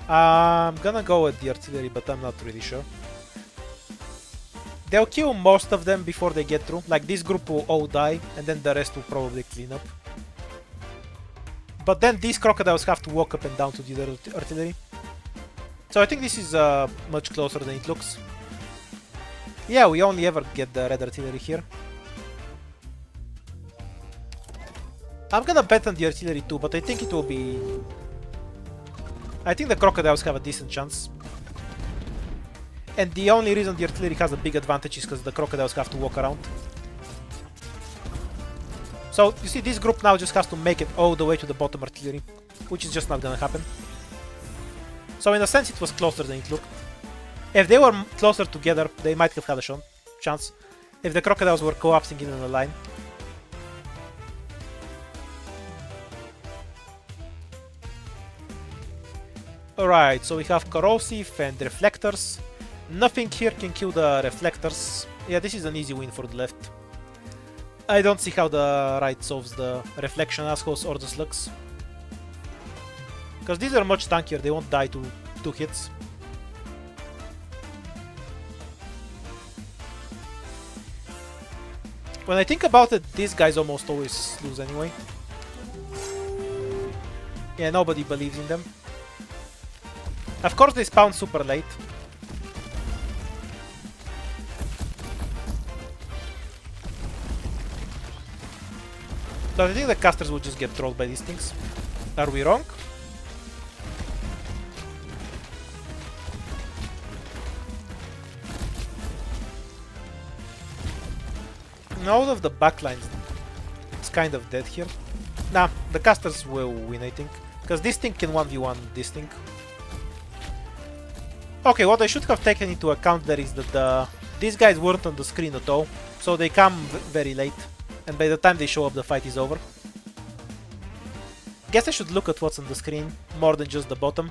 I'm gonna go with the artillery, but I'm not really sure. They'll kill most of them before they get through. Like, this group will all die, and then the rest will probably clean up. But then these crocodiles have to walk up and down to the other artillery. So I think this is much closer than it looks. Yeah, we only ever get the red artillery here. I'm gonna bet on the artillery too, but I think it will be... I think the crocodiles have a decent chance. And the only reason the artillery has a big advantage is because the crocodiles have to walk around. So, you see, this group now just has to make it all the way to the bottom artillery, which is just not gonna happen. So, in a sense, it was closer than it looked. If they were closer together, they might have had a chance. If the crocodiles were collapsing in a line. Alright, so we have corrosive and reflectors. Nothing here can kill the reflectors. Yeah, this is an easy win for the left. I don't see how the right solves the reflection assholes or the slugs. Because these are much tankier, they won't die to 2 hits. When I think about it, these guys almost always lose anyway. Yeah, nobody believes in them. Of course they spawn super late. But I think the casters will just get trolled by these things. Are we wrong? All of the backlines is kind of dead here. Nah, the casters will win, I think. Because this thing can 1v1 this thing. Okay, what I should have taken into account there is that these guys weren't on the screen at all. So they come very late. And by the time they show up, the fight is over. Guess I should look at what's on the screen more than just the bottom.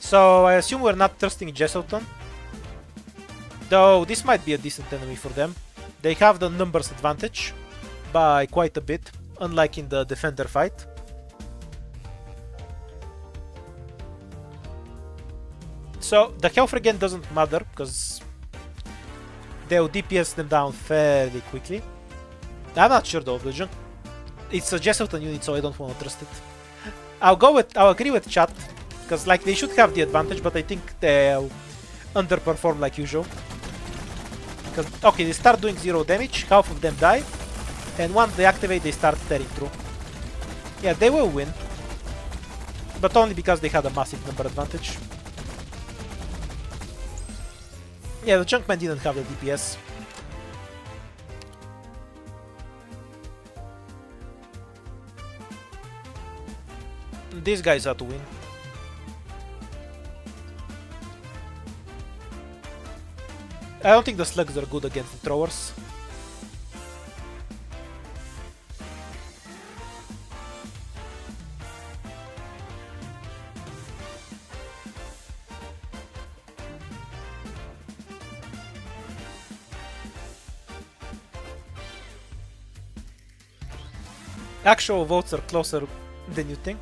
So I assume we're not trusting Jesselton. Though this might be a decent enemy for them. They have the numbers advantage by quite a bit, unlike in the defender fight. So the health again doesn't matter because they'll DPS them down fairly quickly. I'm not sure though, it's a Jesselton unit, so I don't want to trust it. I'll agree with chat, because like they should have the advantage, but I think they'll underperform like usual. Because okay, they start doing 0 damage, half of them die, and once they activate, they start tearing through. Yeah, they will win, but only because they had a massive number advantage. Yeah, the Junkman didn't have the DPS. These guys have to win. I don't think the slugs are good against the throwers. Actual votes are closer than you think.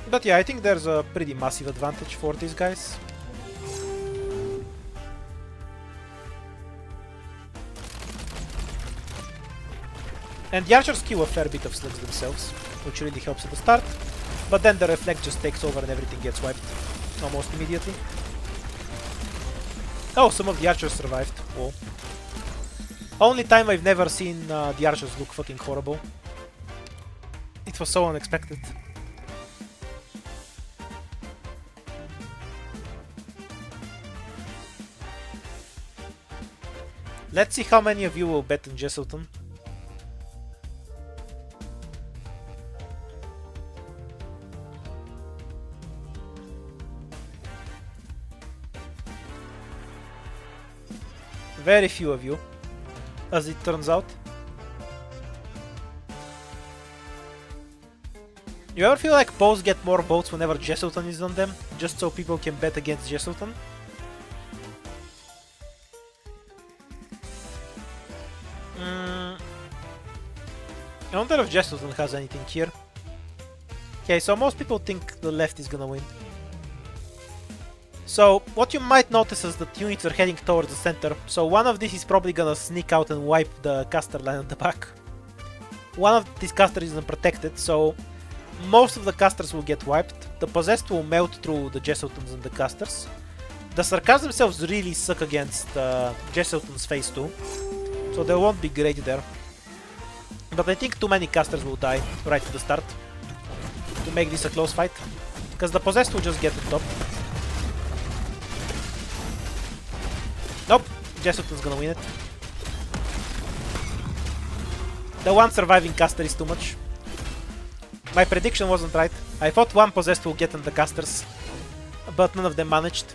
But yeah, I think there's a pretty massive advantage for these guys. And the archers kill a fair bit of slugs themselves, which really helps at the start. But then the reflect just takes over and everything gets wiped almost immediately. Oh, some of the archers survived. Oh. Only time I've never seen the archers look fucking horrible. It was so unexpected. Let's see how many of you will bet on Jesselton. Very few of you, as it turns out. You ever feel like polls get more votes whenever Jesselton is on them, just so people can bet against Jesselton? I wonder if Jesselton has anything here. Okay, so most people think the left is gonna win. So, what you might notice is that units are heading towards the center, so one of these is probably gonna sneak out and wipe the caster line at the back. One of these casters isn't protected, so most of the casters will get wiped. The possessed will melt through the Jesseltons and the casters. The Sarkaz themselves really suck against Jesselton's phase 2, so they won't be great there. But I think too many casters will die right at the start to make this a close fight, because the possessed will just get to top. Nope, Jesselton's gonna win it. The one surviving caster is too much. My prediction wasn't right. I thought one possessed will get on the casters, but none of them managed.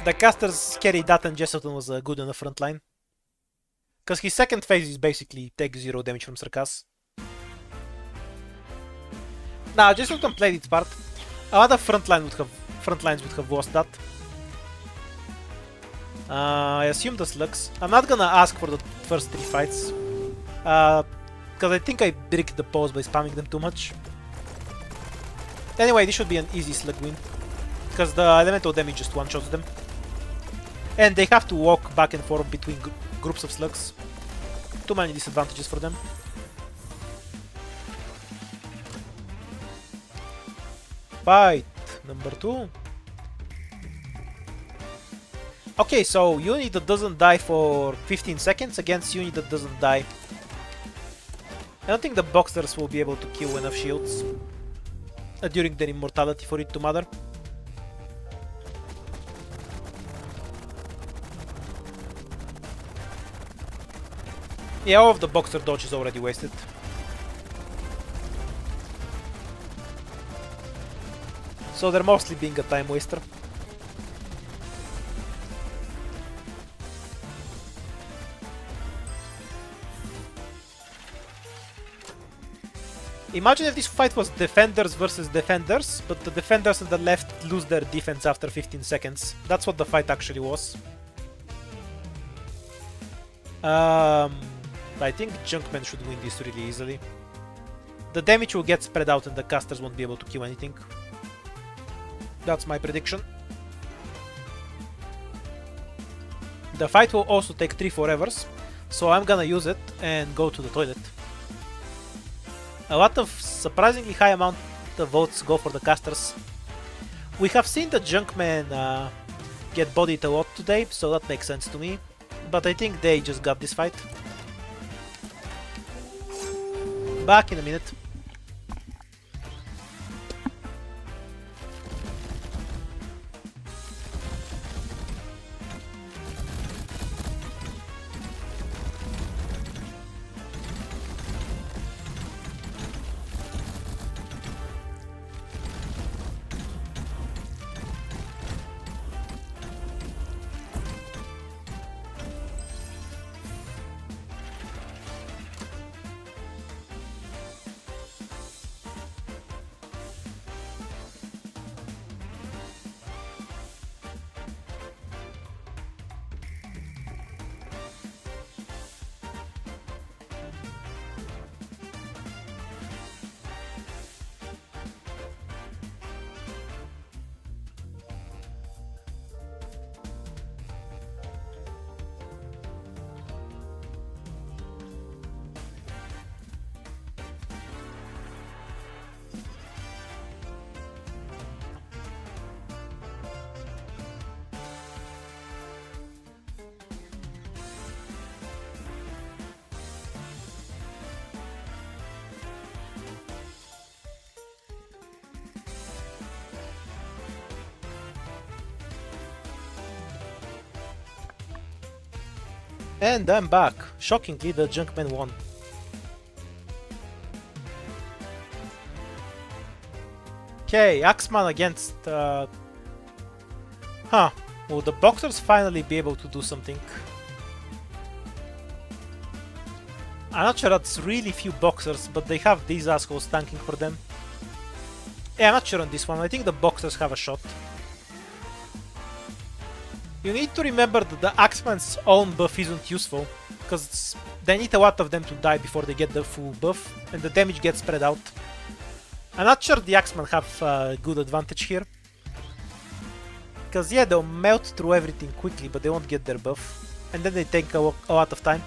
The casters carried that and Jesselton was good on the front line. Because his second phase is basically take 0 damage from Sarkaz. Now, Jesselton played its part. Other front lines would have lost that. I assume the slugs. I'm not gonna ask for the first 3 fights. Because I think I bricked the pose by spamming them too much. Anyway, this should be an easy slug win. Because the elemental damage just one-shots them. And they have to walk back and forth between groups of slugs. Too many disadvantages for them. Fight number 2. Okay, so unit that doesn't die for 15 seconds against unit that doesn't die. I don't think the boxers will be able to kill enough shields during their immortality for it to matter. Yeah, all of the boxer dodge is already wasted. So they're mostly being a time waster. Imagine if this fight was defenders versus defenders, but the defenders on the left lose their defense after 15 seconds. That's what the fight actually was. I think Junkmen should win this really easily. The damage will get spread out and the casters won't be able to kill anything. That's my prediction. The fight will also take 3 forevers, so I'm gonna use it and go to the toilet. A lot of surprisingly high amount of votes go for the casters. We have seen the Junkmen get bodied a lot today, so that makes sense to me. But I think they just got this fight. Back in a minute. And I'm back. Shockingly, the Junkmen won. Okay, Axeman against... Will the boxers finally be able to do something? I'm not sure that's really few boxers, but they have these assholes tanking for them. Yeah, I'm not sure on this one. I think the boxers have a shot. You need to remember that the Axeman's own buff isn't useful, because they need a lot of them to die before they get the full buff, and the damage gets spread out. I'm not sure the Axeman have a good advantage here. Because yeah, they'll melt through everything quickly, but they won't get their buff. And then they take a lot of time.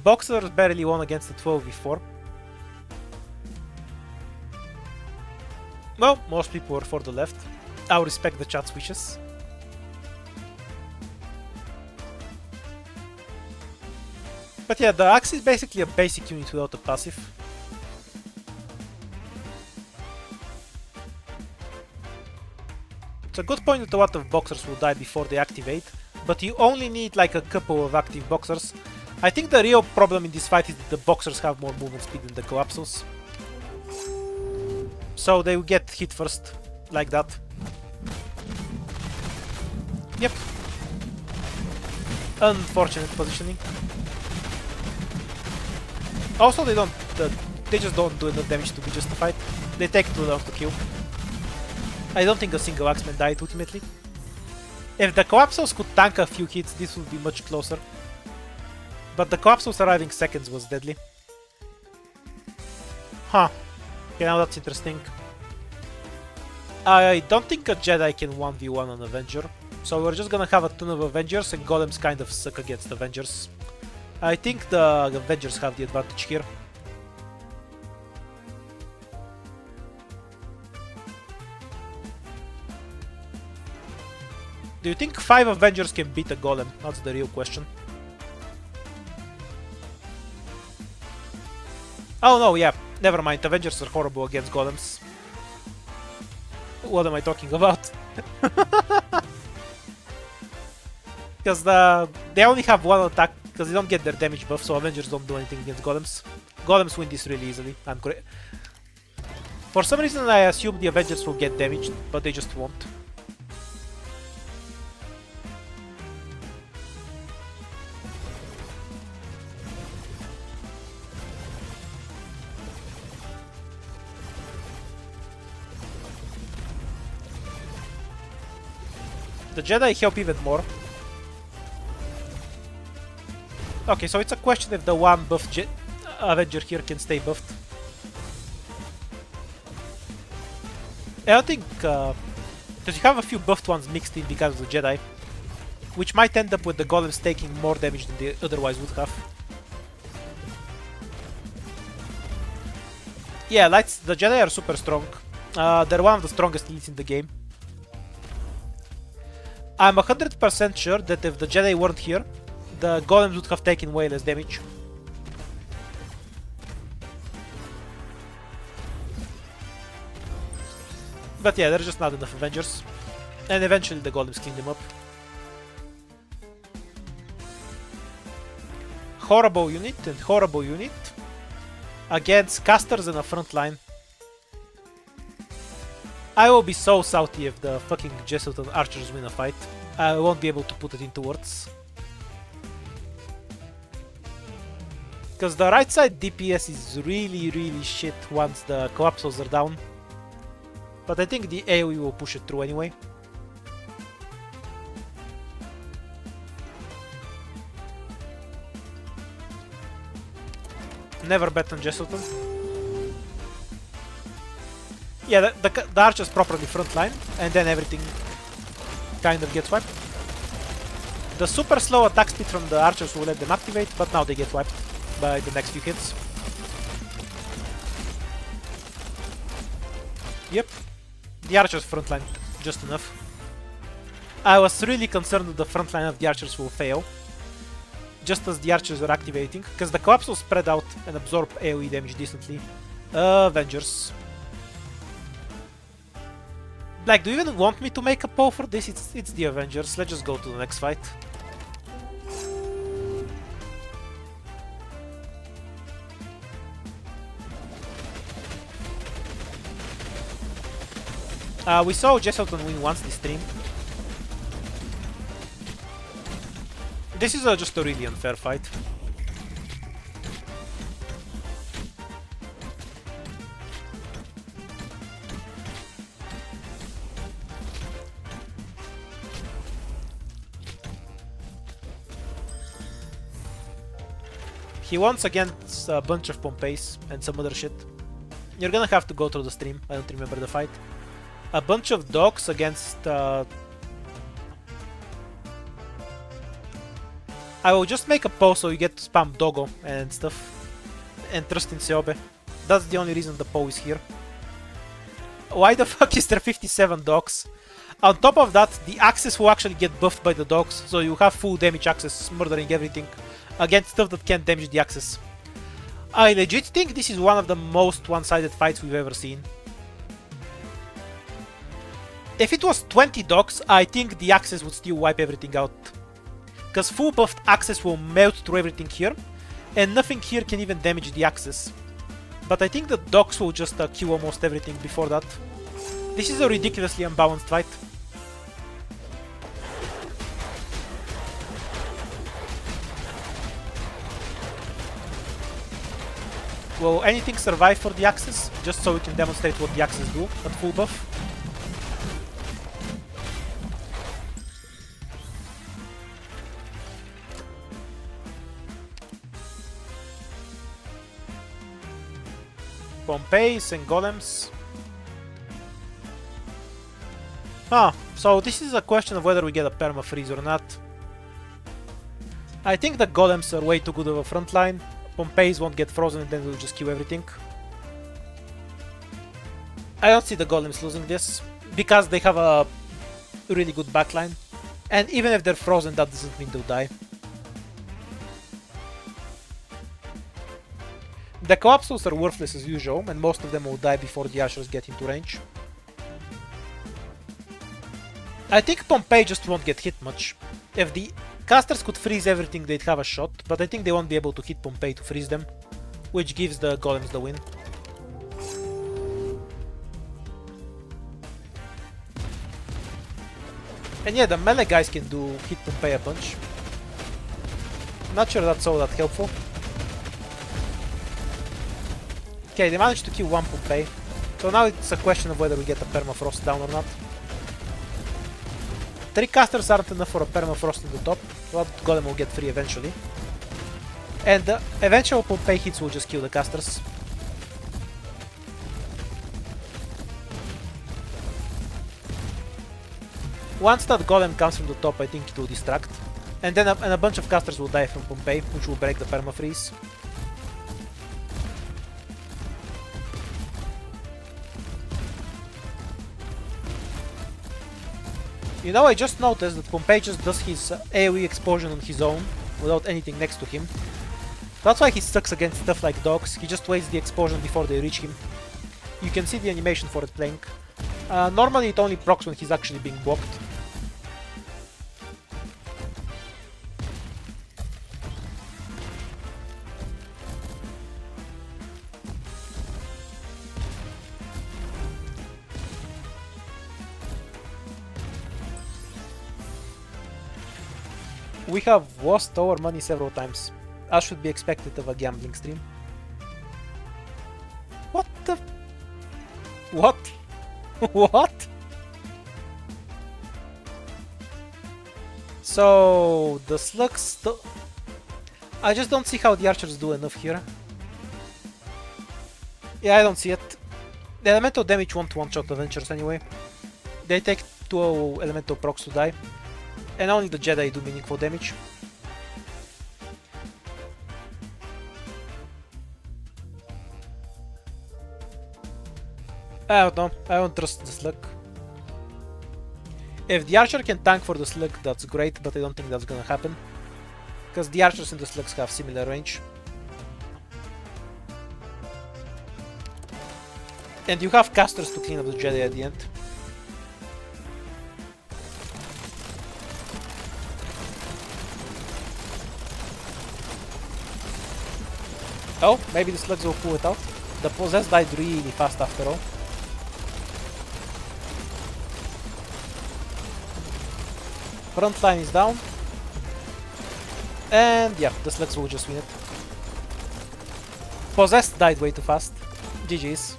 Boxers barely won against the 12v4. Well, most people were for the left. I'll respect the chat's wishes. But yeah, the axe is basically a basic unit without a passive. It's a good point that a lot of boxers will die before they activate, but you only need like a couple of active boxers. I think the real problem in this fight is that the boxers have more movement speed than the collapsos. So they will get hit first, like that. Yep. Unfortunate positioning. Also, they just don't do enough damage to be justified. They take too long to kill. I don't think a single Axeman died ultimately. If the collapsos could tank a few hits, this would be much closer. But the collapsos arriving seconds was deadly. Huh. Okay, now that's interesting. I don't think a Jedi can 1v1 an Avenger. So we're just gonna have a ton of Avengers, and Golems kind of suck against Avengers. I think the Avengers have the advantage here. Do you think 5 Avengers can beat a Golem? That's the real question. Oh no, yeah, never mind. Avengers are horrible against Golems. What am I talking about? Because they only have one attack, because they don't get their damage buff, so Avengers don't do anything against Golems. Golems win this really easily. I'm correct. For some reason I assume the Avengers will get damaged, but they just won't. The Jedi help even more. Okay, so it's a question if the one buffed Avenger here can stay buffed. I don't think, because you have a few buffed ones mixed in because of the Jedi, which might end up with the Golems taking more damage than they otherwise would have. Yeah, the Jedi are super strong. They're one of the strongest elites in the game. I'm 100% sure that if the Jedi weren't here, the Golems would have taken way less damage. But yeah, there's just not enough Avengers. And eventually the Golems clean them up. Horrible unit and horrible unit against casters in a front line. I will be so salty if the fucking Jesuit and archers win a fight. I won't be able to put it into words. Because the right side DPS is really shit once the collapsos are down. But I think the AoE will push it through anyway. Never bet on Jesuit. Yeah, the archers properly frontline, and then everything kind of gets wiped. The super slow attack speed from the archers will let them activate, but now they get wiped by the next few hits. Yep, the archers frontline just enough. I was really concerned that the frontline of the archers will fail, just as the archers are activating, because the collapse will spread out and absorb AoE damage decently. Avengers. Like, do you even want me to make a poll for this? It's the Avengers. Let's just go to the next fight. We saw Jesuit win once this stream. This is just a really unfair fight. He wants against a bunch of Pompeis and some other shit. You're gonna have to go through the stream. I don't remember the fight. A bunch of dogs against... I will just make a poll so you get to spam Dogo and stuff. And trust in Seobe. That's the only reason the poll is here. Why the fuck is there 57 dogs? On top of that, the Axis will actually get buffed by the dogs, so you have full damage Axis, murdering everything against stuff that can't damage the Axis. I legit think this is one of the most one-sided fights we've ever seen. If it was 20 dogs, I think the Axis would still wipe everything out. Because full buffed Axis will melt through everything here, and nothing here can even damage the Axis. But I think the dogs will just kill almost everything before that. This is a ridiculously unbalanced fight. Will anything survive for the Axis? Just so we can demonstrate what the Axis do at full buff. Pompeis and Golems. So this is a question of whether we get a perma freeze or not. I think the golems are way too good of a front line. Pompei's won't get frozen and then we'll just kill everything. I don't see the golems losing this because they have a really good backline. And even if they're frozen, that doesn't mean they'll die. The collapsos are worthless as usual, and most of them will die before the archers get into range. I think Pompei just won't get hit much. If the casters could freeze everything, they'd have a shot, but I think they won't be able to hit Pompei to freeze them, which gives the golems the win. And yeah, the melee guys can hit Pompei a bunch. Not sure that's all that helpful. Okay, they managed to kill one Pompei, so now it's a question of whether we get a permafrost down or not. 3 casters aren't enough for a permafrost on the top, so that golem will get free eventually. And the eventual Pompei hits will just kill the casters. Once that golem comes from the top, I think it will distract. And then a bunch of casters will die from Pompei, which will break the permafreeze. You know, I just noticed that Pompei just does his AoE explosion on his own, without anything next to him. That's why he sucks against stuff like dogs, he just waits the explosion before they reach him. You can see the animation for it playing. Normally it only procs when he's actually being blocked. We have lost our money several times, as should be expected of a gambling stream. What the... What? What? So... the slugs... I just don't see how the archers do enough here. Yeah, I don't see it. The elemental damage won't one-shot Avengers anyway. They take 2 elemental procs to die. And only the Jedi do meaningful damage. I don't know, I don't trust the slug. If the archer can tank for the slug, that's great, but I don't think that's gonna happen. Because the archers and the slugs have similar range. And you have casters to clean up the Jedi at the end. Oh, maybe the slugs will pull it out. The possessed died really fast after all. Front line is down. And yeah, the slugs will just win it. Possessed died way too fast. GG's.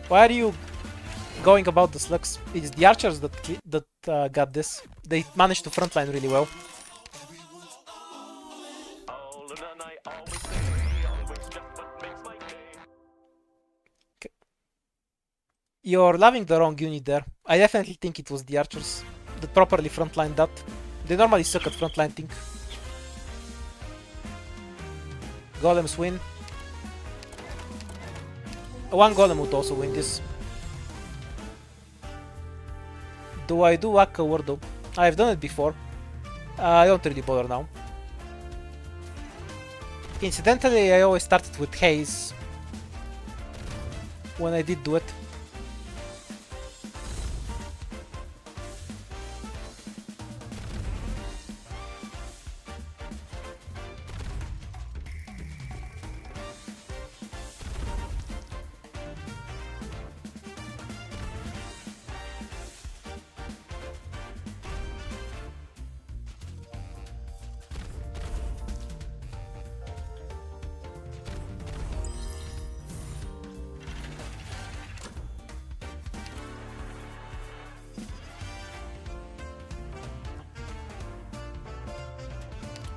Why are you going about the slugs? It's the archers that got this. They managed to frontline really well. You're loving the wrong unit there. I definitely think it was the archers that properly frontlined that. They normally suck at frontlining. Golems win. One golem would also win this. Do I do Akka Wardo? I've done it before. I don't really bother now. Incidentally, I always started with Haze when I did do it.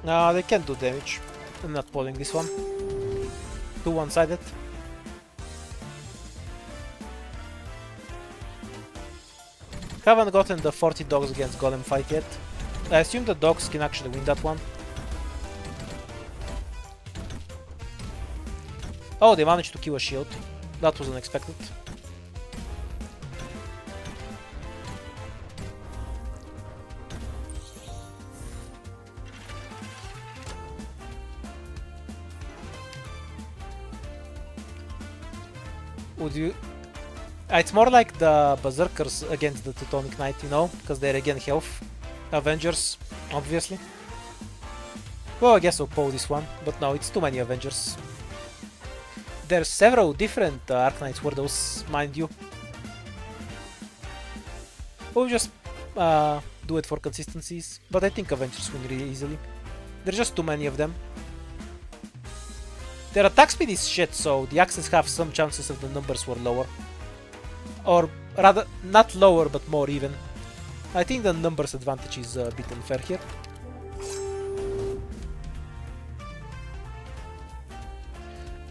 No, they can't do damage. I'm not pulling this one. Too one-sided. Haven't gotten the 40 dogs against Golem fight yet. I assume the dogs can actually win that one. Oh, they managed to kill a shield. That was unexpected. Would you... It's more like the Berserkers against the Teutonic Knight, you know? Because they regain health. Avengers, obviously. Well, I guess I'll pull this one, but no, it's too many Avengers. There's several different Arcanite Wardos, mind you. We'll just do it for consistencies, but I think Avengers win really easily. There's just too many of them. Their attack speed is shit, so the Axes have some chances if the numbers were lower. Or rather, not lower, but more even. I think the numbers advantage is a bit unfair here.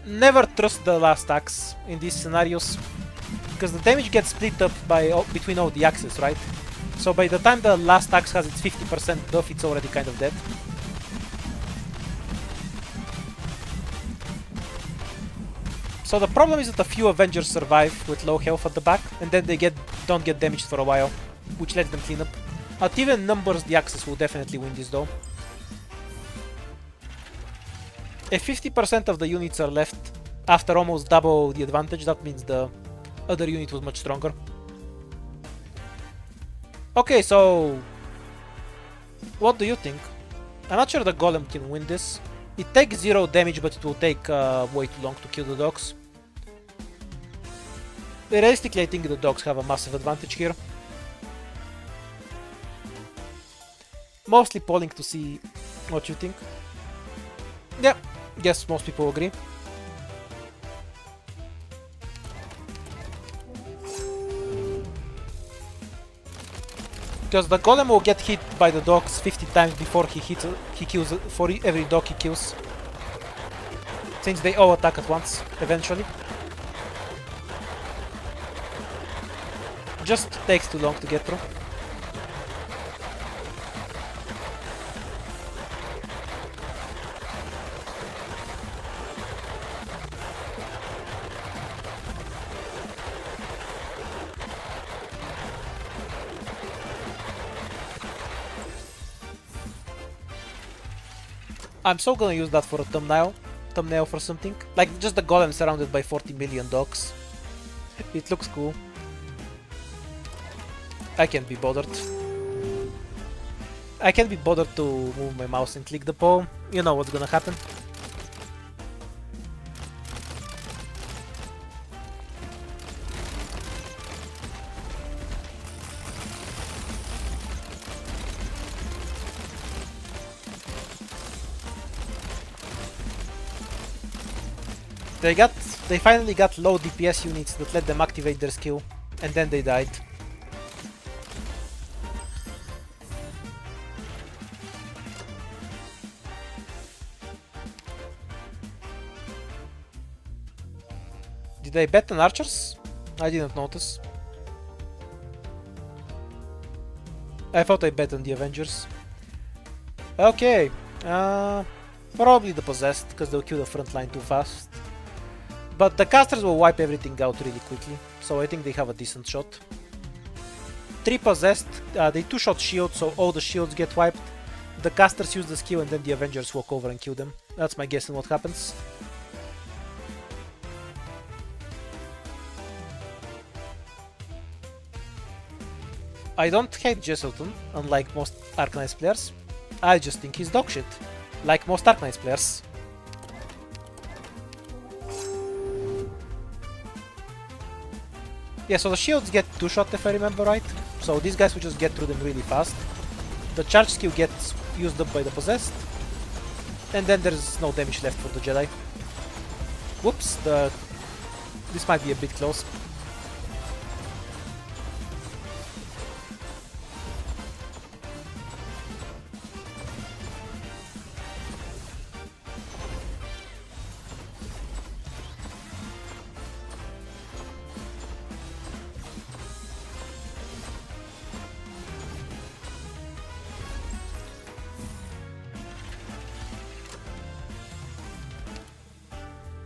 Never trust the last axe in these scenarios, because the damage gets split up by between all the axes, right? So by the time the last axe has its 50% buff, it's already kind of dead. So the problem is that a few Avengers survive with low health at the back, and then they don't get damaged for a while, which lets them clean up. At even numbers, the Axis will definitely win this though. If 50% of the units are left after almost double the advantage, that means the other unit was much stronger. Okay, so what do you think? I'm not sure the Golem can win this. It takes 0 damage, but it will take way too long to kill the dogs. Realistically, I think the dogs have a massive advantage here. Mostly polling to see what you think. Yeah, guess most people agree. Because the Golem will get hit by the dogs 50 times before he kills for every dog he kills. Since they all attack at once, eventually. Just takes too long to get through. I'm so gonna use that for a thumbnail for something. Like just the Golem surrounded by 40 million dogs. It looks cool. I can't be bothered. I can't be bothered to move my mouse and click the paw. You know what's gonna happen. They finally got low DPS units that let them activate their skill, and then they died. Did I bet on archers? I didn't notice. I thought I bet on the Avengers. Okay, probably the possessed, because they'll kill the front line too fast. But the casters will wipe everything out really quickly, so I think they have a decent shot. 3 possessed, they 2-shot shield, so all the shields get wiped. The casters use the skill and then the Avengers walk over and kill them. That's my guess on what happens. I don't hate Jesselton, unlike most Arcanite players. I just think he's dogshit, like most Arcanite players. Yeah, so the shields get 2-shot if I remember right. So these guys will just get through them really fast. The charge skill gets used up by the possessed. And then there's no damage left for the Jedi. Whoops, this might be a bit close.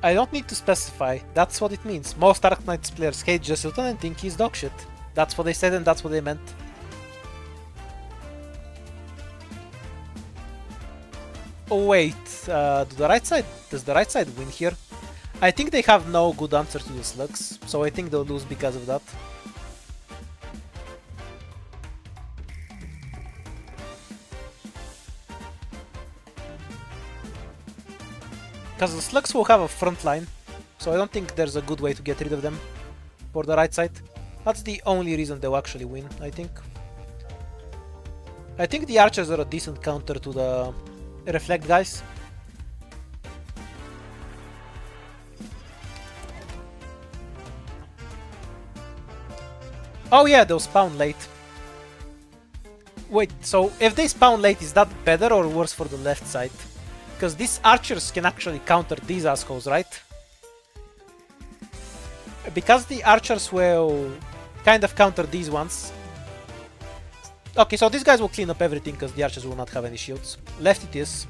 I don't need to specify. That's what it means. Most Dark Knights players hate Jesuitan and think he's dogshit. That's what they said and that's what they meant. Oh wait, does the right side win here? I think they have no good answer to the slugs, so I think they'll lose because of that. Because the slugs will have a front line, so I don't think there's a good way to get rid of them for the right side. That's the only reason they'll actually win, I think. I think the archers are a decent counter to the reflect guys. Oh yeah, they'll spawn late. Wait, so if they spawn late, is that better or worse for the left side? Because these archers can actually counter these assholes, right? Because the archers will kind of counter these ones. Okay, so these guys will clean up everything because the archers will not have any shields. Left it is.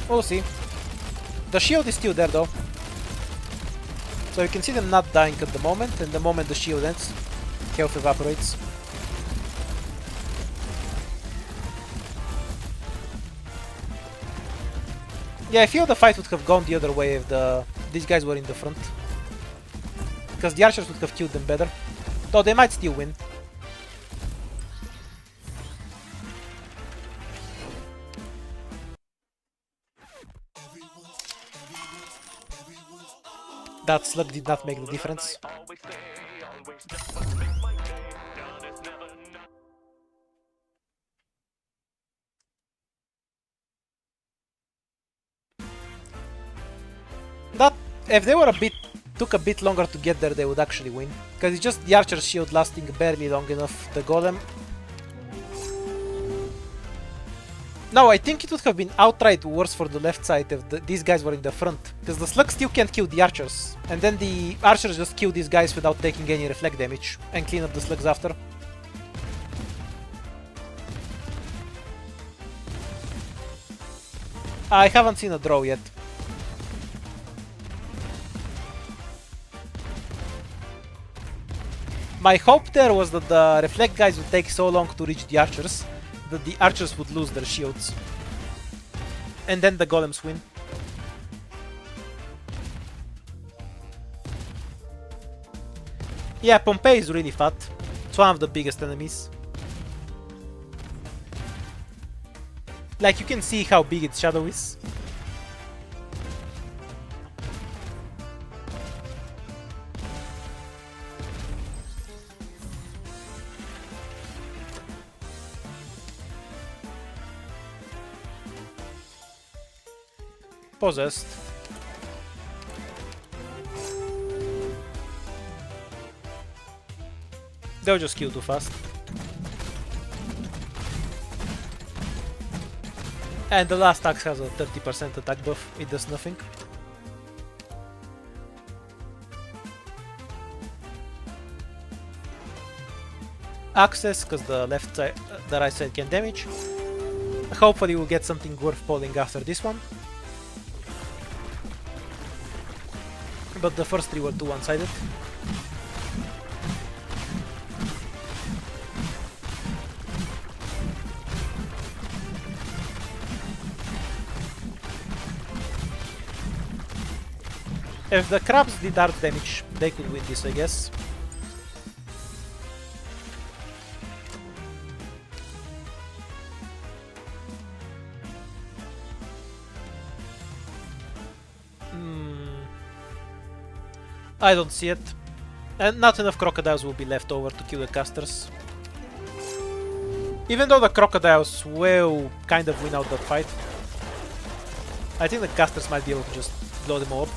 We'll see. The shield is still there though. So you can see them not dying at the moment, and the moment the shield ends, health evaporates. Yeah, I feel the fight would have gone the other way if these guys were in the front. Because the archers would have killed them better. Though they might still win. That slug did not make the difference. That, if they were took a bit longer to get there, they would actually win. Because it's just the archer's shield lasting barely long enough. The golem. No, I think it would have been outright worse for the left side if these guys were in the front. Because the slugs still can't kill the archers. And then the archers just kill these guys without taking any reflect damage. And clean up the slugs after. I haven't seen a draw yet. My hope there was that the reflect guys would take so long to reach the archers that the archers would lose their shields. And then the golems win. Yeah, Pompei is really fat. It's one of the biggest enemies. Like, you can see how big its shadow is. Possessed. They'll just kill too fast. And the last axe has a 30% attack buff, it does nothing. Access, because the right side can damage. Hopefully we'll get something worth pulling after this one. But the first three were too one-sided. If the crabs did art damage, they could win this, I guess. I don't see it. And not enough crocodiles will be left over to kill the casters. Even though the crocodiles will kind of win out that fight, I think the casters might be able to just blow them all up.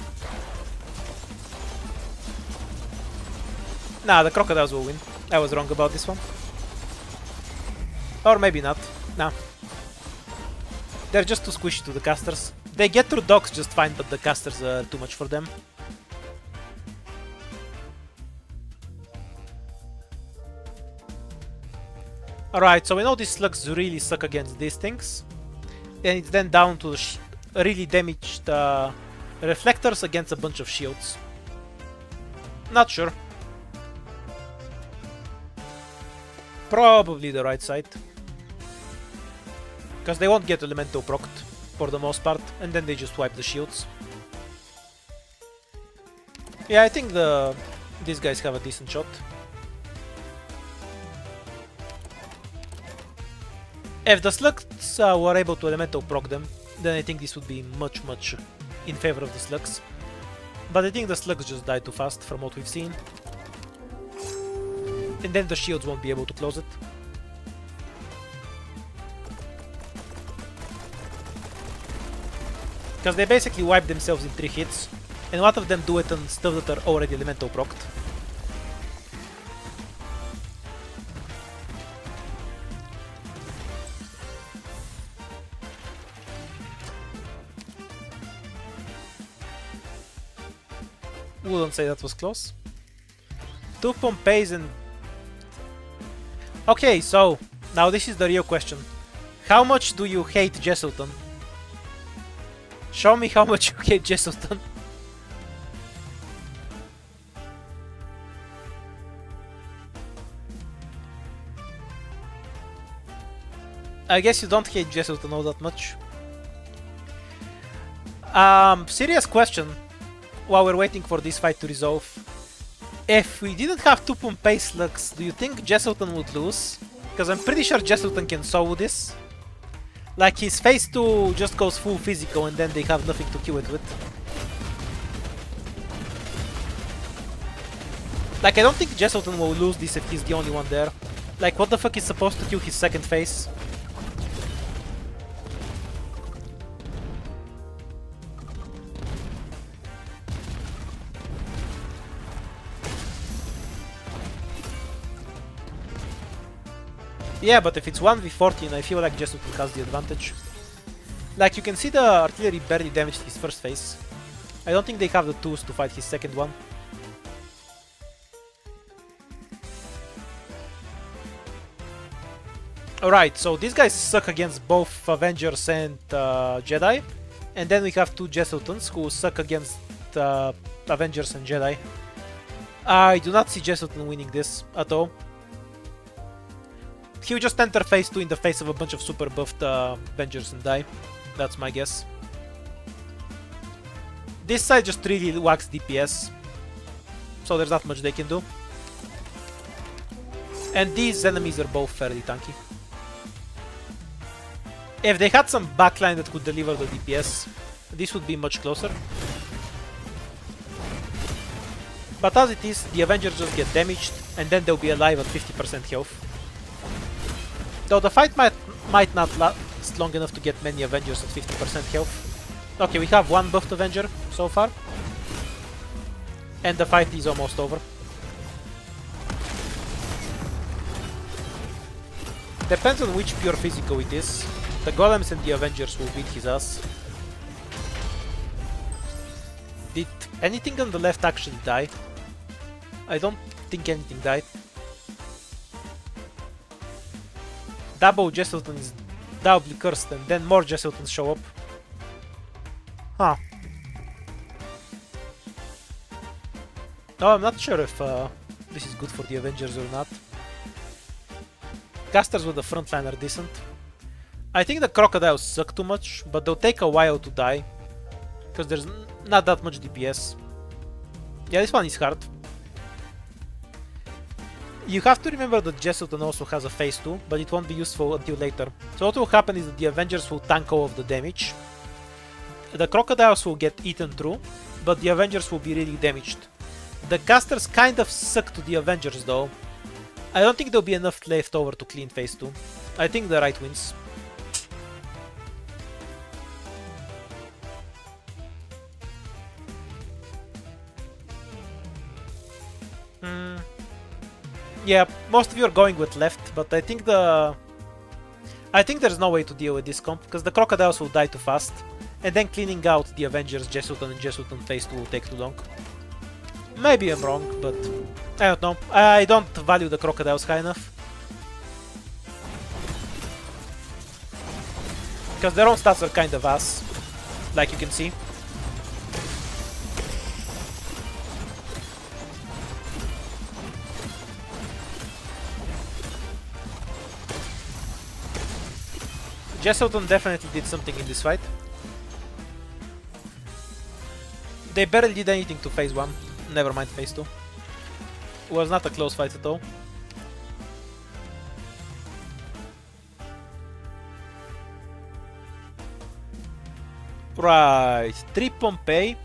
Nah, the crocodiles will win. I was wrong about this one. Or maybe not. Nah. They're just too squishy to the casters. They get through docks just fine, but the casters are too much for them. Alright, so we know these slugs really suck against these things. And it's then down to really damaged reflectors against a bunch of shields. Not sure. Probably the right side. Because they won't get Elemento procced for the most part, and then they just wipe the shields. Yeah, I think these guys have a decent shot. If the slugs were able to Elemento proc them, then I think this would be much in favor of the slugs. But I think the slugs just die too fast from what we've seen. And then the shields won't be able to close it. Because they basically wipe themselves in 3 hits, and a lot of them do it on stuff that are already Elemento procced. Wouldn't say that was close. 2 Pompeis and... Okay, so, now this is the real question. How much do you hate Jesselton? Show me how much you hate Jesselton. I guess you don't hate Jesselton all that much. Serious question, while we're waiting for this fight to resolve. If we didn't have 2 Pompei slugs, do you think Jesselton would lose? Because I'm pretty sure Jesselton can solo this. Like, his phase 2 just goes full physical and then they have nothing to kill it with. Like, I don't think Jesselton will lose this if he's the only one there. Like, what the fuck is supposed to kill his second phase? Yeah, but if it's 1v14, I feel like Jesselton has the advantage. Like, you can see the artillery barely damaged his first phase. I don't think they have the tools to fight his second one. Alright, so these guys suck against both Avengers and Jedi. And then we have 2 Jesseltons who suck against Avengers and Jedi. I do not see Jesselton winning this at all. He'll just enter phase 2 in the face of a bunch of super buffed Avengers and die. That's my guess. This side just really whacks DPS, so there's not much they can do. And these enemies are both fairly tanky. If they had some backline that could deliver the DPS, this would be much closer. But as it is, the Avengers just get damaged, and then they'll be alive at 50% health. Though the fight might not last long enough to get many Avengers at 50% health. Okay, we have 1 buffed Avenger so far. And the fight is almost over. Depends on which pure physical it is. The Golems and the Avengers will beat his ass. Did anything on the left actually die? I don't think anything died. Double Jesselton is doubly cursed, and then more Jesseltons show up. Huh. No, I'm not sure if this is good for the Avengers or not. Casters with the front line are decent. I think the crocodiles suck too much, but they'll take a while to die. Because there's not that much DPS. Yeah, this one is hard. You have to remember that Jesselton also has a phase 2, but it won't be useful until later. So what will happen is that the Avengers will tank all of the damage. The crocodiles will get eaten through, but the Avengers will be really damaged. The casters kind of suck to the Avengers though. I don't think there'll be enough left over to clean phase 2. I think the right wins. Yeah, most of you are going with left, but I think there's no way to deal with this comp, because the crocodiles will die too fast, and then cleaning out the Avengers, Jesselton and Jesselton phase 2 will take too long. Maybe I'm wrong, but I don't know. I don't value the crocodiles high enough. Because their own stats are kind of ass, like you can see. Jesselton definitely did something in this fight. They barely did anything to phase 1, never mind phase 2. It was not a close fight at all. Right, 3 Pompei,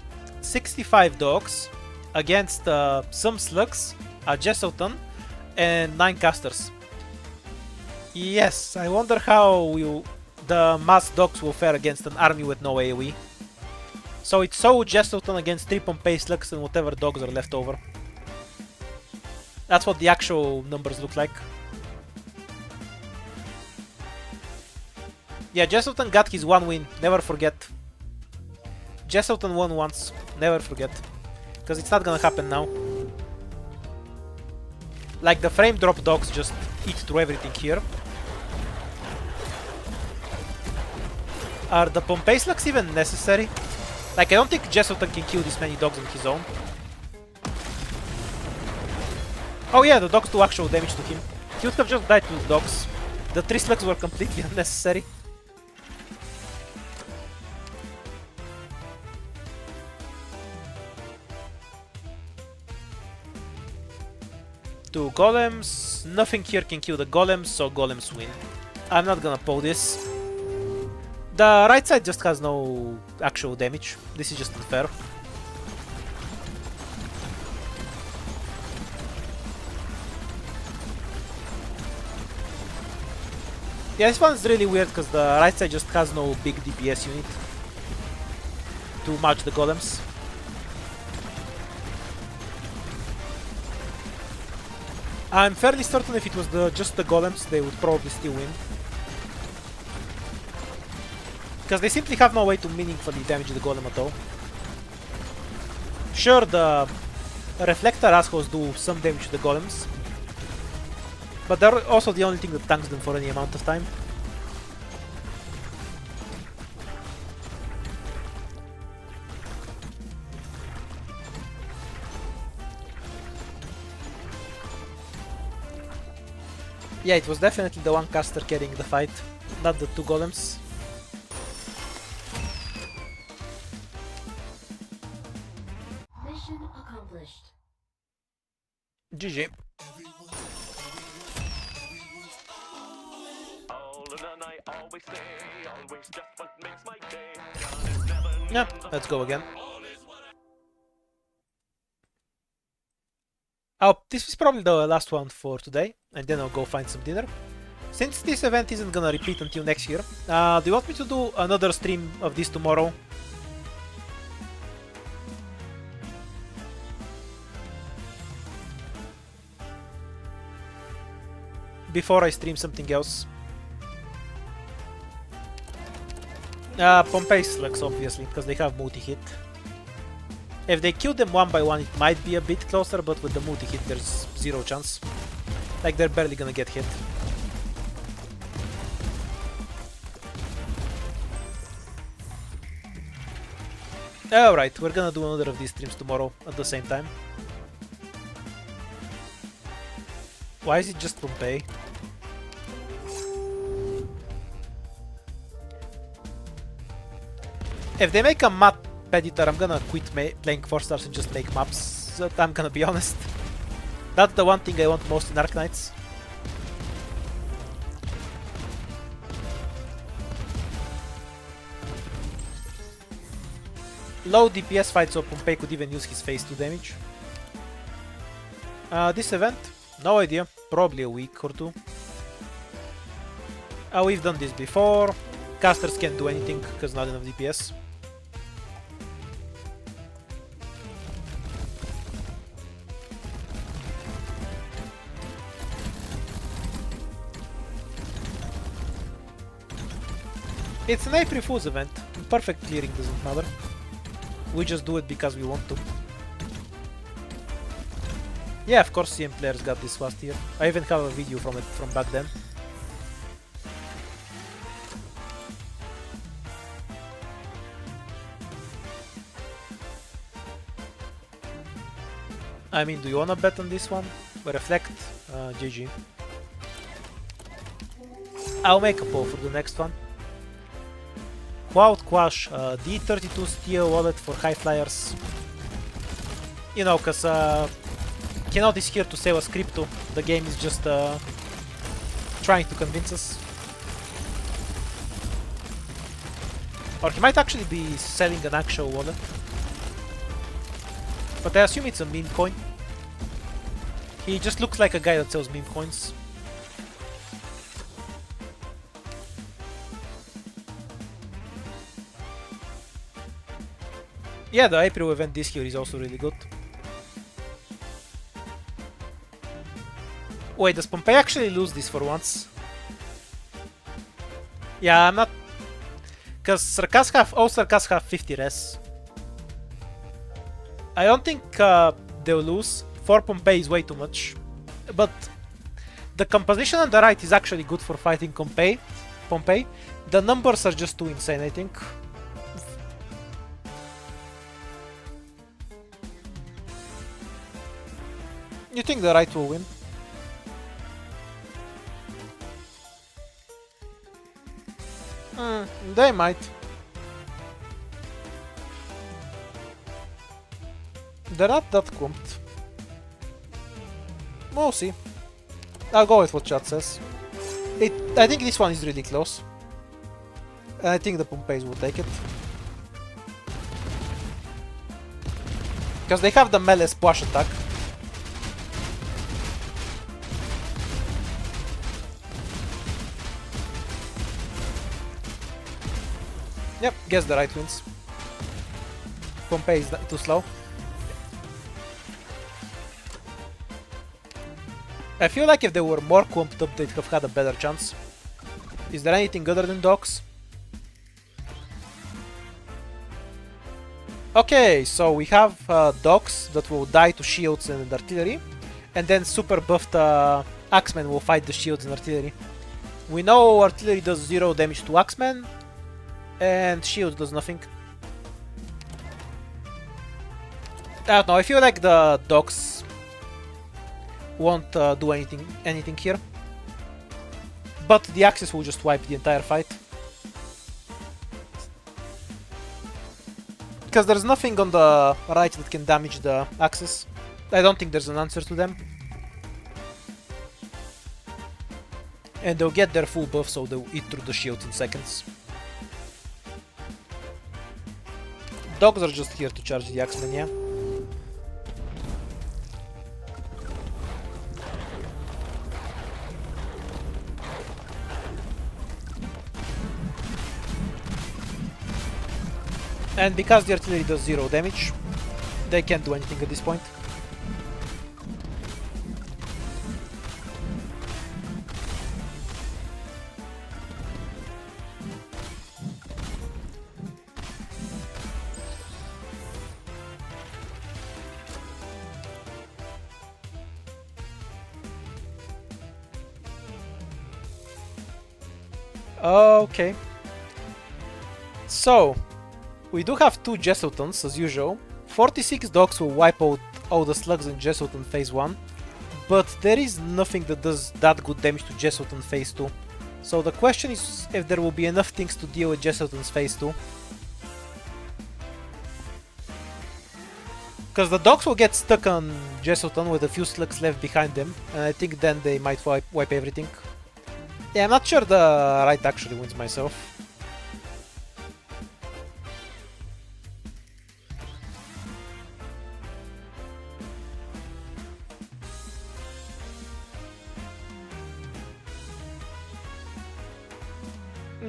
65 dogs against some slugs, a Jesselton, and 9 casters. Yes, I wonder how the mass dogs will fare against an army with no AoE. So it's so Jesselton against 3 Pompei slugs and whatever dogs are left over. That's what the actual numbers look like. Yeah, Jesselton got his 1 win, never forget. Jesselton won once, never forget. Because it's not gonna happen now. Like the frame drop dogs just eat through everything here. Are the Pompei slugs even necessary? Like I don't think Jesselton can kill this many dogs on his own. Oh yeah, the dogs do actual damage to him. He would have just died to the dogs. The 3 slugs were completely unnecessary. Two golems. Nothing here can kill the golems, so golems win. I'm not gonna pull this. The right side just has no actual damage. This is just unfair. Yeah, this one's really weird because the right side just has no big DPS unit to match the golems. I'm fairly certain if it was just the golems, they would probably still win. Because they simply have no way to meaningfully damage the golem at all. Sure, the reflector assholes do some damage to the golems, but they're also the only thing that tanks them for any amount of time. Yeah, it was definitely the one caster carrying the fight, not the 2 golems. Mission accomplished. GG. Yeah, let's go again. Oh, this is probably the last one for today, and then I'll go find some dinner. Since this event isn't gonna repeat until next year, do you want me to do another stream of this tomorrow? Before I stream something else? Pompei slugs, obviously, because they have multi-hit. If they kill them one by one, it might be a bit closer, but with the multi-hit, there's 0 chance. Like, they're barely gonna get hit. Alright, we're gonna do another of these streams tomorrow at the same time. Why is it just Pompei? If they make a map editor, I'm gonna quit playing 4 stars and just make maps. I'm gonna be honest. That's the one thing I want most in Arknights. Low DPS fight, so Pompei could even use his phase 2 damage. This event? No idea. Probably a week or 2. We've done this before. Casters can't do anything because not enough DPS. It's an April Fool's event. Perfect clearing doesn't matter. We just do it because we want to. Yeah, of course CM players got this last year. I even have a video from it from back then. I mean, do you wanna bet on this one? Reflect, GG. I'll make a poll for the next one. Quote Quash, D32 steel wallet for high flyers. You know, cause Kenneth is here to sell us crypto. The game is just trying to convince us. Or he might actually be selling an actual wallet. But I assume it's a meme coin. He just looks like a guy that sells meme coins. Yeah, the April event this year is also really good. Wait, does Pompei actually lose this for once? Yeah, I'm not... Because all Carcass have 50 res. I don't think they'll lose. 4 Pompei is way too much. But the composition on the right is actually good for fighting Pompei. The numbers are just too insane, I think. You think the right will win? They might. They're not that clumped. We'll see. I'll go with what chat says. I think this one is really close. And I think the Pompeis will take it. Because they have the melee splash attack. Yep, guess the right wins. Pompei is too slow. I feel like if they were more clumped up, they'd have had a better chance. Is there anything other than dogs? Okay, so we have dogs that will die to shields and artillery, and then super buffed axemen will fight the shields and artillery. We know artillery does 0 damage to axemen, and shield does nothing. I don't know, I feel like the dogs won't do anything here. But the axes will just wipe the entire fight. Because there's nothing on the right that can damage the axes. I don't think there's an answer to them. And they'll get their full buff, so they'll eat through the shields in seconds. Dogs are just here to charge the axemen, yeah? And because the artillery does 0 damage, they can't do anything at this point. Okay. So, we do have 2 Jesseltons as usual. 46 dogs will wipe out all the slugs in Jesselton phase 1. But there is nothing that does that good damage to Jesselton phase 2. So the question is if there will be enough things to deal with Jesselton's phase 2. Because the dogs will get stuck on Jesselton with a few slugs left behind them. And I think then they might wipe everything. Yeah, I'm not sure the right actually wins myself.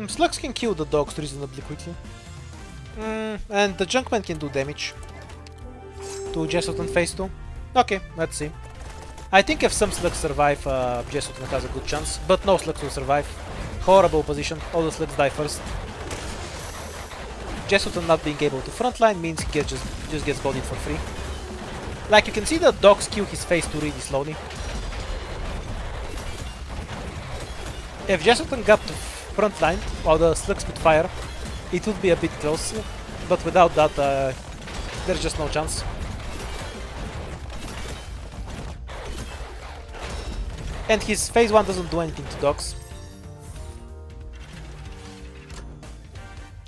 Slugs can kill the dogs reasonably quickly. And the Junkman can do damage to Jesselton phase 2. Okay, let's see. I think if some slugs survive, Jesselton has a good chance, but no slugs will survive. Horrible position, all the slugs die first. Jesselton not being able to frontline means he just gets bodied for free. Like you can see the dogs kill his phase 2 really slowly. If Jesselton got to frontline while the slugs could fire, it would be a bit close, but without that, there's just no chance. And his phase 1 doesn't do anything to dogs.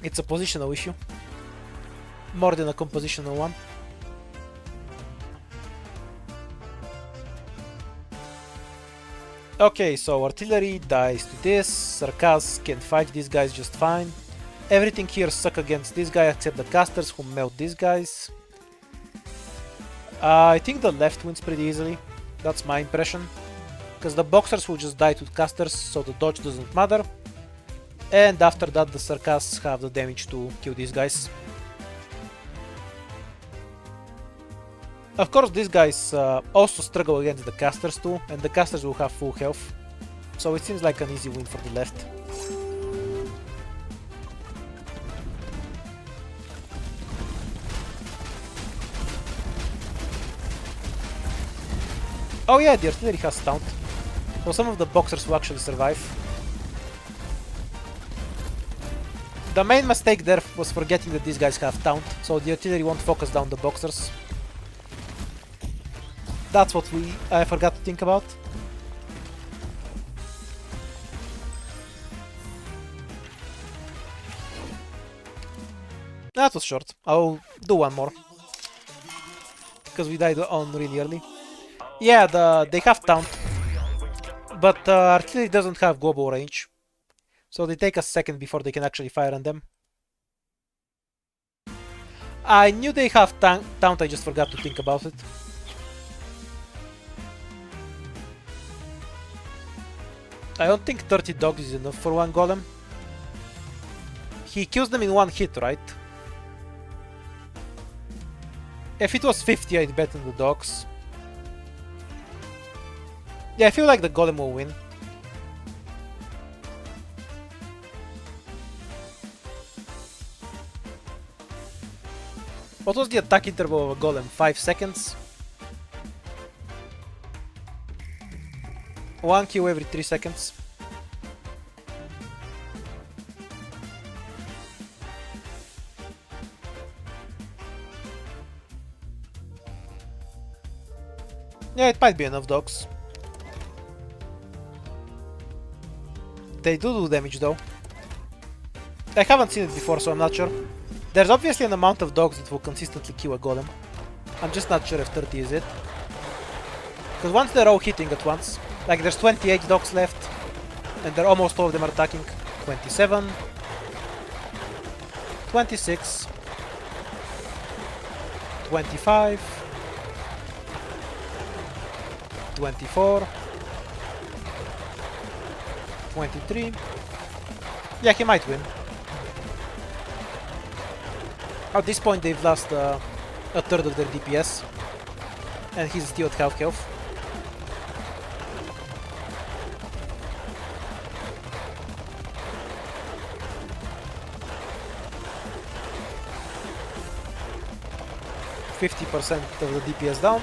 It's a positional issue. More than a compositional one. Okay, so artillery dies to this. Carcass can fight these guys just fine. Everything here suck against this guy except the casters who melt these guys. I think the left wins pretty easily. That's my impression. Because the boxers will just die to casters, so the dodge doesn't matter. And after that the Carcass have the damage to kill these guys. Of course these guys also struggle against the casters too, and the casters will have full health. So it seems like an easy win for the left. Oh yeah, the artillery has taunt. So some of the boxers will actually survive. The main mistake there was forgetting that these guys have taunt, so the artillery won't focus down the boxers. That's what I forgot to think about. That was short. I'll do one more. Because we died on really early. Yeah, they have taunt. But artillery doesn't have global range. So they take a second before they can actually fire on them. I knew they have taunt, I just forgot to think about it. I don't think 30 dogs is enough for one golem. He kills them in one hit, right? If it was 50, I'd bet on the dogs. Yeah, I feel like the golem will win. What was the attack interval of a golem? 5 seconds? 1 kill every 3 seconds. Yeah, it might be enough dogs. They do damage though. I haven't seen it before, so I'm not sure. There's obviously an amount of dogs that will consistently kill a golem. I'm just not sure if 30 is it. Because once they're all hitting at once, like there's 28 dogs left, and they're almost all of them are attacking. 27, 26, 25, 24, 23. Yeah, he might win. At this point they've lost a third of their DPS, and he's still at half health. %50 of the DPS down.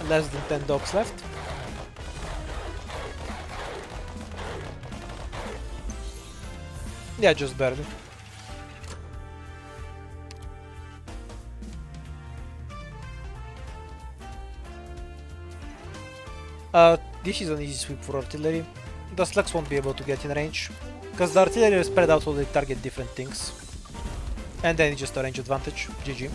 Less than 10 dogs left. Yeah, just barely. This is an easy sweep for artillery. The slugs won't be able to get in range, because the artillery is spread out so they target different things. And then it's just a range advantage. GG.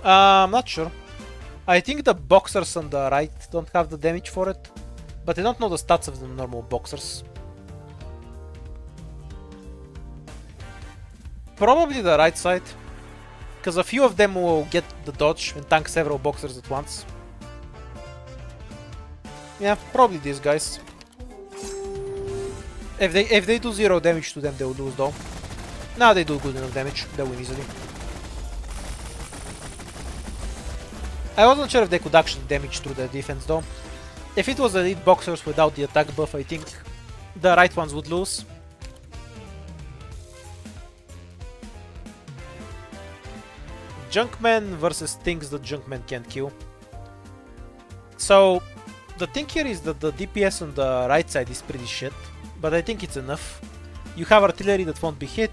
I'm not sure. I think the boxers on the right don't have the damage for it, but I don't know the stats of the normal boxers. Probably the right side, because a few of them will get the dodge and tank several boxers at once. Yeah, probably these guys. If they do 0 damage to them, they will lose though. Now they do good enough damage, they win easily. I wasn't sure if they could actually damage through the defense though. If it was elite boxers without the attack buff, I think the right ones would lose. Junkman versus things that Junkman can't kill. So the thing here is that the DPS on the right side is pretty shit, but I think it's enough. You have artillery that won't be hit,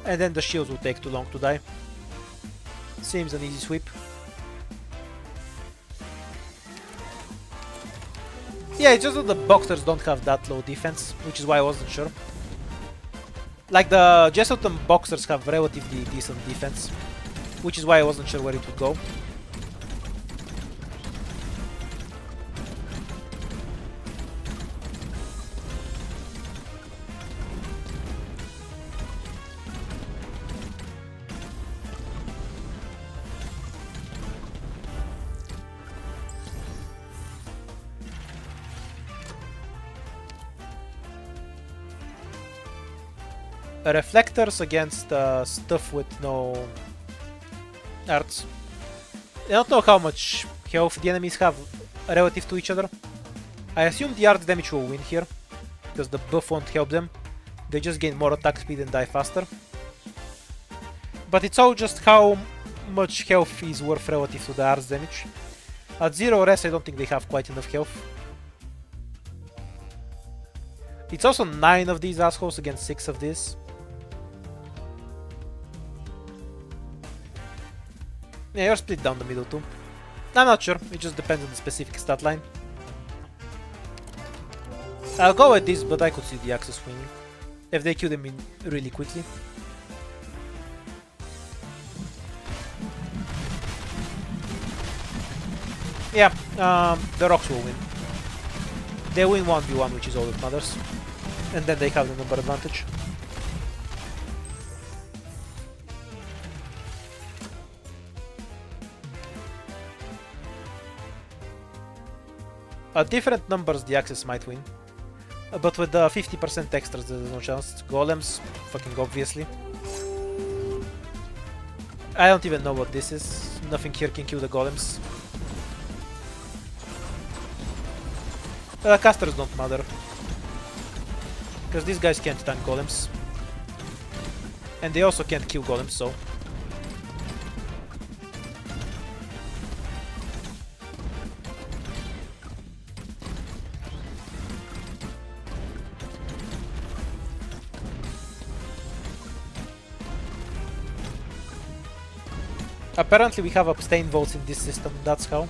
and then the shields will take too long to die. Seems an easy sweep. Yeah, it's just that the boxers don't have that low defense, which is why I wasn't sure. Like the Jesselton boxers have relatively decent defense, which is why I wasn't sure where it would go. Reflectors against stuff with no arts. I don't know how much health the enemies have relative to each other. I assume the art damage will win here, because the buff won't help them. They just gain more attack speed and die faster. But it's all just how much health is worth relative to the arts damage. At 0 res I don't think they have quite enough health. It's also 9 of these assholes against 6 of these. Yeah, you're split down the middle too. I'm not sure, it just depends on the specific stat line. I'll go with this, but I could see the Axis winning if they kill them in really quickly. Yeah, the rocks will win. They win 1v1, which is all that matters. And then they have the number advantage. At different numbers the Axis might win. But with the 50% extras there's no chance. Golems, fucking obviously. I don't even know what this is. Nothing here can kill the golems. Casters don't matter. Because these guys can't tank golems. And they also can't kill golems, so... Apparently we have abstain votes in this system, that's how.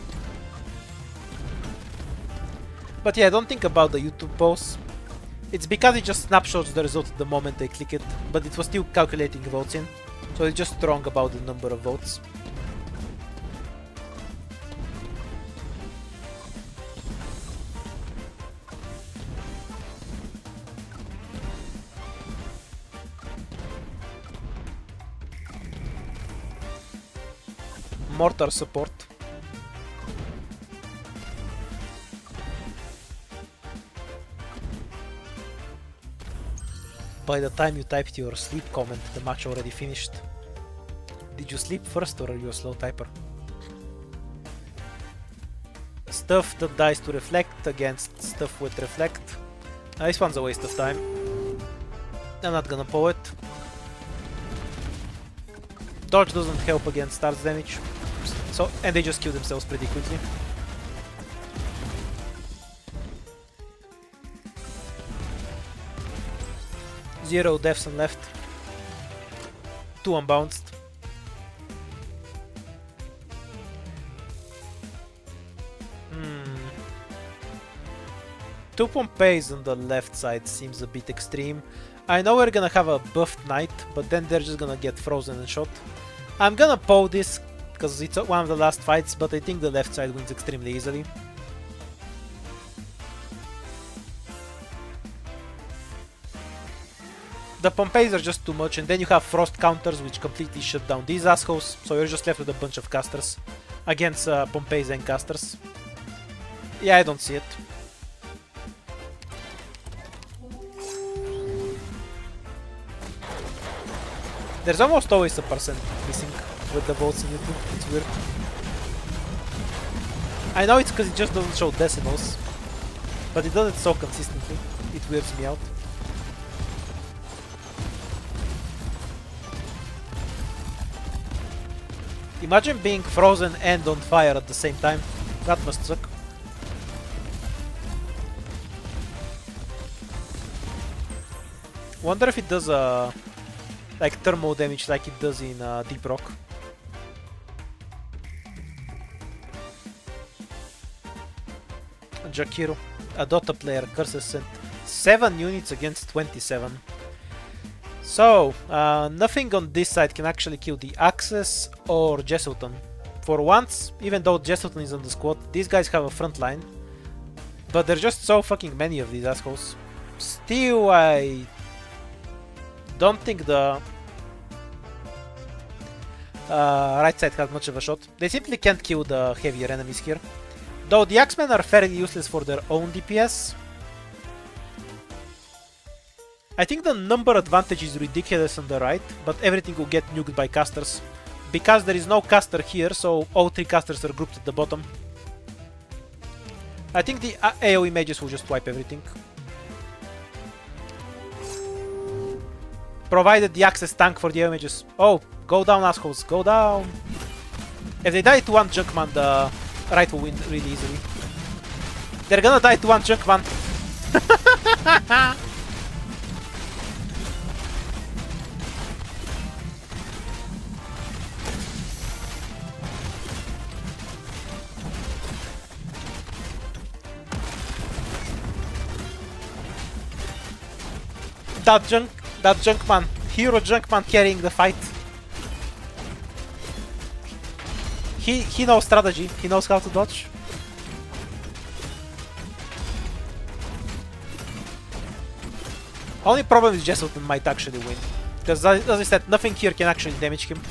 But yeah, don't think about the YouTube polls. It's because it just snapshots the result the moment they click it, but it was still calculating votes in, so it's just wrong about the number of votes. Mortar support. By the time you typed your sleep comment, the match already finished. Did you sleep first or are you a slow typer? Stuff that dies to reflect against stuff with reflect. This one's a waste of time. I'm not gonna pull it. Dodge doesn't help against stars damage. So, and they just kill themselves pretty quickly. Zero deaths and left. 2 unbounced. Two Pompeis on the left side seems a bit extreme. I know we're gonna have a buffed knight, but then they're just gonna get frozen and shot. I'm gonna pull this because it's one of the last fights, but I think the left side wins extremely easily. The Pompeis are just too much, and then you have frost counters which completely shut down these assholes, so you're just left with a bunch of casters against Pompeis and casters. Yeah, I don't see it. There's almost always a percent missing with the votes in YouTube, it's weird. I know it's because it just doesn't show decimals, But it does it so consistently, it weirds me out. Imagine being frozen and on fire at the same time. That must suck. Wonder if it does like thermal damage like it does in Deep Rock. Jakiru, a Dota player, curses sent 7 units against 27. So, nothing on this side can actually kill the Axis or Jesselton. For once, even though Jesselton is on the squad, these guys have a front line. But there are just so fucking many of these assholes. Still, I don't think the right side has much of a shot. They simply can't kill the heavier enemies here. Though the Axemen are fairly useless for their own DPS. I think the number advantage is ridiculous on the right, but everything will get nuked by casters. Because there is no caster here, so all 3 casters are grouped at the bottom. I think the AoE mages will just wipe everything. Provided the access tank for the AoE mages. Oh, go down assholes, go down! If they die to one Junkman, the right will win really easily. They're gonna die to one Junkman. That Junkman, hero Junkman carrying the fight. He knows strategy, he knows how to dodge. Only problem is Jesselton might actually win. Because as I said, nothing here can actually damage him.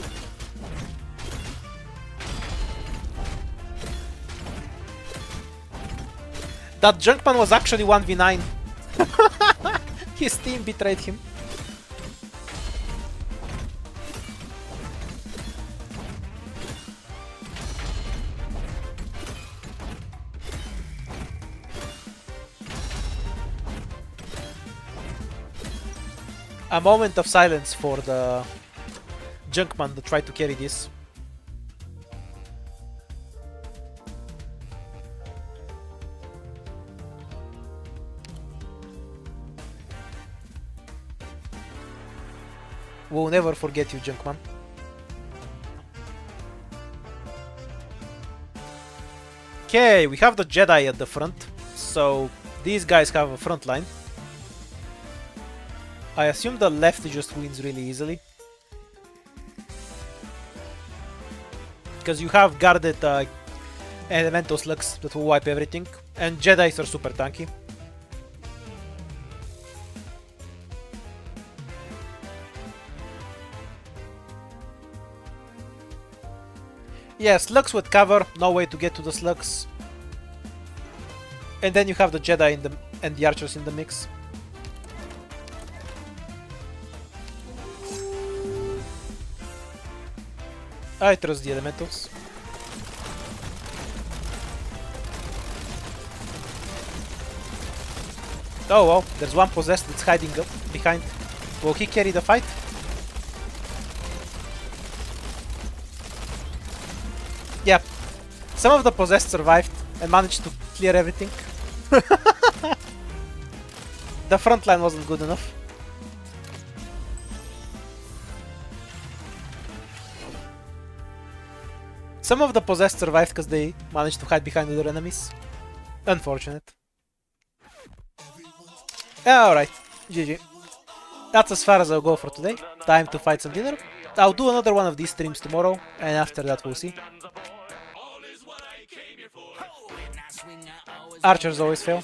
That Junkman was actually 1v9. His team betrayed him. A moment of silence for the Junkman that tried to carry this. We'll never forget you, Junkman. Okay, we have the Jedi at the front, so these guys have a front line. I assume the left just wins really easily. Because you have guarded elemental slugs that will wipe everything, and Jedis are super tanky. Yeah, slugs with cover, no way to get to the slugs. And then you have the Jedi in and the archers in the mix. I trust the elementals. Oh well, there's one possessed that's hiding up behind. Will he carry the fight? Yeah, some of the possessed survived and managed to clear everything. The front line wasn't good enough. Some of the possessed survived because they managed to hide behind other enemies. Unfortunate. Alright, GG. That's as far as I'll go for today. Time to fight some dinner. I'll do another one of these streams tomorrow, and after that we'll see. Archers always fail.